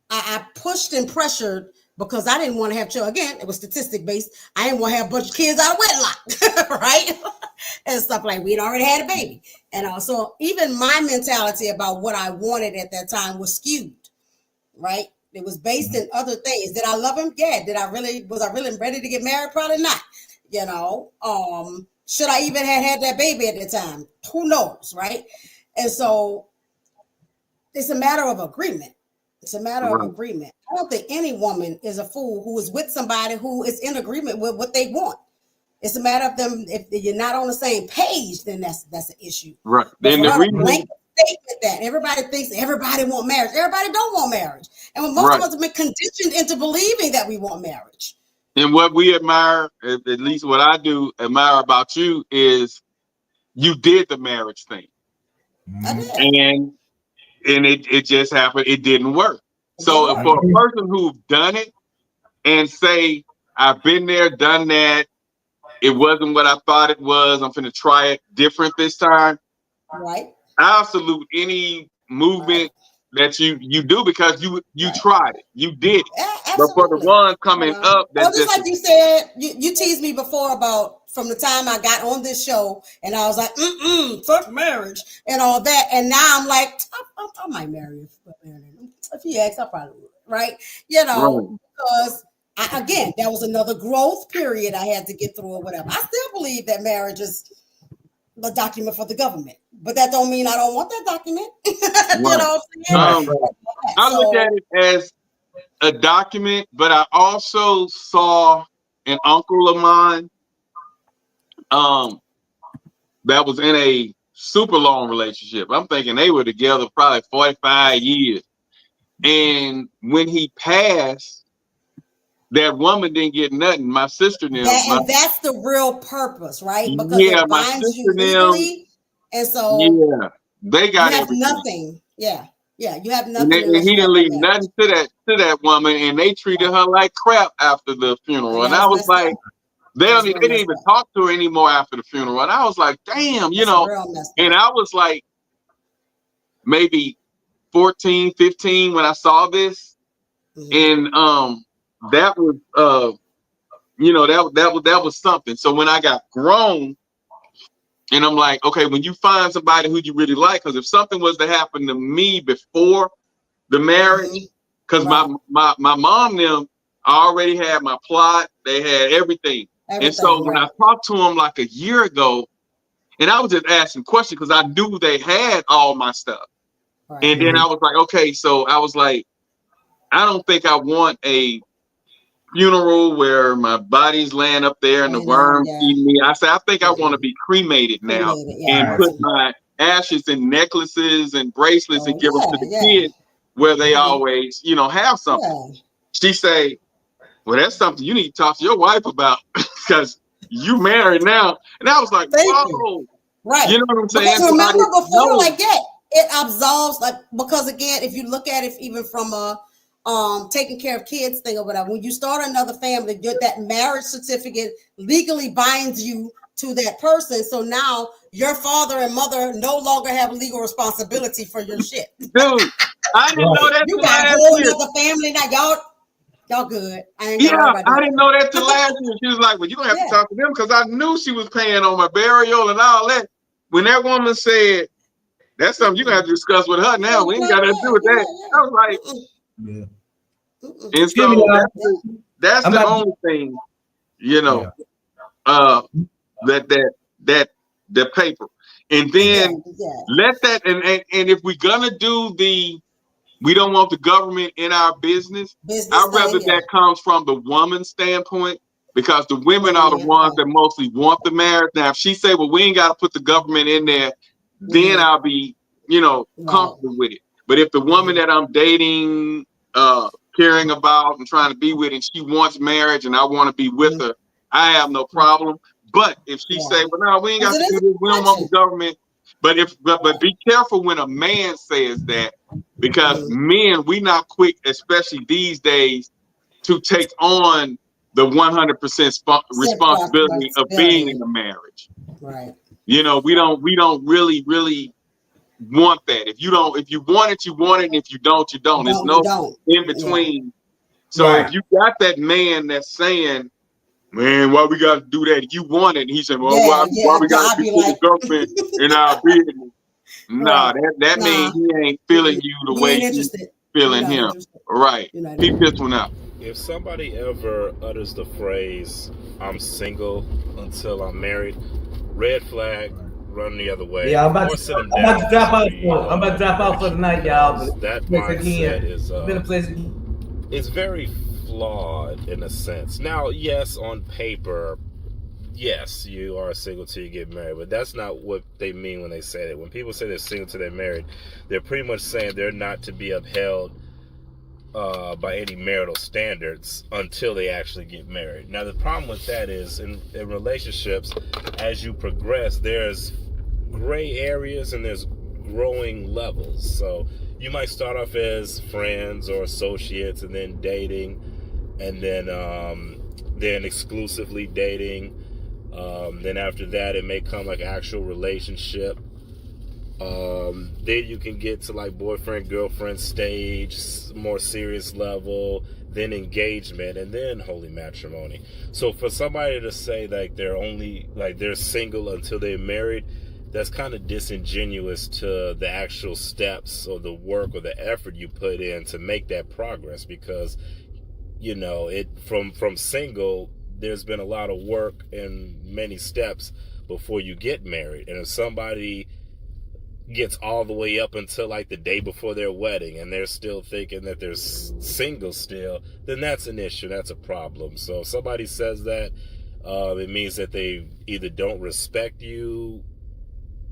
and pressured, because I didn't want to have children. Again, it was statistic based. I didn't want to have a bunch of kids out of wedlock, right? And stuff like we'd already had a baby. And also, even my mentality about what I wanted at that time was skewed, right? It was based in other things. Did I love him? Yeah. Was I really ready to get married? Probably not. You know, should I even have had that baby at the time? Who knows, right? And so it's a matter of agreement. It's a matter of agreement. I don't think any woman is a fool who is with somebody who is in agreement with what they want. It's a matter of them. If you're not on the same page, then that's an issue. Right. But Then for the her reason blanket statement that everybody thinks everybody want marriage. Everybody don't want marriage. And most of us have been conditioned into believing that we want marriage. And what we admire, at least what I do admire about you, is you did the marriage thing. I did. And it just happened. It didn't work. So for a person who's done it and say, I've been there, done that, it wasn't what I thought it was, I'm finna try it different this time. Right. I'll salute any movement that you do, because you tried it. You did it. But for the ones coming up, well, just like you said, you teased me before about from the time I got on this show, and I was like, fuck marriage and all that, and now I'm like, I might marry you. If he asks, I probably would, right? You know, because again, that was another growth period I had to get through or whatever. I still believe that marriage is a document for the government, but that don't mean I don't want that document. You know what I'm saying? I look at it as a document, but I also saw an uncle of mine that was in a super long relationship. I'm thinking they were together probably 45 years. And when he passed, that woman didn't get nothing. My sister knew. And that's the real purpose, right? Because it binds you legally. And so they got you have everything. Nothing. Yeah, you have nothing. And he didn't leave nothing to that woman, and they treated her like crap after the funeral. And I was like, they didn't even talk to her anymore after the funeral. And I was like, damn, you know. And I was like maybe 14, 15 when I saw this. And that was you know, that was something. So when I got grown, and I'm like, okay, when you find somebody who you really like, because if something was to happen to me before the marriage, because my mom and them already had my plot, they had everything. And so when I talked to them like a year ago, and I was just asking questions because I knew they had all my stuff. And then I was like, okay, so I was like, I don't think I want a funeral where my body's laying up there and the worms eating me. I said, I think I want to be cremated now and put my ashes in necklaces and bracelets and give them to the kids where they always, you know, have something. She say, well, that's something you need to talk to your wife about because you married now. And I was like, whoa. Right. You know what I'm saying? Because remember before, like that, it absolves, like, because again, if you look at it even from a taking care of kids thing or whatever. When you start another family, that marriage certificate legally binds you to that person. So now your father and mother no longer have legal responsibility for your shit. Dude, I didn't know that You till got a last whole year. other family now. Y'all good. I ain't Yeah, gotta worry about I didn't know that till last year. She was like, well, you're going to have to talk to them because I knew she was paying on my burial and all that. When that woman said, that's something you're going to have to discuss with her now. We ain't got nothing to do with that. I was like, and so that's the only thing, you know, that paper. And then let that, and if we're going to do we don't want the government in our business. I'd rather that comes from the woman's standpoint because the women are the ones that mostly want the marriage. Now, if she say, well, we ain't got to put the government in there, then I'll be, comfortable with it. But if the woman that I'm dating, caring about and trying to be with, and she wants marriage and I want to be with her, I have no problem. But if she say, well, no, we ain't got to do this, we don't want the government. But be careful when a man says that, because men, we not quick, especially these days, to take on the 100% responsibility of being in a marriage. Right. We don't really want that. If you want it, you want it. And if you don't, you don't. There's no in between. Yeah. So if you got that man that's saying, man, why we got to do that? You want it. And he said, well, why we got to be the government in our business? Nah, that means he ain't feeling you the way he's feeling him. Right. Keep this one out. If somebody ever utters the phrase, I'm single until I'm married, red flag, run the other way. Yeah, I'm about to drop out. I'm about to drop out for the night, y'all. But that mindset is been a pleasure. It's very flawed in a sense. Now, yes, on paper, yes, you are single till you get married, but that's not what they mean when they say that. When people say they're single till they're married, they're pretty much saying they're not to be upheld by any marital standards until they actually get married. Now, the problem with that is in relationships, as you progress, there's gray areas and there's growing levels. So you might start off as friends or associates and then dating, and then exclusively dating. Then after that, it may come like actual relationship. Then you can get to like boyfriend, girlfriend stage, more serious level, then engagement, and then holy matrimony. So for somebody to say like they're single until they're married, that's kind of disingenuous to the actual steps or the work or the effort you put in to make that progress, because from single, there's been a lot of work and many steps before you get married. And if somebody gets all the way up until like the day before their wedding and they're still thinking that they're single still, then that's an issue. That's a problem. So if somebody says that, it means that they either don't respect you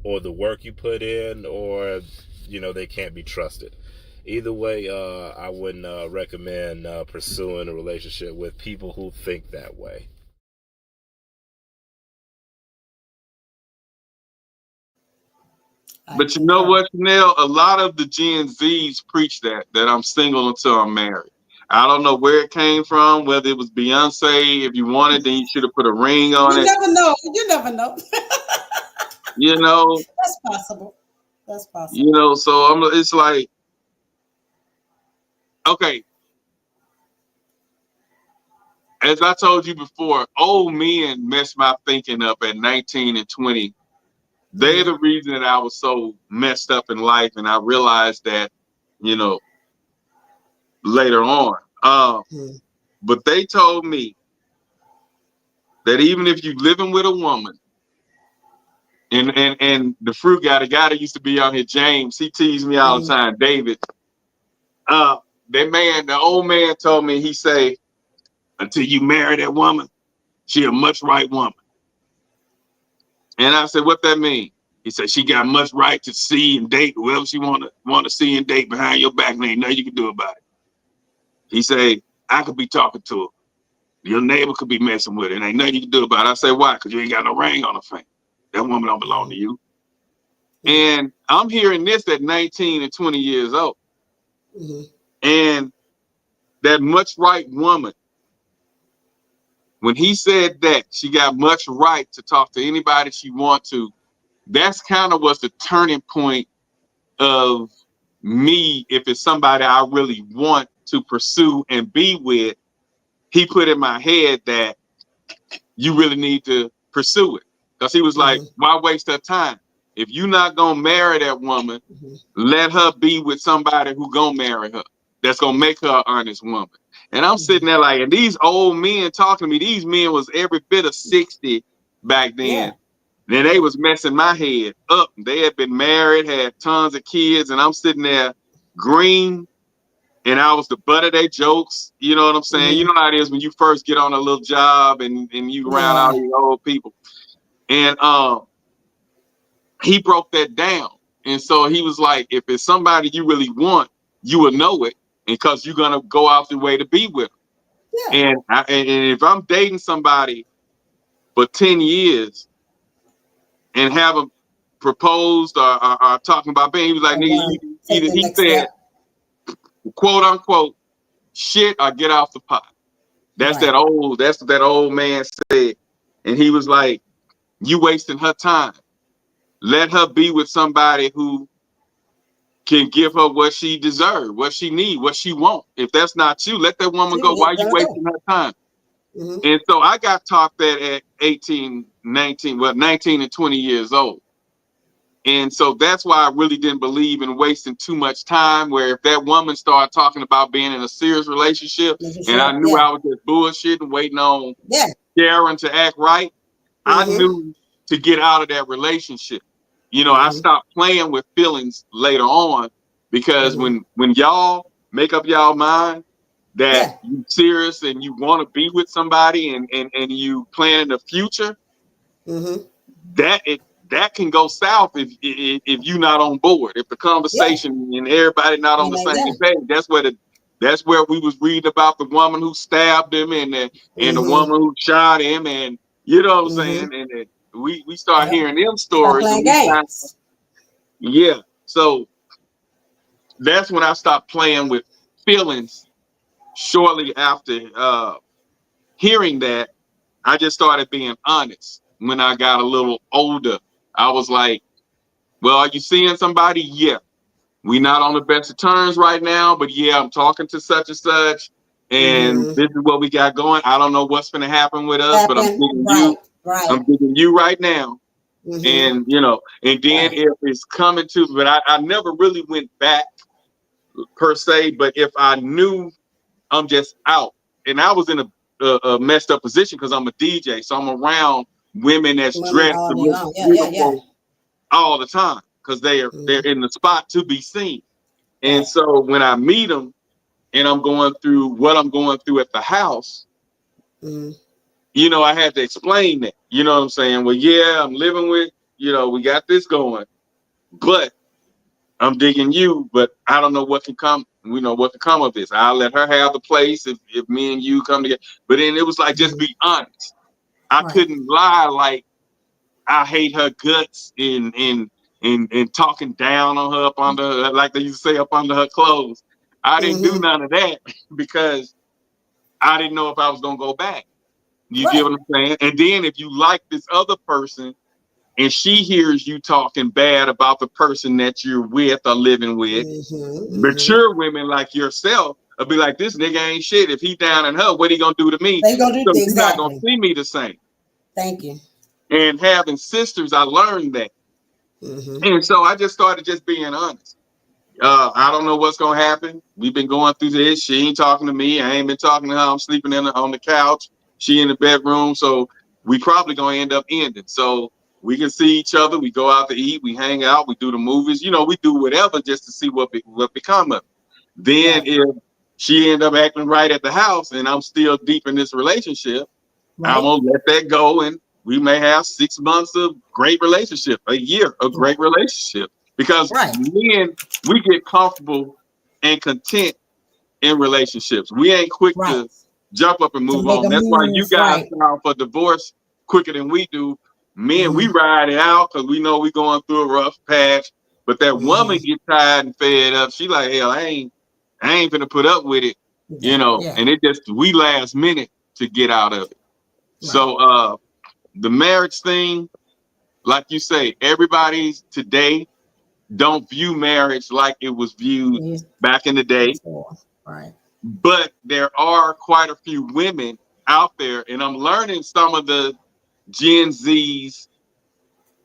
or the work you put in, or they can't be trusted. Either way, I wouldn't recommend pursuing a relationship with people who think that way. But you know what, Chanel? A lot of the Gen Zs preach that I'm single until I'm married. I don't know where it came from, whether it was Beyonce. If you wanted, then you should have put a ring on it. You never know. That's possible. So it's like, okay. As I told you before, old men mess my thinking up at 19 and 20. They're the reason that I was so messed up in life, and I realized that, later on. But they told me that even if you living with a woman, and the fruit guy, the guy that used to be on here, James, he teased me all the time, David. The old man told me, he say, until you marry that woman, she a much right woman. And I said, what that mean? He said, she got much right to see and date whoever she want to see and date behind your back, and ain't nothing you can do about it. He said, I could be talking to her. Your neighbor could be messing with her, and ain't nothing you can do about it. I say, why? Because you ain't got no ring on her finger. That woman don't belong to you. And I'm hearing this at 19 and 20 years old. And that much right woman, when he said that she got much right to talk to anybody she want to, that's kind of was the turning point of me. If it's somebody I really want to pursue and be with, he put in my head that you really need to pursue it. Because he was like, why waste her time? If you're not going to marry that woman, let her be with somebody who going to marry her. That's going to make her an honest woman. And I'm sitting there like, and these old men talking to me, these men was every bit of 60 back then. Yeah. Then they was messing my head up. They had been married, had tons of kids, and I'm sitting there green, and I was the butt of their jokes. You know what I'm saying? You know how it is when you first get on a little job and you around all these old people. And he broke that down. And so he was like, if it's somebody you really want, you will know it, because you're gonna go out the way to be with them. Yeah. And if I'm dating somebody for 10 years and have them proposed or talking about being, he was like, nigga, either he said, quote unquote, shit or get off the pot. That's that old man said. And he was like, you wasting her time. Let her be with somebody who can give her what she deserves, what she needs, what she wants. If that's not you, let that woman go. Why are you wasting her time? And so I got taught that at 18, 19 and 20 years old. And so that's why I really didn't believe in wasting too much time, where if that woman started talking about being in a serious relationship and I knew I was just bullshitting, waiting on Sharon to act right, I knew to get out of that relationship. You know, I stopped playing with feelings later on, because when y'all make up y'all mind that you serious and you want to be with somebody and you plan the future, that can go south if you're not on board. If the conversation and everybody not on the same page, that's where we was reading about the woman who stabbed him and the woman who shot him, and you know what I'm saying, and we start hearing them stories. And so that's when I stopped playing with feelings. Shortly after hearing that, I just started being honest. When I got a little older, I was like, well, are you seeing somebody? Yeah. We're not on the best of terms right now, but yeah, I'm talking to such and such, and this is what we got going. I don't know what's going to happen with us, but I'm digging you. I'm digging you right now. And, you know, and then if it's coming to, but I never really went back per se, but if I knew I'm just out, and I was in a messed up position because I'm a DJ, so I'm around women that's dressed to look beautiful all the time, because they're in the spot to be seen. And so when I meet them and I'm going through what I'm going through at the house, you know, I had to explain that. You know what I'm saying? Well, yeah, I'm living with, you know, we got this going, but I'm digging you, but I don't know what can come. We know what can come of this. I'll let her have the place if me and you come together. But then it was like, just be honest. I couldn't lie like I hate her guts and talking down on her up under, like they used to say, up under her clothes. I didn't do none of that because I didn't know if I was gonna go back. You get what I'm saying? And then if you like this other person and she hears you talking bad about the person that you're with or living with, mature women like yourself will be like, this nigga ain't shit. If he down in her, what he gonna do to me? They gonna do so you're not gonna see me the same. Thank you. And having sisters, I learned that. And so I just started just being honest. I don't know what's gonna happen. We've been going through this. She ain't talking to me. I ain't been talking to her. I'm sleeping on the couch. She in the bedroom. So we probably gonna end up ending. So we can see each other. We go out to eat. We hang out. We do the movies. You know, we do whatever just to see what become of it. Then if she end up acting right at the house and I'm still deep in this relationship, I'm gonna let that go, and we may have 6 months of great relationship, a year of great relationship, because men, we get comfortable and content in relationships. We ain't quick to jump up and move on. That's why you guys file for divorce quicker than we do. Men, we ride it out because we know we going through a rough patch. But that woman get tired and fed up. She like, hell, I ain't finna put up with it you know, and it just, we last minute to get out of it. Right. So the marriage thing, like you say, everybody's today don't view marriage like it was viewed back in the day. Right. But there are quite a few women out there, and I'm learning some of the Gen Zs,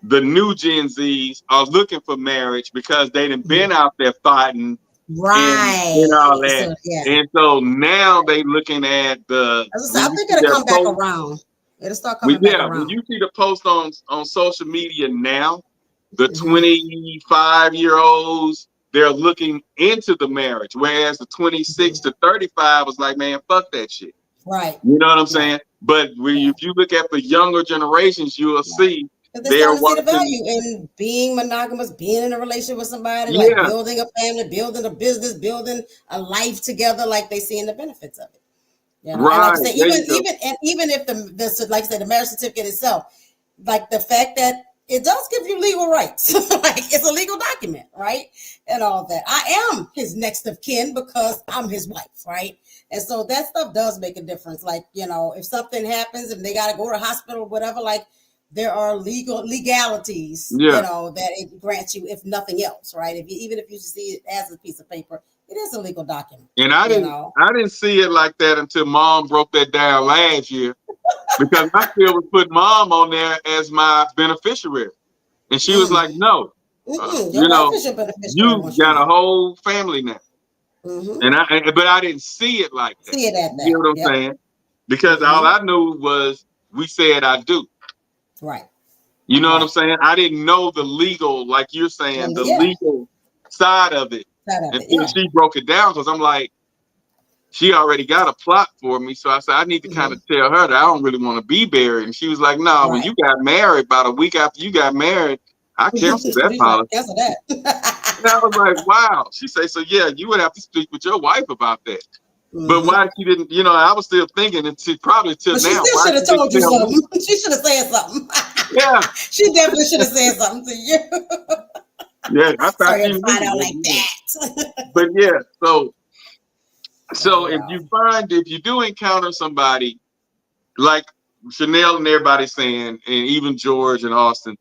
the new Gen Zs are looking for marriage because they done been out there fighting, and all that. So, yeah. And so now they looking at the. I think it'll come back around. It'll start coming back around. When you see the post on social media now, the 25-year-olds, they're looking into the marriage, whereas the 26 to 35 was like, man, fuck that shit. Right. You know what I'm saying? But if you look at the younger generations, you will see they're starting to see the value in being monogamous, being in a relationship with somebody, like building a family, building a business, building a life together, like they seeing the benefits of it. You know? Right. And like I say, even if the like I said, the marriage certificate itself, like the fact that it does give you legal rights, like it's a legal document, right? And all that. I am his next of kin because I'm his wife, right? And so that stuff does make a difference. Like, you know, if something happens and they got to go to the hospital or whatever, like there are legalities, you know, that it grants you, if nothing else, right? Even if you see it as a piece of paper, it is a legal document. And I didn't see it like that until Mom broke that down last year, because I still was putting Mom on there as my beneficiary, and she was like, "No, you know, you got a whole family now." But I didn't see it like that. See it at that. You know what I'm saying? Because all I knew was we said I do. Right. You know what I'm saying? I didn't know the legal, like you're saying, the legal side of it. Until she broke it down, because I'm like, she already got a plot for me. So I said, I need to kind of tell her that I don't really want to be buried. And she was like, no, when you got married, about a week after you got married, I canceled that policy. Cancel that. And I was like, wow. She said, so yeah, you would have to speak with your wife about that. But why she didn't, you know, I was still thinking, and probably till but now. She still should have told you something. She should have said something. Yeah. She definitely should have said something to you. Yeah, I thought you find out like that. But yeah, so if you do encounter somebody like Chanel and everybody saying, and even George and Austin,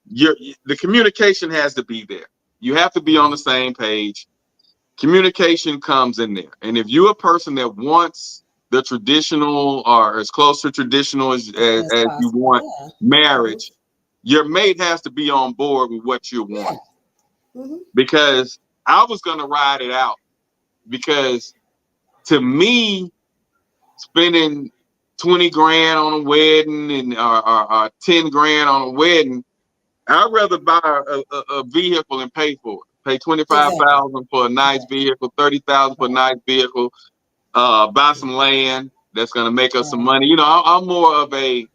the communication has to be there. You have to be on the same page. Communication comes in there. And if you're a person that wants the traditional or as close to traditional as you want marriage, your mate has to be on board with what you want. Because I was going to ride it out, because to me, spending 20 grand on a wedding and or 10 grand on a wedding, I'd rather buy a vehicle and pay for it. Pay $25,000 for a nice vehicle, $30,000 for a nice vehicle. Buy some land that's gonna make us some money. You know, I'm more of a.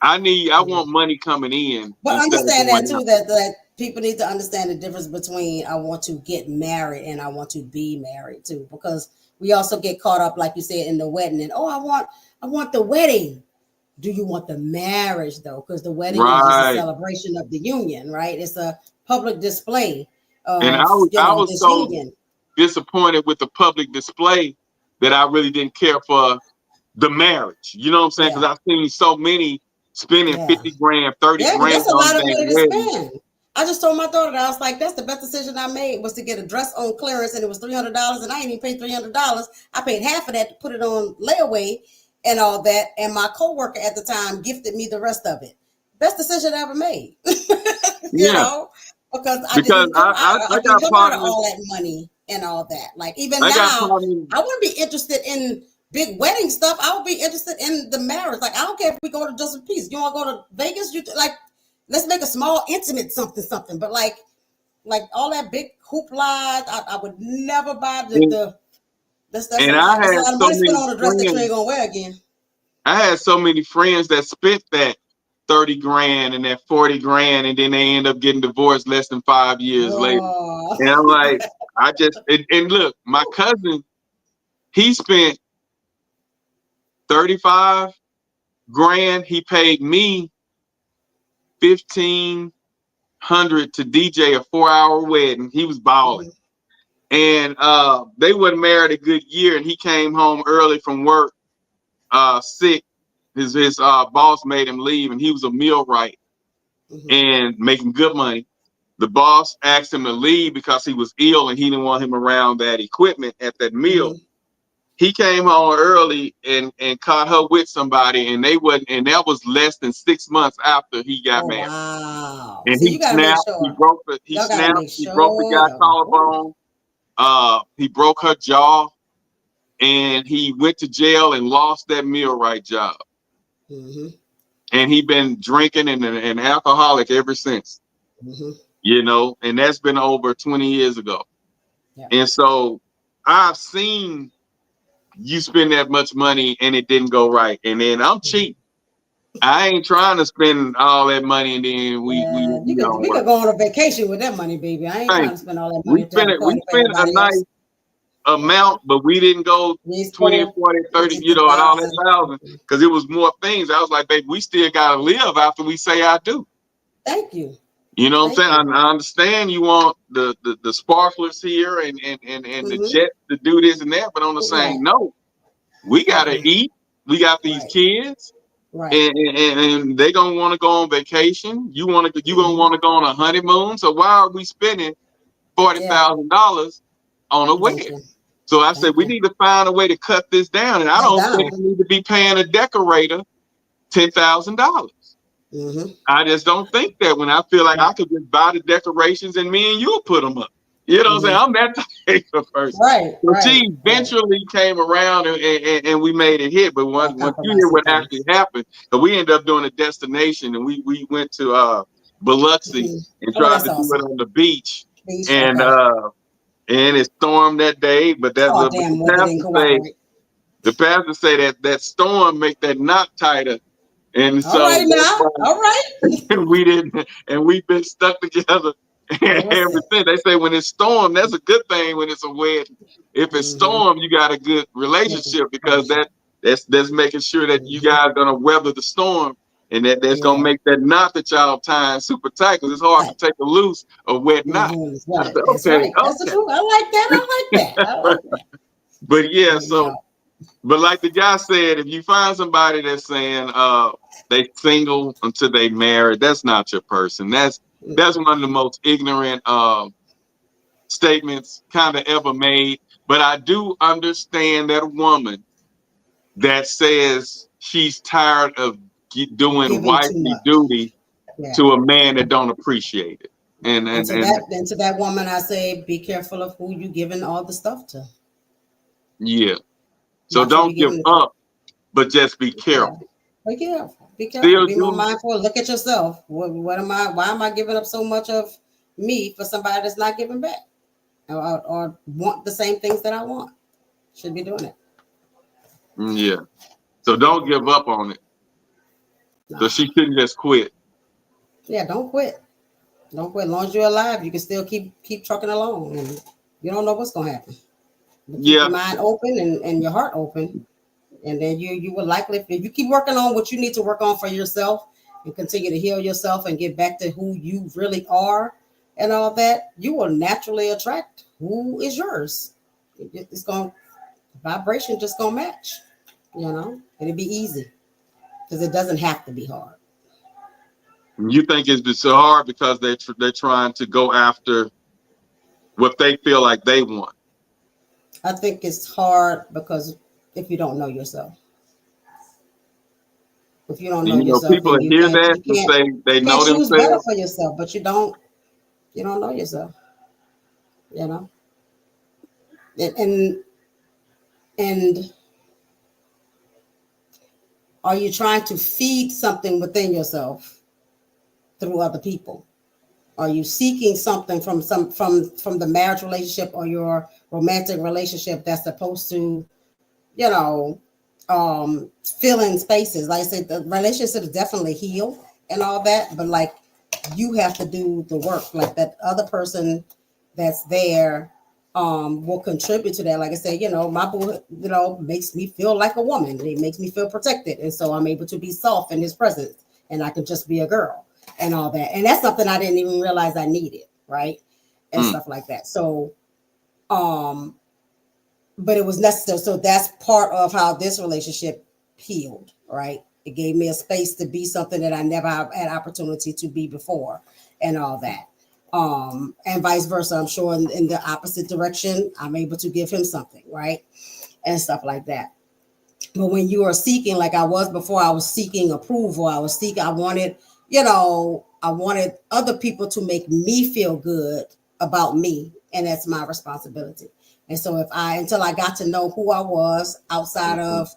I want money coming in. But understand that too. That people need to understand the difference between I want to get married and I want to be married too, because we also get caught up, like you said, in the wedding and I want the wedding. Do you want the marriage though? Because the wedding is just a celebration of the union, right? It's a public display. And I was so disappointed with the public display that I really didn't care for the marriage. You know what I'm saying? Because I've seen so many spending 50 grand, 30 grand. That's a lot of money to spend. I just told my daughter that I was like, that's the best decision I made, was to get a dress on clearance, and it was $300, and I didn't even pay $300. I paid half of that to put it on layaway and all that, and my coworker at the time gifted me the rest of it. Best decision I ever made. You know, because I didn't come out of all that money and all that. Like even now, I wouldn't be interested in big wedding stuff. I would be interested in the marriage. Like I don't care if we go to Just a Piece. You want to go to Vegas? Let's make a small intimate something. But like all that big hoopla, I would never buy that's a lot of money spent on a dress that you ain't gonna wear again. I had so many friends that spent that 30 grand and that 40 grand, and then they end up getting divorced less than 5 years later. And I'm like, and look, my cousin, he spent 35 grand. He paid me $1,500 to DJ a 4-hour wedding. He was balling. And they wasn't married a good year, and he came home early from work, sick. His boss made him leave, and he was a millwright and making good money. The boss asked him to leave because he was ill and he didn't want him around that equipment at that mill. He came home early and caught her with somebody, and that was less than 6 months after he got married. Wow. And So he you gotta make snapped, sure. he broke the guy collarbone, he broke her jaw, and he went to jail and lost that millwright job. And he been drinking and an alcoholic ever since. You know, and that's been over 20 years ago. And so I've seen you spend that much money and it didn't go right. And then I'm cheap. I ain't trying to spend all that money and then we don't We work. could go on a vacation with that money, baby. I ain't trying to spend all that money. We spent a nice amount, but we didn't go 20, 40, 30, and all that thousand, because it was more things. I was like, baby, we still gotta live after we say I do. Thank you. You know what I'm saying? I understand you want the sparklers here and the jet to do this and that, but on the same note, we gotta eat. We got these kids, and they gonna want to go on vacation. You gonna want to go on a honeymoon. So why are we spending $40,000 on a wedding? So I said we need to find a way to cut this down, and I don't think we need to be paying a decorator $10,000. I just don't think that when I feel like I could just buy the decorations and me and you'll put them up. You know what I'm saying? I'm that type of person. So she eventually came around and we made it hit. But once you hear what actually happened, so we ended up doing a destination and we went to Biloxi and tried to do it on the beach. And it stormed that day. But that's the pastor say that storm make that knot tighter. And so we didn't, and we've been stuck together ever since. They say when it's storm, that's a good thing when it's a wedding. If it's storm, you got a good relationship because that's making sure that you guys are gonna weather the storm, and that's gonna make that knot that y'all tying super tight because it's hard to take a loose a wet knot. I said, That's right. That's the truth. I like that. I like that. But yeah, but like the guy said, if you find somebody that's saying they single until they married, that's not your person. That's one of the most ignorant statements kind of ever made. But I do understand that woman that says she's tired of doing wifely duty to a man that don't appreciate it. And to that woman, I say, be careful of who you giving all the stuff to. Yeah. So don't give up, but just be careful. Be careful. Be careful. Be more mindful. Look at yourself. What am I? Why am I giving up so much of me for somebody that's not giving back, or want the same things that I want? Should be doing it. Yeah. So don't give up on it. So she shouldn't just quit. Yeah, don't quit. Don't quit. As long as you're alive, you can still keep trucking along, and you don't know what's gonna happen. But keep your mind open and your heart open, and then you will likely, if you keep working on what you need to work on for yourself and continue to heal yourself and get back to who you really are and all that, you will naturally attract who is yours. It's going vibration just gonna match, and it'll be easy because it doesn't have to be hard. You think it's so hard because they're trying to go after what they feel like they want. I think it's hard because if you don't know yourself. If you don't know yourself, people hear that and say they know themselves. Choose better for yourself, but you don't know yourself. And are you trying to feed something within yourself through other people? Are you seeking something from the marriage relationship or your romantic relationship that's supposed to, fill in spaces? Like I said, the relationships definitely heal and all that, but like you have to do the work. Like that other person that's there will contribute to that. Like I said, my boy, makes me feel like a woman. It makes me feel protected, and so I'm able to be soft in his presence, and I can just be a girl. And all that. And that's something I didn't even realize I needed, right? And stuff like that. So But it was necessary. So that's part of how this relationship healed, right? It gave me a space to be something that I never had opportunity to be before, and all that. And vice versa. I'm sure in the opposite direction, I'm able to give him something, right? And stuff like that. But when you are seeking, like I was before, I was seeking approval. I wanted, I wanted other people to make me feel good about me. And that's my responsibility. And so until I got to know who I was outside of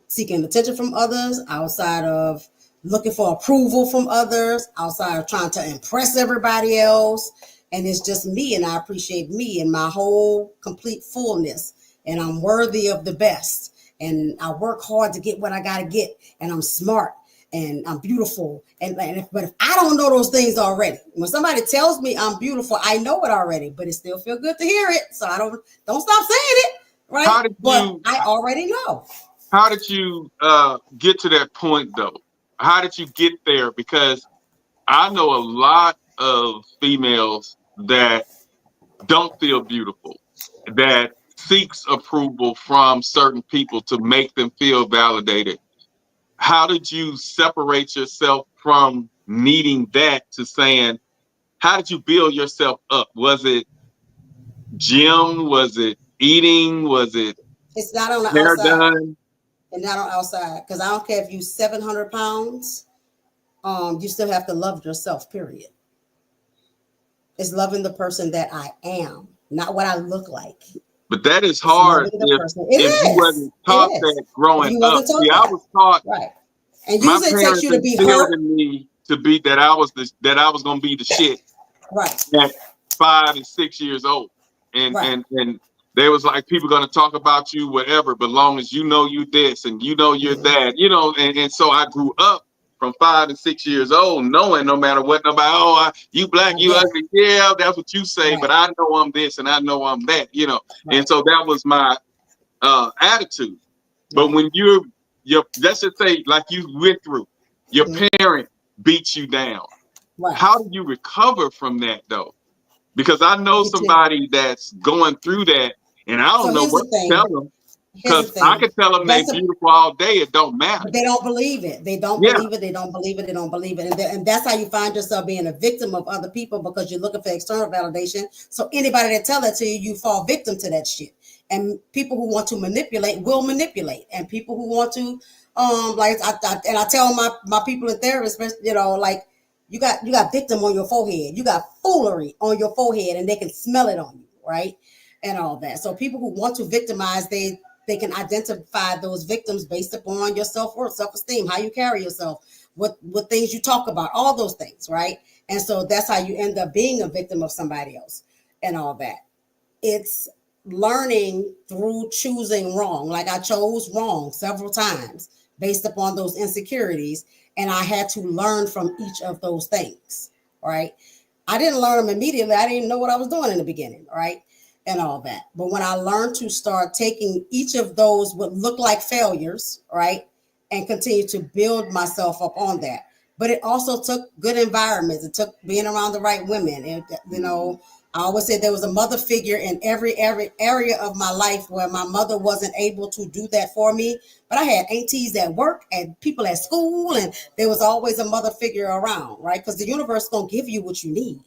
seeking attention from others, outside of looking for approval from others, outside of trying to impress everybody else. And it's just me, and I appreciate me and my whole complete fullness. And I'm worthy of the best. And I work hard to get what I got to get. And I'm smart and I'm beautiful. But if I don't know those things already, when somebody tells me I'm beautiful, I know it already, but it still feels good to hear it. So I don't stop saying it, right? I already know. How did you get to that point, though? How did you get there? Because I know a lot of females that don't feel beautiful, that seeks approval from certain people to make them feel validated. How did you separate yourself from needing that to saying, how did you build yourself up? Was it gym? Was it eating? Was it It's not on the hair outside. done? And not on outside, because I don't care if you're 700 pounds, you still have to love yourself, period. It's loving the person that I am, not what I look like. But that is hard if you wasn't taught that growing up. See, I was taught, right. And my usually it takes you to be instilled hurt. in me to be that I was gonna be the shit right at 5 and 6 years old. And they was like, people gonna talk about you, whatever, but long as you know you this and you know you're that, and so I grew up from 5 and 6 years old, knowing no matter what nobody, you black, you ugly, that's what you say, but I know I'm this and I know I'm that, and so that was my attitude. But when you're let's just say, like you went through, your parent beats you down. How do you recover from that, though? Because I know somebody that's going through that, and I don't know what to tell them. Because I can tell them they're beautiful all day, it don't matter. But they don't believe it. They don't believe it. They don't believe it. They don't believe it. And that's how you find yourself being a victim of other people, because you're looking for external validation. So anybody that tell that to you, you fall victim to that shit. And people who want to manipulate will manipulate. And people who want to, I tell my people in therapy, like, you got victim on your forehead. You got foolery on your forehead, and they can smell it on you, right? And all that. So people who want to victimize, they can identify those victims based upon your self-worth, self-esteem, how you carry yourself, what things you talk about, all those things, right? And so that's how you end up being a victim of somebody else and all that. It's learning through choosing wrong. Like I chose wrong several times based upon those insecurities, and I had to learn from each of those things, right? I didn't learn them immediately. I didn't know what I was doing in the beginning, right? And all that. But when I learned to start taking each of those what look like failures, right, and continue to build myself up on that. But it also took good environments. It took being around the right women. And, I always said there was a mother figure in every area of my life where my mother wasn't able to do that for me. But I had aunties at work and people at school, and there was always a mother figure around, right? Because the universe is going to give you what you need.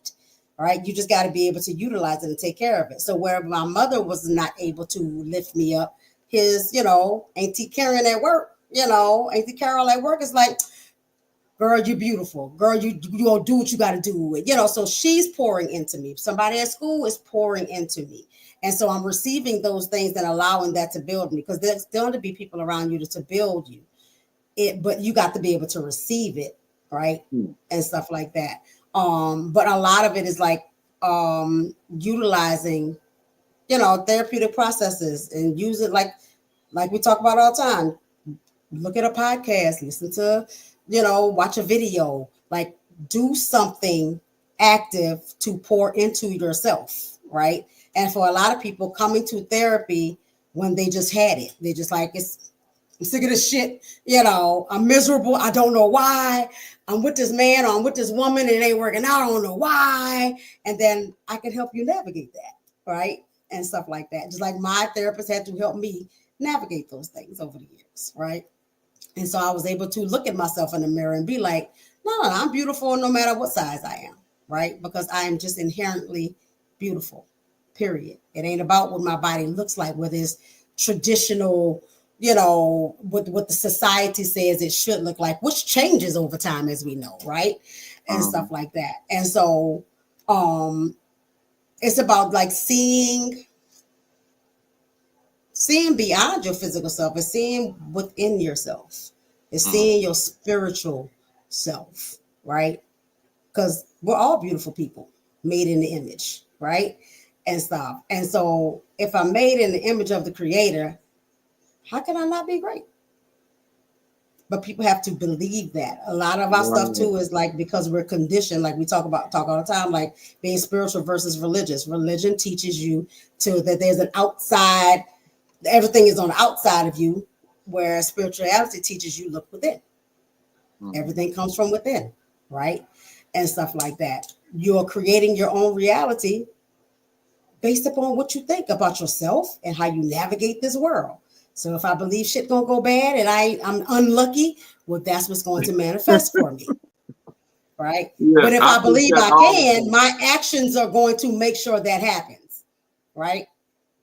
All right, you just got to be able to utilize it and take care of it. So where my mother was not able to lift me up, his, Auntie Karen at work, Auntie Carol at work is like, girl, you're beautiful. Girl, you gonna do what you got to do. So she's pouring into me. Somebody at school is pouring into me. And so I'm receiving those things and allowing that to build me, because there's going to be people around you to build you. But you got to be able to receive it, right? And stuff like that. But a lot of it is like utilizing, therapeutic processes, and use it like we talk about all the time. Look at a podcast, listen to, watch a video, like do something active to pour into yourself, right? And for a lot of people coming to therapy when they just had it, they just like, I'm sick of this shit. I'm miserable. I don't know why. I'm with this man or I'm with this woman and it ain't working out. I don't know why. And then I can help you navigate that, right? and stuff like that. Just like my therapist had to help me navigate those things over the years, right? And so I was able to look at myself in the mirror and be like, no, I'm beautiful no matter what size I am, right? Because I am just inherently beautiful, period. It ain't about what my body looks like, whether it's traditional, what the society says it should look like, which changes over time, as we know, right? And stuff like that. And so it's about like seeing beyond your physical self, and seeing within yourself, and seeing your spiritual self, right? Because we're all beautiful people made in the image, right? And stuff. And so if I'm made in the image of the creator, how can I not be great? But people have to believe that. A lot of our stuff too is like, because we're conditioned, like we talk all the time, like being spiritual versus religious. Religion teaches you that there's an outside, everything is on the outside of you, whereas spirituality teaches you look within. Everything comes from within, right? And stuff like that. You're creating your own reality based upon what you think about yourself and how you navigate this world. So if I believe shit gonna go bad and I'm unlucky, well, that's what's going to manifest for me, right? Yeah, but if I believe I can, time. my actions are going to make sure that happens, right?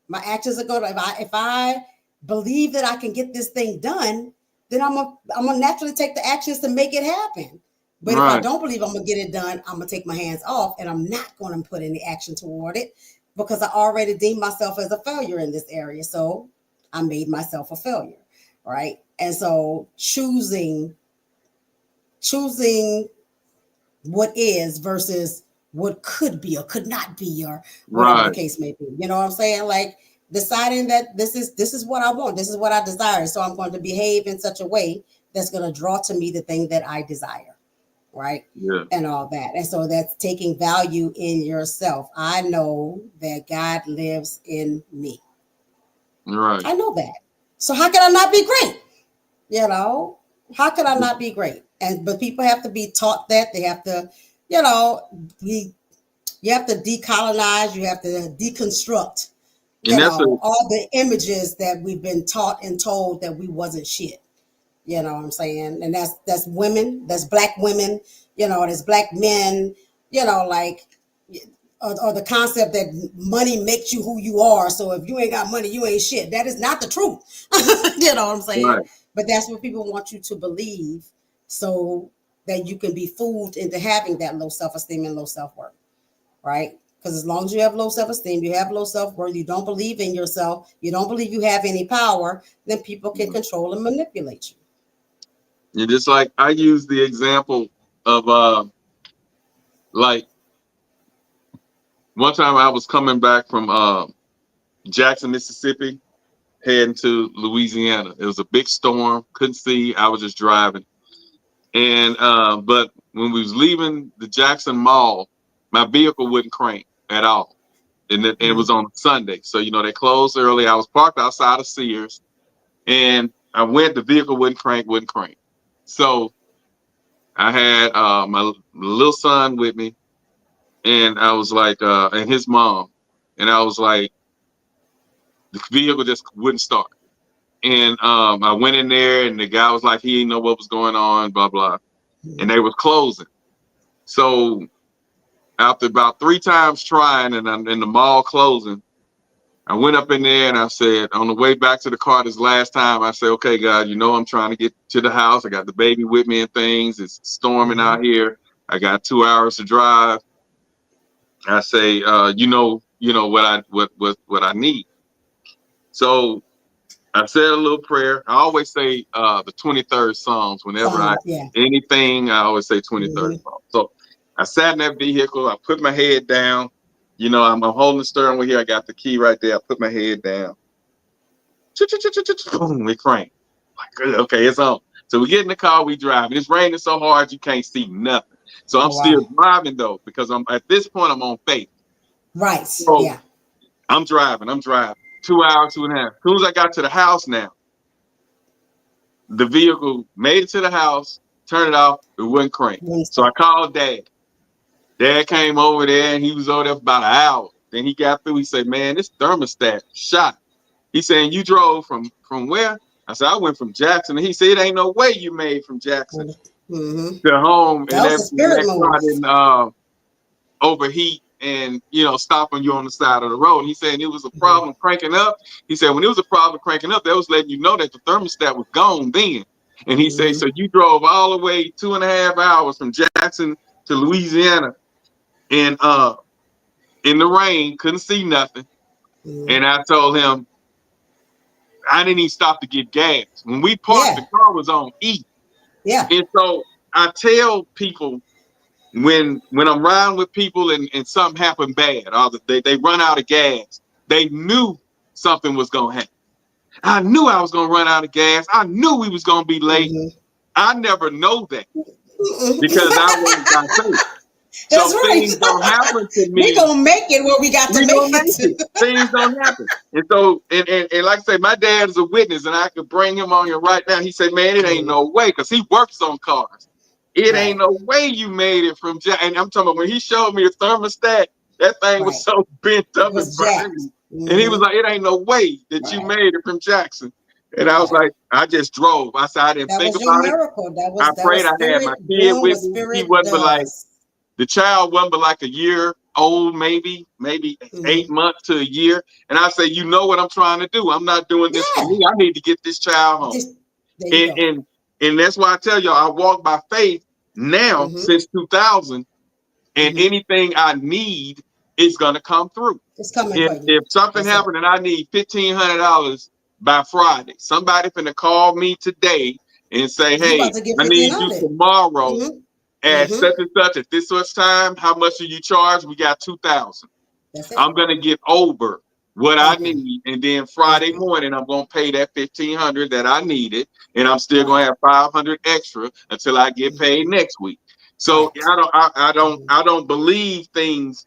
My actions are going to, if I believe that I can get this thing done, then I'm gonna naturally take the actions to make it happen. But if I don't believe I'm gonna get it done, I'm gonna take my hands off and I'm not gonna put any action toward it, because I already deemed myself as a failure in this area. So I made myself a failure, right? And so choosing what is versus what could be or could not be, or whatever the case may be. You know what I'm saying? Like deciding that this is what I want, this is what I desire. So I'm going to behave in such a way that's going to draw to me the thing that I desire, right? Yeah. And all that. And so that's taking value in yourself. I know that God lives in me. Right. I know that. So how can I not be great? How can I not be great? But people have to be taught that. They have to, you have to decolonize, you have to deconstruct, all the images that we've been taught and told that we wasn't shit. You know what I'm saying? And that's women, that's black women, there's black men, or the concept that money makes you who you are. So if you ain't got money, you ain't shit. That is not the truth. You know what I'm saying? Right. But that's what people want you to believe, so that you can be fooled into having that low self-esteem and low self-worth, right? Because as long as you have low self-esteem, you have low self-worth, you don't believe in yourself, you don't believe you have any power, then people can control and manipulate you. Yeah, just like I use the example of like one time I was coming back from Jackson, Mississippi, heading to Louisiana. It was a big storm, couldn't see, I was just driving. And but when we was leaving the Jackson Mall, my vehicle wouldn't crank at all. And it was on Sunday. So, they closed early. I was parked outside of Sears. And the vehicle wouldn't crank. So I had my little son with me. And I was like, and his mom. And I was like, the vehicle just wouldn't start. And I went in there and the guy was like, he didn't know what was going on, blah, blah. And they was closing. So after about 3 times trying and the mall closing, I went up in there and I said, on the way back to the car this last time, I said, okay, God, I'm trying to get to the house. I got the baby with me and things. It's storming out here. I got 2 hours to drive. I say, what I need. So I said a little prayer. I always say the 23rd Psalms whenever anything. I always say 23rd Psalms. So I sat in that vehicle. I put my head down. I'm holding the steering wheel here. I got the key right there. I put my head down. Boom, it cranked. Like, okay, it's on. So we get in the car, we drive. It's raining so hard you can't see nothing. So I'm still driving though, because I'm at this point I'm on faith. Right. So yeah. I'm driving. 2 hours, 2.5. As soon as I got to the house now, the vehicle made it to the house, turned it off, it wouldn't crank. So I called Dad. Dad came over there and he was over there for about an hour. Then he got through. He said, "Man, this thermostat shot." He saying, "You drove from where?" I said, "I went from Jackson." And he said, "It ain't no way you made from Jackson to home, That was a spirit move. car didn't overheat and stopping you on the side of the road." And he said it was a problem cranking up. He said when it was a problem cranking up, that was letting you know that the thermostat was gone then. And he said, so you drove all the way 2.5 hours from Jackson to Louisiana, and in the rain, couldn't see nothing. And I told him I didn't even stop to get gas. When we parked, the car was on E. Yeah. And so I tell people when I'm riding with people and something happened bad, or they run out of gas, they knew something was gonna happen. I knew I was gonna run out of gas. I knew we was gonna be late. I never know that because I wasn't got safe. That's So right. things don't happen to me. We gonna make it where we got to make it. Things don't happen. And so, and like I say, my dad is a witness, and I could bring him on here right now. He said, "Man, it ain't no way," because he works on cars. It ain't no way you made it from Jack. And I'm talking about when he showed me a thermostat, that thing was so bent up and burning. And he was like, "It ain't no way that you made it from Jackson." And I was like, I just drove. I said, I didn't That think was your about it. miracle. I prayed I had my kid with me. He wasn't but like, the child wasn't but like a year old, maybe 8 months to a year. And I say, you know what I'm trying to do. I'm not doing this for me. I need to get this child home. And that's why I tell y'all, I walk by faith now since 2000, and anything I need is gonna come through. It's coming for you. If something happened and I need $1,500 by Friday, somebody finna call me today and say, "Hey, I need you tomorrow at such and such at this such time. How much do you charge? We got 2,000. I'm gonna get over what I need, and then Friday morning I'm gonna pay that 1,500 that I needed, and I'm still gonna have 500 extra until I get paid next week." So I don't believe things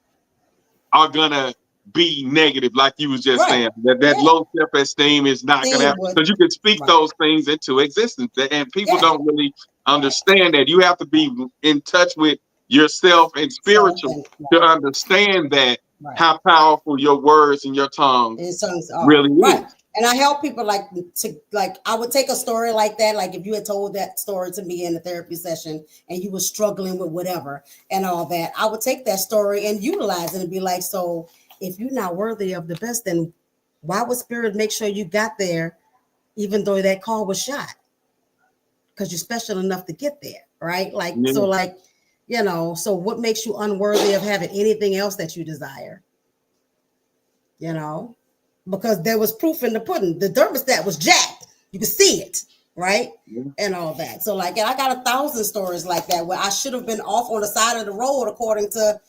are gonna be negative, like you was just saying. That low self-esteem is not gonna happen. So you can speak those things into existence, and people don't really understand that. You have to be in touch with yourself and spiritual to understand that how powerful your words and your tongue really is. And I help people I would take a story like that, like if you had told that story to me in a therapy session and you were struggling with whatever and all that, I would take that story and utilize it and be like, so if you're not worthy of the best, then why would Spirit make sure you got there even though that call was shot? Because you're special enough to get there, right? So what makes you unworthy of having anything else that you desire? Because there was proof in the pudding. The thermostat was jacked. You could see it, right? And all that. So and I got 1,000 stories like that where I should have been off on the side of the road according to,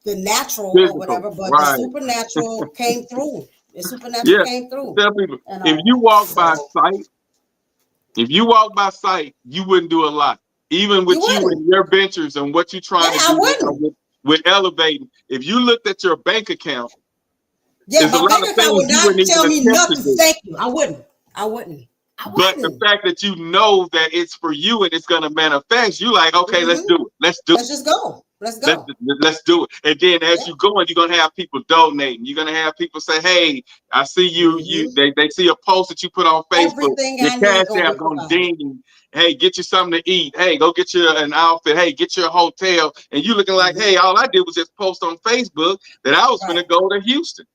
the natural or whatever, but the supernatural came through. The supernatural came through. Tell people, if you walk by sight, you wouldn't do a lot. Even with you and your ventures and what you're trying to do with elevating. If you looked at your bank account, my bank account would not tell me nothing. Thank you. I wouldn't. But the fact that you know that it's for you and it's going to manifest, you like, okay, let's do it. Let's just go. Let's do it. And then as you go, you're going to have people donating. You're going to have people say, "Hey, I see you." They see a post that you put on Facebook. Your cash app going to ding. Hey, get you something to eat. Hey, go get you an outfit. Hey, get you a hotel. And you looking like, hey, all I did was just post on Facebook that I was going to go to Houston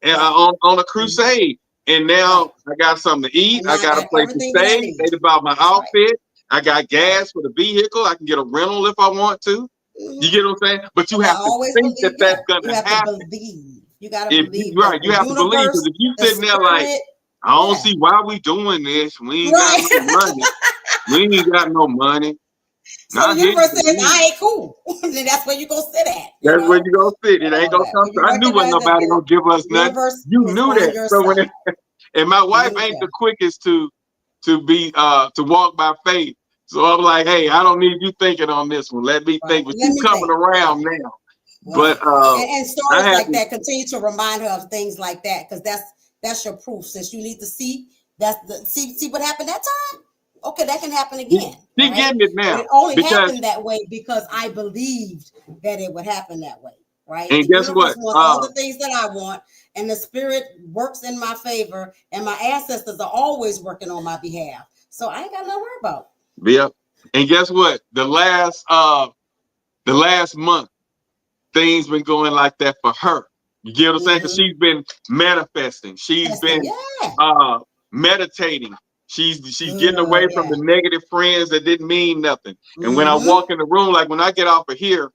and on a crusade. And now I got something to eat. I got a place to stay. They bought my outfit. I got gas for the vehicle. I can get a rental if I want to. You get what I'm saying? But you have to think that that's going to happen. You got to believe. You have to believe. Because if you sitting there like, I don't see why we doing this. We ain't got no money. We ain't got no money. So the universe says, I ain't cool. Then that's where you go sit at. That's where you go sit. It ain't gonna come through. I knew wasn't nobody gonna give us nothing. You knew that. So when and my wife ain't the quickest to walk by faith. So I'm like, hey, I don't need you thinking on this one. Let me think. But you coming around now. But and stories like that continue to remind her of things like that, because that's your proof. Since you need to see see what happened that time. Okay, that can happen again. She getting it now. But it only happened that way because I believed that it would happen that way. right? And The guess universe what? wants all the things that I want, and the spirit works in my favor, and my ancestors are always working on my behalf. So I ain't got nothing to worry about. Yep. And guess what? The last month, things been going like that for her. You get what I'm saying? Because she's been manifesting. She's been meditating. She's getting away from the negative friends that didn't mean nothing. And when I walk in the room, like when I get off of here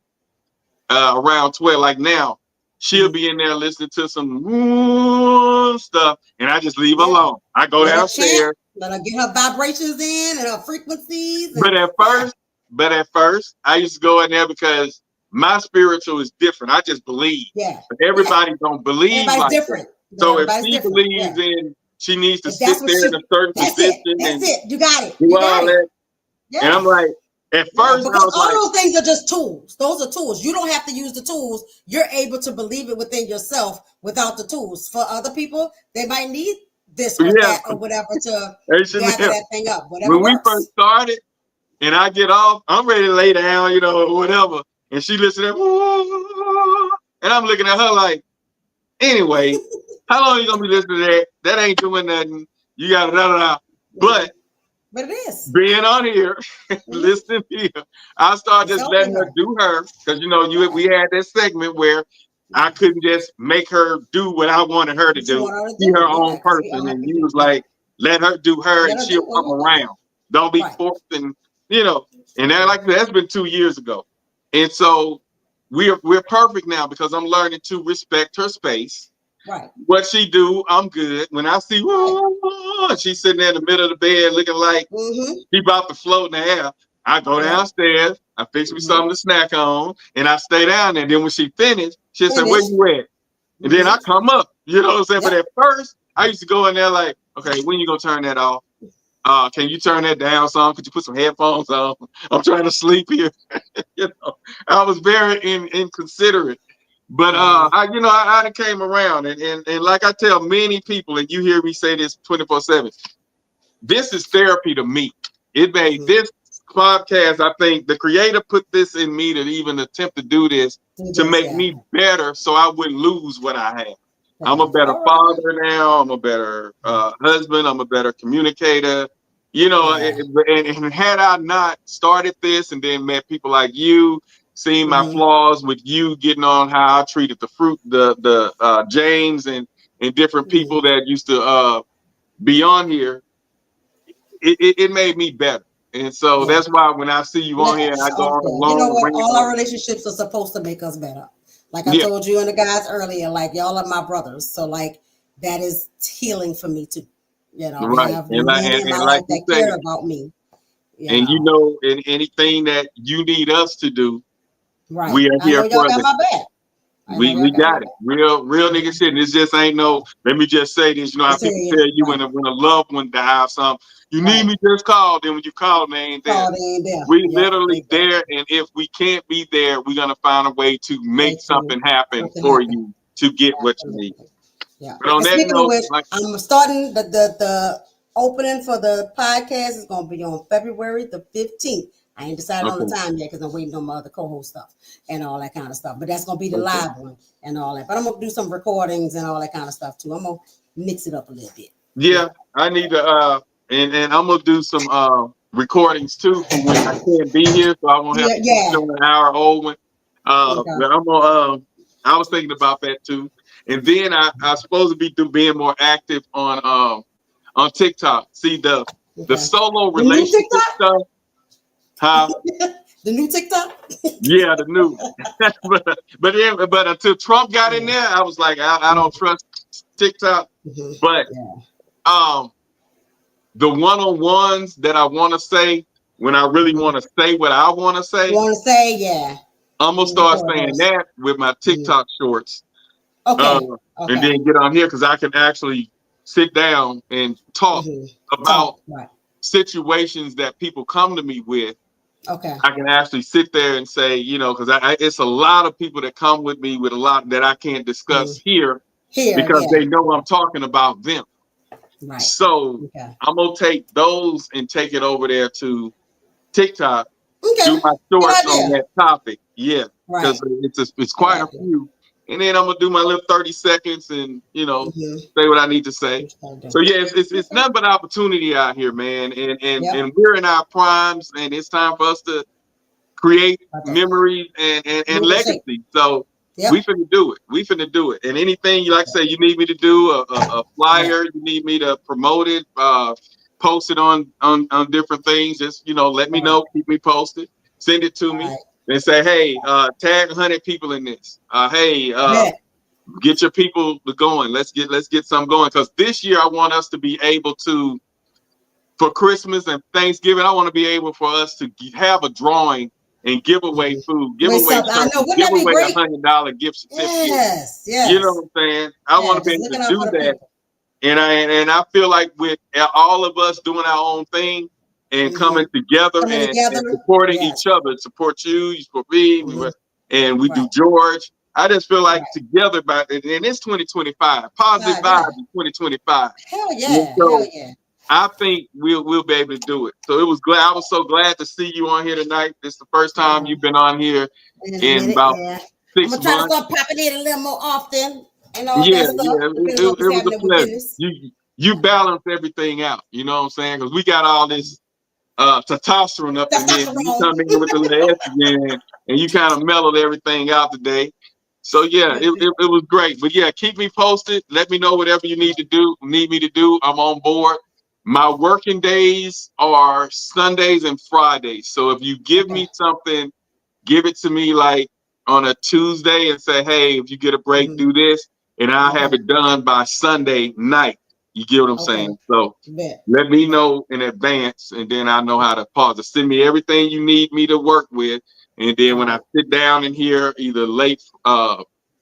around 12, like now, she'll be in there listening to some stuff, and I just leave her alone. I go downstairs. Let her get her vibrations in and her frequencies. But at first, I used to go in there because my spiritual is different. I just believe. Yeah. But everybody don't believe Everybody's like different. that. So Everybody's if she different. believes in, she needs to sit there in a certain That's position. That's it. You got it. Do You all got that. it. Yeah. And I'm like, at first, I because was all like, those things are just tools. Those are tools. You don't have to use the tools. You're able to believe it within yourself without the tools. For other people, they might need this or that or whatever to gather that thing up. Whatever when works. we first started, and I get off, I'm ready to lay down, you know, or whatever. And she listening, and I'm looking at her like, anyway, how long are you gonna be listening to that? That ain't doing nothing. You got da. But it is being on here, listening here, I started just letting her do her, because we had that segment where I couldn't just make her do what I wanted her to do. Be her own person, and you was like, let her do her, and she'll come around. Don't be forcing, And that's been 2 years ago, and so we're perfect now because I'm learning to respect her space. Right. What she do, I'm good. When I see she's sitting there in the middle of the bed looking like she about to float in the air, I go downstairs, I fix me something to snack on, and I stay down there. Then when she finished, she'll say, where you at? And then I come up. You know what I'm saying? But at first, I used to go in there like, okay, when you gonna turn that off? Can you turn that down some? Could you put some headphones on? I'm trying to sleep here. I was very inconsiderate. But I came around and like I tell many people, and you hear me say this 24/7, this is therapy to me. It made this podcast, I think the creator put this in me to even attempt to do this to make me better so I wouldn't lose what I have. I'm a better father now. I'm a better husband. I'm a better communicator. And had I not started this and then met people like you, seeing my flaws with you, getting on how I treated the James and different people that used to be on here, it made me better. And so that's why when I see you on here and I go on a long you know what? rant, All our relationships are supposed to make us better. Like I told you and the guys earlier, like y'all are my brothers. So like that is healing for me too. Right. I have men in my life that care about me. And and anything that you need us to do, we are I know here y'all for got it. my back. We got it. Real nigga shit. And this just ain't no, let me just say this. You know how people tell you when a loved one dies, something, you need me, just call. Then when you call, they ain't there. We literally there. And if we can't be there, we're going to find a way to make something happen for you to get what you need. Yeah. But on that speaking note, of which, I'm starting the opening for the podcast is going to be on February the 15th. I ain't decided on the time yet because I'm waiting on my other co-host stuff and all that kind of stuff. But that's going to be the live one and all that. But I'm going to do some recordings and all that kind of stuff too. I'm going to mix it up a little bit. Yeah, I need to, and I'm going to do some recordings too for when I can't be here. So I won't have to keep showing an hour old one. But I'm going to, I was thinking about that too. And then I supposed to be being more active on TikTok. See the solo relationship stuff. Huh? The new TikTok? Yeah, the new. but until Trump got in there, I was like, I don't trust TikTok. But the one-on-ones that I want to say when I really want to say what I want to say. I'm gonna start saying that with my TikTok shorts. And then get on here because I can actually sit down and talk about situations that people come to me with. I can actually sit there and say, because it's a lot of people that come with me with a lot that I can't discuss here because they know I'm talking about them. Right. So I'm gonna take those and take it over there to TikTok, do my shorts on that topic. Yeah. because it's quite a few. And then I'm gonna do my little 30 seconds and say what I need to say. So yeah, it's nothing but opportunity out here, man. And we're in our primes, and it's time for us to create memories and legacy. So we finna do it. We finna do it. And anything you like to say, you need me to do a flyer, you need me to promote it, post it on different things. Just let me know, keep me posted, send it to me, and say, hey, tag 100 people in this. Hey, get your people going. Let's get some going. Because this year I want us to be able to, for Christmas and Thanksgiving, I want to be able for us to have a drawing and give away food, give away $100 gift certificate. Yes. You know what I'm saying? I want to be able to do that. And I feel like with all of us doing our own thing and coming together and supporting each other, support you support me, and we do George. I just feel like together, and it's 2025, positive vibes in 2025. Hell yeah, hell yeah. I think we'll be able to do it. So I was so glad to see you on here tonight. This is the first time you've been on here in about 6 months. I'm gonna try to start popping in a little more often and all that stuff. It was a pleasure. You balance everything out. You know what I'm saying? Because we got all this testosterone up in here. You come in with the little estrogen and you kind of mellowed everything out today. So yeah, it was great. But yeah, keep me posted. Let me know whatever you need me to do. I'm on board. My working days are Sundays and Fridays. So if you give me something, give it to me like on a Tuesday and say, hey, if you get a break, do this, and I'll have it done by Sunday night. You get what I'm saying? So let me know in advance, and then I know how to pause it. Send me everything you need me to work with. And then when I sit down in here, either late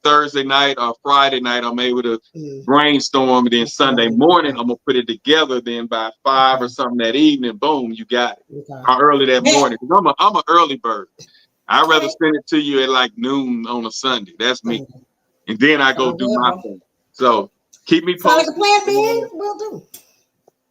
Thursday night or Friday night, I'm able to brainstorm. And then Sunday morning, I'm gonna put it together. Then by 5 or something that evening, boom, you got it. Or early that morning. I'm an early bird. I'd rather send it to you at like noon on a Sunday. That's me. And then I go do my thing. So keep me posted. Will do.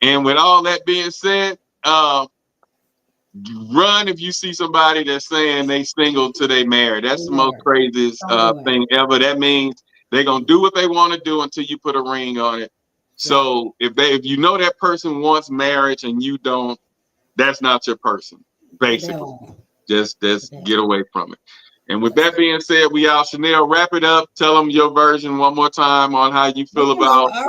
And with all that being said, run if you see somebody that's saying they single till they married. That's the most craziest thing ever. That means they're gonna do what they want to do until you put a ring on it. So if you know that person wants marriage and you don't, that's not your person. Basically, just get away from it. And with that being said, we out. Chanel, wrap it up. Tell them your version one more time on how you feel about. I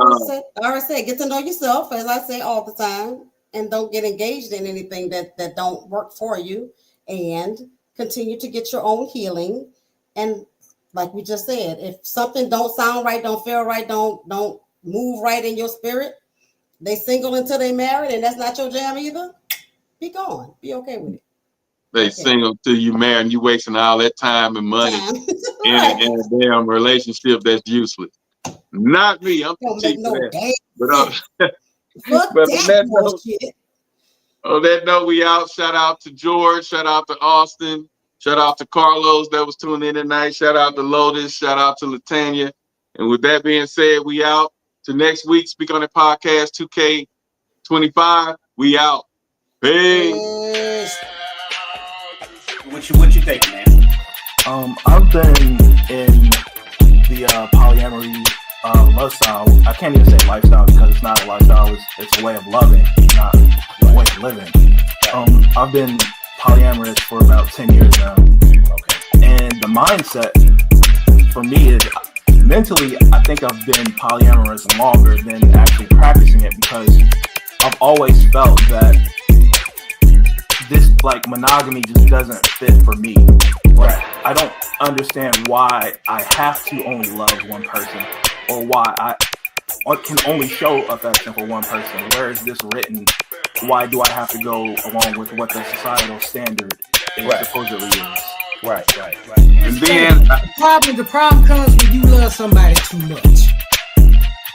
already said, get to know yourself, as I say all the time. And don't get engaged in anything that don't work for you, and continue to get your own healing. And like we just said, if something don't sound right, don't feel right, don't move right in your spirit, they single until they married, and that's not your jam either, be gone. Be okay with it. They single till you marry, and you wasting all that time and money in a damn relationship that's useless. Not me. I'm too cheap for that. But on that note, we out. Shout out to George. Shout out to Austin. Shout out to Carlos that was tuning in tonight. Shout out to Lotus. Shout out to Latanya. And with that being said, we out. To next week, Speak on It Podcast 2K25. We out. Peace. What you think, man? I've been in the polyamory lifestyle. I can't even say lifestyle because it's not a lifestyle. It's a way of loving, not a way of living. I've been polyamorous for about 10 years now. And the mindset for me is mentally, I think I've been polyamorous longer than actually practicing it, because I've always felt that this monogamy just doesn't fit for me. I don't understand why I have to only love one person, or why I can only show affection for one person. Where is this written? Why do I have to go along with what the societal standard supposedly is? Right. And then the problem comes when you love somebody too much.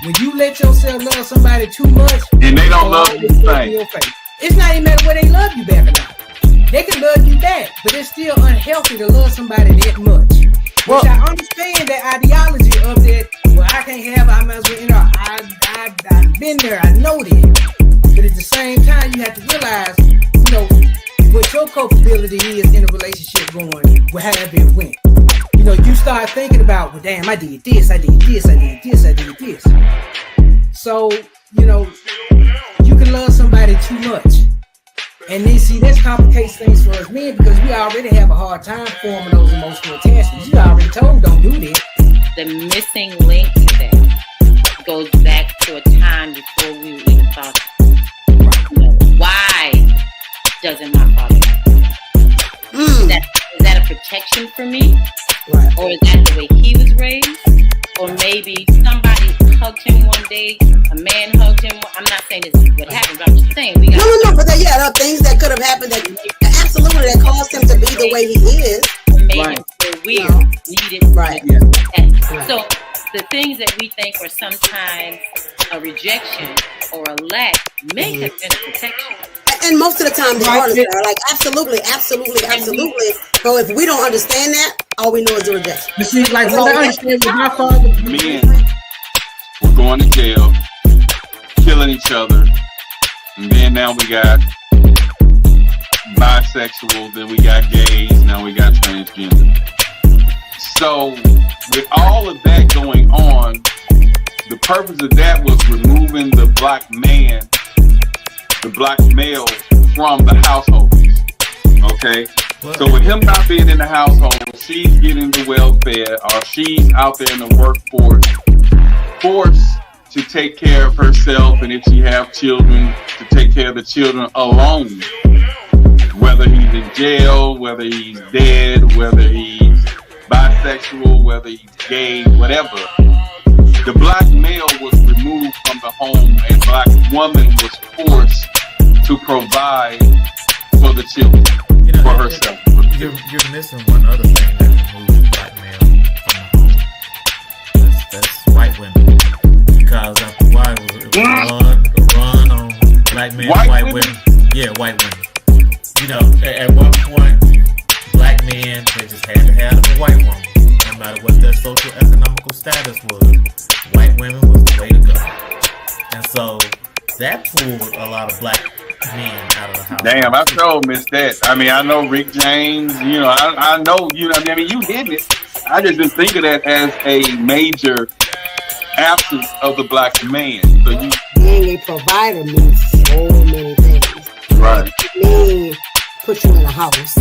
When you let yourself love somebody too much, and they don't love you the same. It's not even matter whether they love you back or not. They can love you back, but it's still unhealthy to love somebody that much. Which I understand that ideology of that. Well, I can't have. I might as well. I've been there. I know that. But at the same time, you have to realize, what your culpability is in a relationship going, however it went. you know, you start thinking about, well, damn, I did this, I did this, I did this, I did this. So, you know, you can love somebody too much. And then see, that complicates things for us men because we already have a hard time forming those emotional attachments. You already told, don't do that. The missing link to that goes back to a time before we were even talking. You know, why doesn't my father like me? Is that a protection for me? Right. Or is that the way he was raised? Or maybe somebody hugged him one day, a man hugged him. I'm not saying this is what happened, but I'm just saying we got no, but there are things that could have happened that absolutely that caused him to be the way he is. made him feel weird, needed. Right. So the things that we think are sometimes a rejection or a lack may have been a protection. And most of the time they are like absolutely. But if we don't understand that, all we know is the rejection. You see, like what I understand with my father, men were going to jail, killing each other, and then now we got bisexual, then we got gays, now we got transgender. So with all of that going on, the purpose of that was removing the black man, the black male from the household. Okay? So with him not being in the household, she's getting the welfare, or she's out there in the workforce, forced to take care of herself, and if she have children, to take care of the children alone. Whether he's in jail, whether he's dead, whether he's bisexual, whether he's gay, whatever. The black male was removed from the home, and black woman was forced to provide for the children, for herself. You're missing one other thing that removes black male from the home. That's white women. Because after a while, it was a run on black men, white women. Yeah, white women. You know, at one point, black men, they just had to have a white woman. No matter what their social economical status was, white women was the way to go. And so that pulled a lot of black men out of the house. Damn, I sure missed that. I mean, I know Rick James, you know, I know, you know, I mean, you hit it. I just didn't think of that as a major absence of the black man. So you being a provider means so many things. Right. It means put you in a house.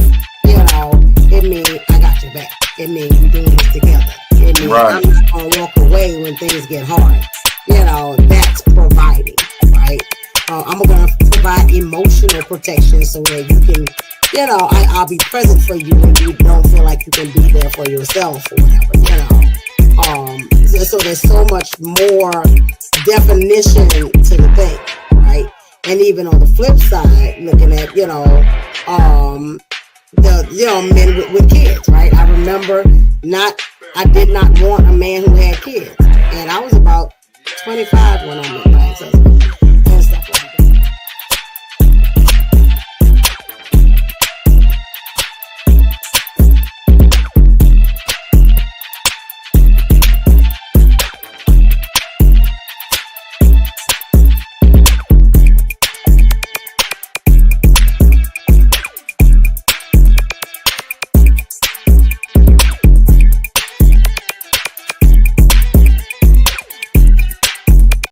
You know, it means I got your back. It means we're doing this together. It means I'm not gonna walk away when things get hard. You know, that's providing, right? I'm gonna provide emotional protection so that you can, you know, I'll be present for you when you don't feel like you can be there for yourself or whatever, you know. So there's so much more definition to the thing, right? And even on the flip side, looking at, you know, men with kids, right? I remember I did not want a man who had kids, and I was about 25 when I met my ex-husband.